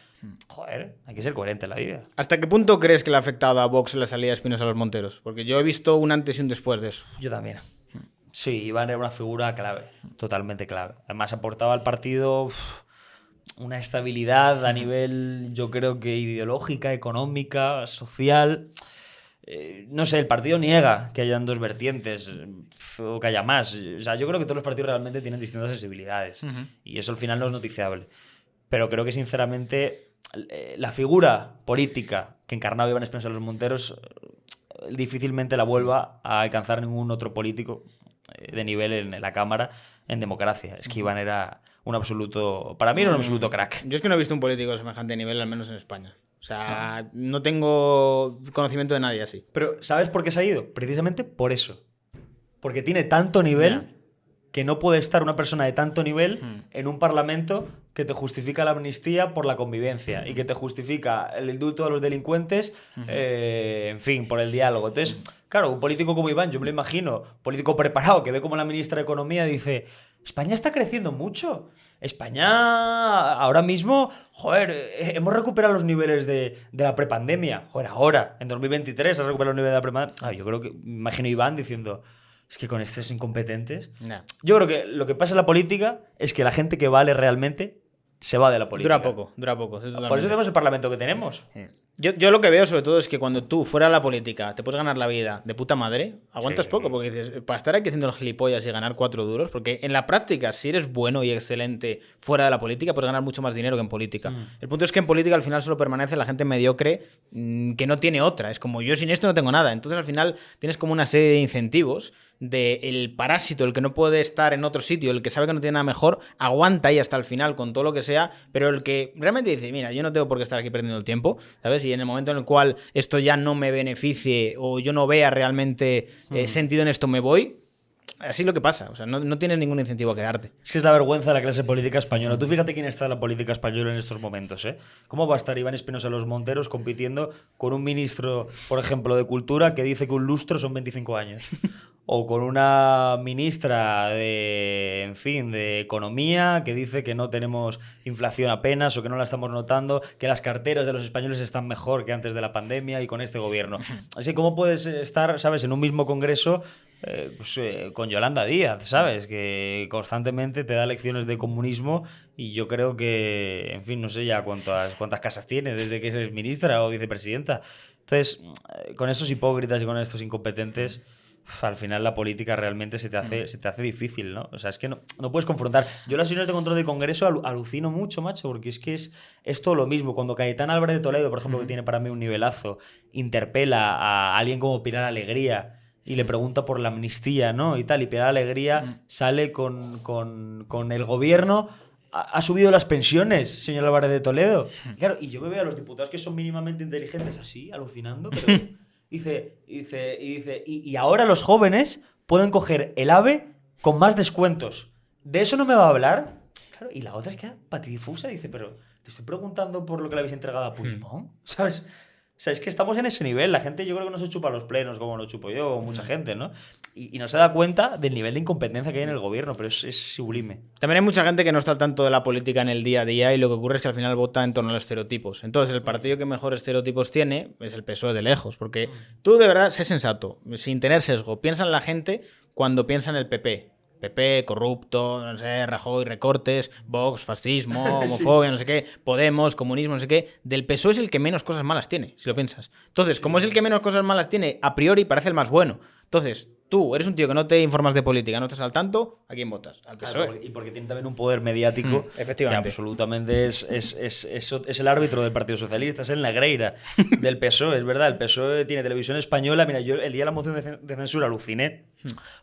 Joder, hay que ser coherente en la vida. ¿Hasta qué punto crees que le ha afectado a Vox la salida de Espinosa a los Monteros? Porque yo he visto un antes y un después de eso. Yo también. Sí, Iván era una figura clave, totalmente clave. Además aportaba al partido una estabilidad a nivel, yo creo que ideológica, económica, social. No sé, el partido niega que hayan dos vertientes o que haya más. O sea, yo creo que todos los partidos realmente tienen distintas sensibilidades y eso al final no es noticiable. Pero creo que sinceramente la figura política que encarnaba Iván Espinosa Los Monteros difícilmente la vuelva a alcanzar ningún otro político de nivel en la Cámara en democracia. Es que Iván era un absoluto... Para mí era un absoluto crack. Yo es que no he visto un político de semejante nivel, al menos en España. O sea, no tengo conocimiento de nadie así. Pero ¿sabes por qué se ha ido? Precisamente por eso. Porque tiene tanto nivel que no puede estar una persona de tanto nivel en un parlamento que te justifica la amnistía por la convivencia y que te justifica el indulto a los delincuentes, en fin, por el diálogo. Entonces, claro, un político como Iván, yo me lo imagino, político preparado, que ve como la ministra de Economía dice, España está creciendo mucho. España ahora mismo, joder, hemos recuperado los niveles de la prepandemia. Joder, ahora, en 2023, has recuperado los niveles de la prepandemia. Yo creo que, me imagino Iván diciendo... Es que con estos incompetentes... No. Yo creo que lo que pasa en la política es que la gente que vale realmente se va de la política. Dura poco. Por eso tenemos el parlamento que tenemos. Yo lo que veo sobre todo es que cuando tú fuera de la política te puedes ganar la vida de puta madre, aguantas Sí. poco, porque dices, para estar aquí haciendo el gilipollas y ganar 4 duros, porque en la práctica, si eres bueno y excelente fuera de la política, puedes ganar mucho más dinero que en política. El punto es que en política al final solo permanece la gente mediocre que no tiene otra. Es como yo sin esto no tengo nada. Entonces al final tienes como una serie de incentivos de el parásito, el que no puede estar en otro sitio, el que sabe que no tiene nada mejor, aguanta ahí hasta el final con todo lo que sea, pero el que realmente dice, mira, yo no tengo por qué estar aquí perdiendo el tiempo, ¿sabes? Y en el momento en el cual esto ya no me beneficie o yo no vea realmente sentido en esto, me voy. Así es lo que pasa, o sea, no tienes ningún incentivo a quedarte. Es que es la vergüenza de la clase política española. Tú fíjate quién está en la política española en estos momentos, ¿eh? ¿Cómo va a estar Iván Espinosa Los Monteros compitiendo con un ministro, por ejemplo, de Cultura que dice que un lustro son 25 años? O con una ministra de, en fin, de Economía que dice que no tenemos inflación apenas o que no la estamos notando, que las carteras de los españoles están mejor que antes de la pandemia y con este gobierno. Así que, ¿cómo puedes estar, sabes, en un mismo congreso con Yolanda Díaz, ¿sabes? Que constantemente te da lecciones de comunismo y yo creo que, en fin, no sé ya cuántas casas tiene desde que es ministra o vicepresidenta. Entonces, con esos hipócritas y con estos incompetentes, al final la política realmente se te hace difícil, ¿no? O sea, es que no puedes confrontar. Yo las sesiones de control de Congreso alucino mucho, macho, porque es todo lo mismo. Cuando Cayetana Álvarez de Toledo, por ejemplo, que tiene para mí un nivelazo, interpela a alguien como Pilar Alegría y le pregunta por la amnistía, ¿no? Y tal, y Pilar Alegría sale con el gobierno. Ha subido las pensiones, señor Álvarez de Toledo. Y claro, y yo me veo a los diputados que son mínimamente inteligentes así, alucinando, pero y ahora los jóvenes pueden coger el AVE con más descuentos. ¿De eso no me va a hablar? Claro, y la otra es que queda patidifusa, dice, pero te estoy preguntando por lo que le habéis entregado a Puigdemont, ¿sabes? O sea, es que estamos en ese nivel. La gente yo creo que no se chupa los plenos como lo chupo yo o mucha gente, ¿no? Y no se da cuenta del nivel de incompetencia que hay en el gobierno, pero es sublime. También hay mucha gente que no está al tanto de la política en el día a día y lo que ocurre es que al final vota en torno a los estereotipos. Entonces, el partido que mejor estereotipos tiene es el PSOE de lejos, porque tú de verdad sé sensato, sin tener sesgo. Piensa en la gente cuando piensa en el PP. PP, corrupto, no sé, Rajoy, recortes, Vox, fascismo, homofobia, no sé qué, Podemos, comunismo, no sé qué. Del PSOE es el que menos cosas malas tiene, si lo piensas. Entonces, como es el que menos cosas malas tiene, a priori parece el más bueno. Entonces, tú eres un tío que no te informas de política, no estás al tanto, ¿a quién votas? Al PSOE. Claro, y porque tiene también un poder mediático efectivamente. que absolutamente es el árbitro del Partido Socialista, es el Negreira del PSOE, es verdad. El PSOE tiene televisión española. Mira, yo el día de la moción de censura aluciné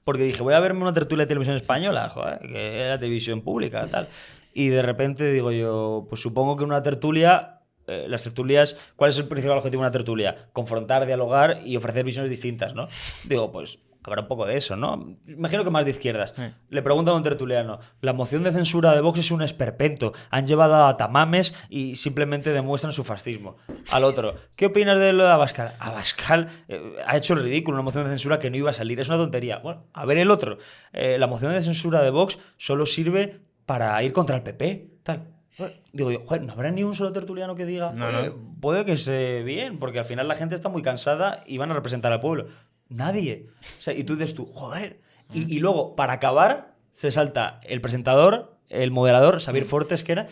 porque dije, voy a verme una tertulia de televisión española, joder, que era televisión pública, tal. Y de repente digo yo, pues supongo que una tertulia... las tertulias, ¿cuál es el principal objetivo de una tertulia? Confrontar, dialogar y ofrecer visiones distintas, ¿no? Digo, pues habrá un poco de eso, ¿no? Imagino que más de izquierdas. Le pregunto a un tertuliano, la moción de censura de Vox es un esperpento, han llevado a tamames y simplemente demuestran su fascismo. Al otro, ¿qué opinas de lo de Abascal? Abascal ha hecho el ridículo, una moción de censura que no iba a salir, es una tontería. Bueno, a ver el otro, la moción de censura de Vox solo sirve para ir contra el PP, tal. Digo yo, joder, ¿no habrá ni un solo tertuliano que diga puede que esté bien? Porque al final la gente está muy cansada y van a representar al pueblo. Nadie. O sea, y tú dices tú, joder. Y luego, para acabar, se salta el presentador, el moderador, Xavier Fortes, que era,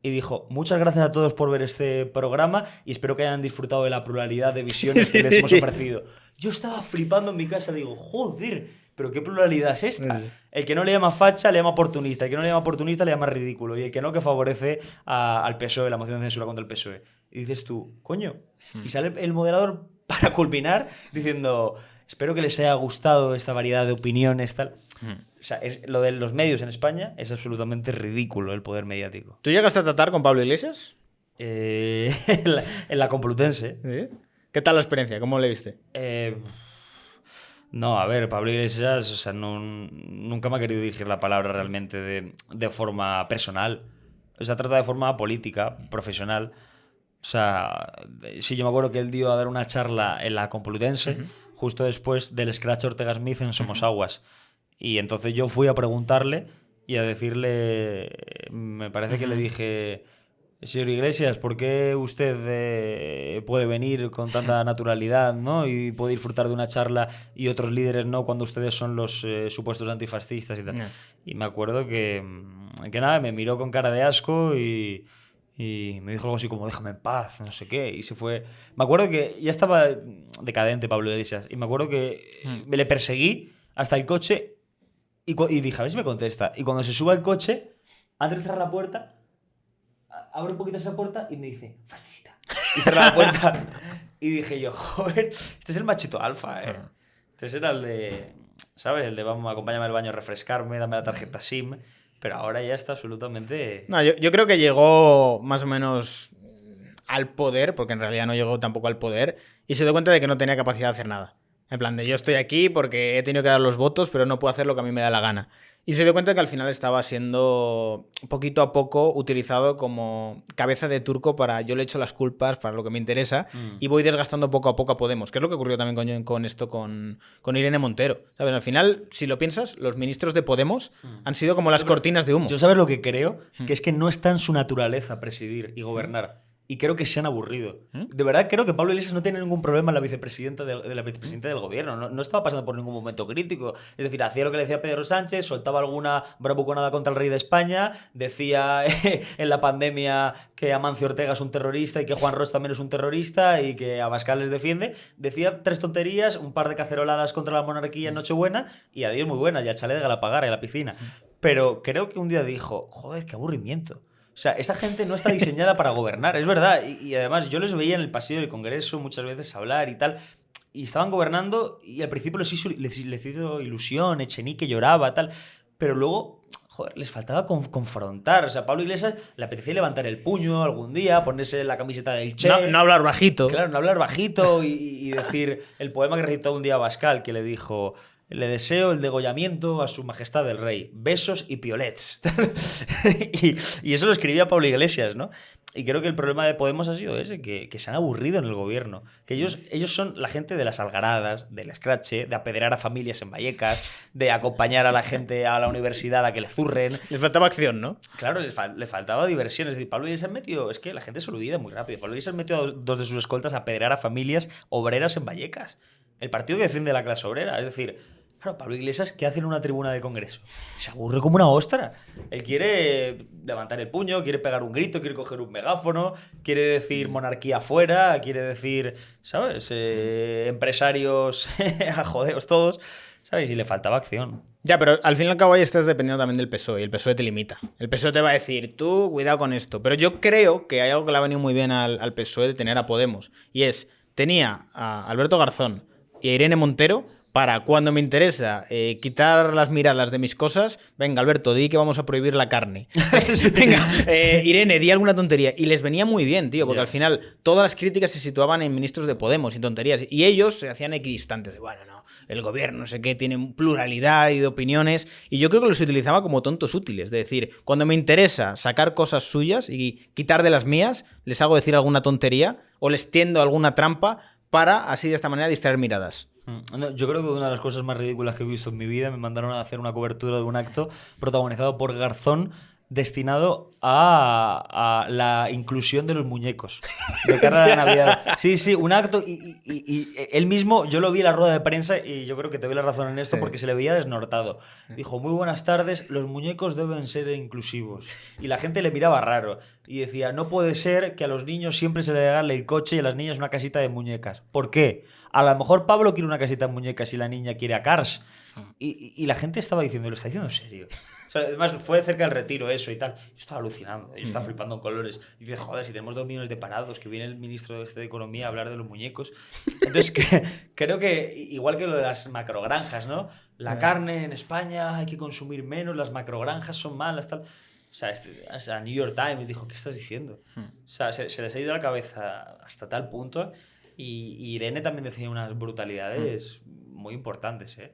y dijo, muchas gracias a todos por ver este programa y espero que hayan disfrutado de la pluralidad de visiones que les hemos ofrecido. Yo estaba flipando en mi casa, digo, joder, pero qué pluralidad es esta. El que no le llama facha le llama oportunista, el que no le llama oportunista le llama ridículo y el que no, que favorece al PSOE, la moción de censura contra el PSOE. Y dices tú, coño, y sale el moderador para culminar diciendo, espero que les haya gustado esta variedad de opiniones, tal. O sea, lo de los medios en España es absolutamente ridículo, el poder mediático. ¿Tú llegaste a tratar con Pablo Iglesias? En la Complutense. ¿Sí? ¿Qué tal la experiencia? ¿Cómo le viste? No, a ver, Pablo Iglesias, o sea, nunca me ha querido dirigir la palabra realmente de forma personal. O sea, trata de forma política, profesional. O sea, sí, yo me acuerdo que él dio a dar una charla en la Complutense justo después del Scratch Ortega Smith en Somos Aguas. Y entonces yo fui a preguntarle y a decirle, me parece que le dije, Señor Iglesias, ¿por qué usted puede venir con tanta naturalidad, ¿no? Y puede disfrutar de una charla y otros líderes no, cuando ustedes son los supuestos antifascistas y tal? Y me acuerdo que nada, me miró con cara de asco y me dijo algo así como déjame en paz, no sé qué, y se fue. Me acuerdo que ya estaba decadente Pablo Iglesias y me acuerdo que me le perseguí hasta el coche y dije, a ver si me contesta. Y cuando se sube al coche, antes de cerrar la puerta, abre un poquito esa puerta y me dice, fascista. Y cerra la puerta. Y dije yo, joder, este es el machito alfa, ¿eh? Este era el de, ¿sabes? El de vamos, acompáñame al baño a refrescarme, dame la tarjeta SIM. Pero ahora ya está absolutamente... No, yo creo que llegó más o menos al poder, porque en realidad no llegó tampoco al poder, y se dio cuenta de que no tenía capacidad de hacer nada. En plan de yo estoy aquí porque he tenido que dar los votos, pero no puedo hacer lo que a mí me da la gana. Y se dio cuenta de que al final estaba siendo poquito a poco utilizado como cabeza de turco para yo le echo las culpas para lo que me interesa y voy desgastando poco a poco a Podemos, que es lo que ocurrió también con esto con Irene Montero. ¿Sabes? Al final, si lo piensas, los ministros de Podemos han sido como las cortinas de humo. Yo sabes lo que creo, que es que no está en su naturaleza presidir y gobernar. Y creo que se han aburrido. De verdad creo que Pablo Iglesias no tiene ningún problema en la vicepresidenta de la vicepresidenta del gobierno. No estaba pasando por ningún momento crítico. Es decir, hacía lo que le decía Pedro Sánchez, soltaba alguna bravuconada contra el rey de España, decía en la pandemia que Amancio Ortega es un terrorista y que Juan Ros también es un terrorista y que Abascal les defiende. Decía 3 tonterías, un par de caceroladas contra la monarquía en Nochebuena y adiós muy buenas, y a chalet de Galapagar y a la piscina. Pero creo que un día dijo, joder, qué aburrimiento. O sea, esa gente no está diseñada para gobernar, es verdad. Y además yo les veía en el pasillo del Congreso muchas veces hablar y tal. Y estaban gobernando y al principio les hizo ilusión, Echenique lloraba, tal. Pero luego, joder, les faltaba confrontar. O sea, a Pablo Iglesias le apetecía levantar el puño algún día, ponerse la camiseta del Che. No hablar bajito. Claro, no hablar bajito y decir el poema que recitó un día Abascal, que le dijo... Le deseo el degollamiento a su majestad el rey. Besos y piolets. y eso lo escribía Pablo Iglesias, ¿no? Y creo que el problema de Podemos ha sido ese, que se han aburrido en el gobierno. Que ellos son la gente de las algaradas, del escrache, de apedrear a familias en Vallecas, de acompañar a la gente a la universidad a que le zurren. Les faltaba acción, ¿no? Claro, le faltaba diversión. Es decir, Pablo Iglesias metió... Es que la gente se lo olvida muy rápido. Pablo Iglesias metió a 2 de sus escoltas a apedrear a familias obreras en Vallecas. El partido que defiende la clase obrera. Es decir... Claro, Pablo Iglesias, ¿qué hace en una tribuna de Congreso? Se aburre como una ostra. Él quiere levantar el puño, quiere pegar un grito, quiere coger un megáfono, quiere decir monarquía afuera, quiere decir, ¿sabes? Empresarios a jodeos todos, ¿sabes? Y le faltaba acción. Ya, pero al fin y al cabo ahí estás dependiendo también del PSOE y el PSOE te limita. El PSOE te va a decir, tú, cuidado con esto. Pero yo creo que hay algo que le ha venido muy bien al PSOE de tener a Podemos. Y es, tenía a Alberto Garzón y a Irene Montero para cuando me interesa quitar las miradas de mis cosas, venga, Alberto, di que vamos a prohibir la carne. Venga, Irene, di alguna tontería. Y les venía muy bien, tío, porque al final todas las críticas se situaban en ministros de Podemos y tonterías. Y ellos se hacían equidistantes de, bueno, no, el gobierno, no sé qué, tiene pluralidad y de opiniones. Y yo creo que los utilizaba como tontos útiles. Es decir, cuando me interesa sacar cosas suyas y quitar de las mías, les hago decir alguna tontería o les tiendo alguna trampa para, así de esta manera, distraer miradas. Yo creo que una de las cosas más ridículas que he visto en mi vida, me mandaron a hacer una cobertura de un acto protagonizado por Garzón destinado a la inclusión de los muñecos de cara a la Navidad. Sí, un acto y él mismo, yo lo vi en la rueda de prensa y yo creo que te doy la razón en esto porque se le veía desnortado. Dijo, muy buenas tardes, los muñecos deben ser inclusivos. Y la gente le miraba raro y decía, no puede ser que a los niños siempre se le regale el coche y a las niñas una casita de muñecas. ¿Por qué? A lo mejor Pablo quiere una casita de muñecas y la niña quiere a Cars. Y la gente estaba diciendo, ¿lo está diciendo en serio? O sea, además, fue cerca del Retiro eso y tal. Yo estaba alucinando, yo estaba flipando en colores. Y dices, joder, si tenemos 2 millones de parados, que viene el ministro de Economía a hablar de los muñecos. Entonces, creo que, igual que lo de las macrogranjas, ¿no? La carne en España hay que consumir menos, las macrogranjas son malas, tal. O sea, New York Times dijo, ¿qué estás diciendo? O sea, se les ha ido la cabeza hasta tal punto. Y Irene también decía unas brutalidades muy importantes, ¿eh?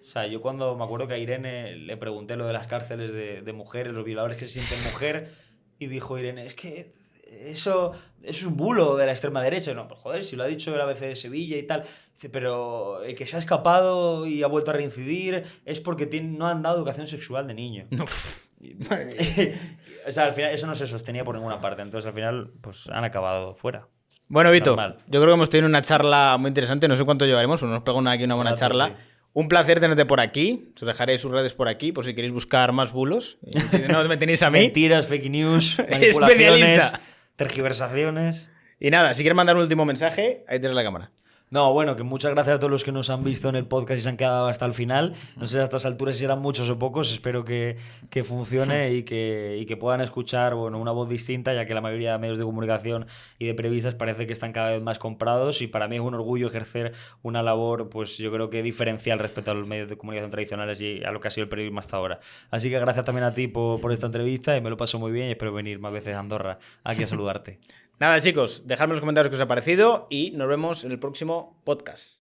O sea, yo cuando me acuerdo que a Irene le pregunté lo de las cárceles de mujeres, los violadores que se sienten mujer, y dijo Irene, es que eso es un bulo de la extrema derecha. No, pues joder, si lo ha dicho el ABC de Sevilla y tal. Dice, pero el que se ha escapado y ha vuelto a reincidir es porque no han dado educación sexual de niño. O sea, al final eso no se sostenía por ninguna parte. Entonces, al final, pues han acabado fuera. Bueno, Vito, Normal. yo creo que hemos tenido una charla muy interesante. No sé cuánto llevaremos, pero nos pegó aquí una buena charla. Sí. Un placer tenerte por aquí. Os dejaré sus redes por aquí por si queréis buscar más bulos. Y si no me tenéis a mí. Mentiras, fake news, manipulaciones, Especialista. tergiversaciones. Y nada, si quieres mandar un último mensaje, ahí tienes la cámara. No, bueno, que muchas gracias a todos los que nos han visto en el podcast y se han quedado hasta el final. No sé a estas alturas si eran muchos o pocos. Espero que funcione y que puedan escuchar, bueno, una voz distinta, ya que la mayoría de medios de comunicación y de periodistas parece que están cada vez más comprados, y para mí es un orgullo ejercer una labor, pues yo creo que diferencial respecto a los medios de comunicación tradicionales y a lo que ha sido el periodismo hasta ahora. Así que gracias también a ti por esta entrevista, y me lo paso muy bien y espero venir más veces a Andorra aquí a saludarte. Nada, chicos, dejadme en los comentarios qué os ha parecido y nos vemos en el próximo podcast.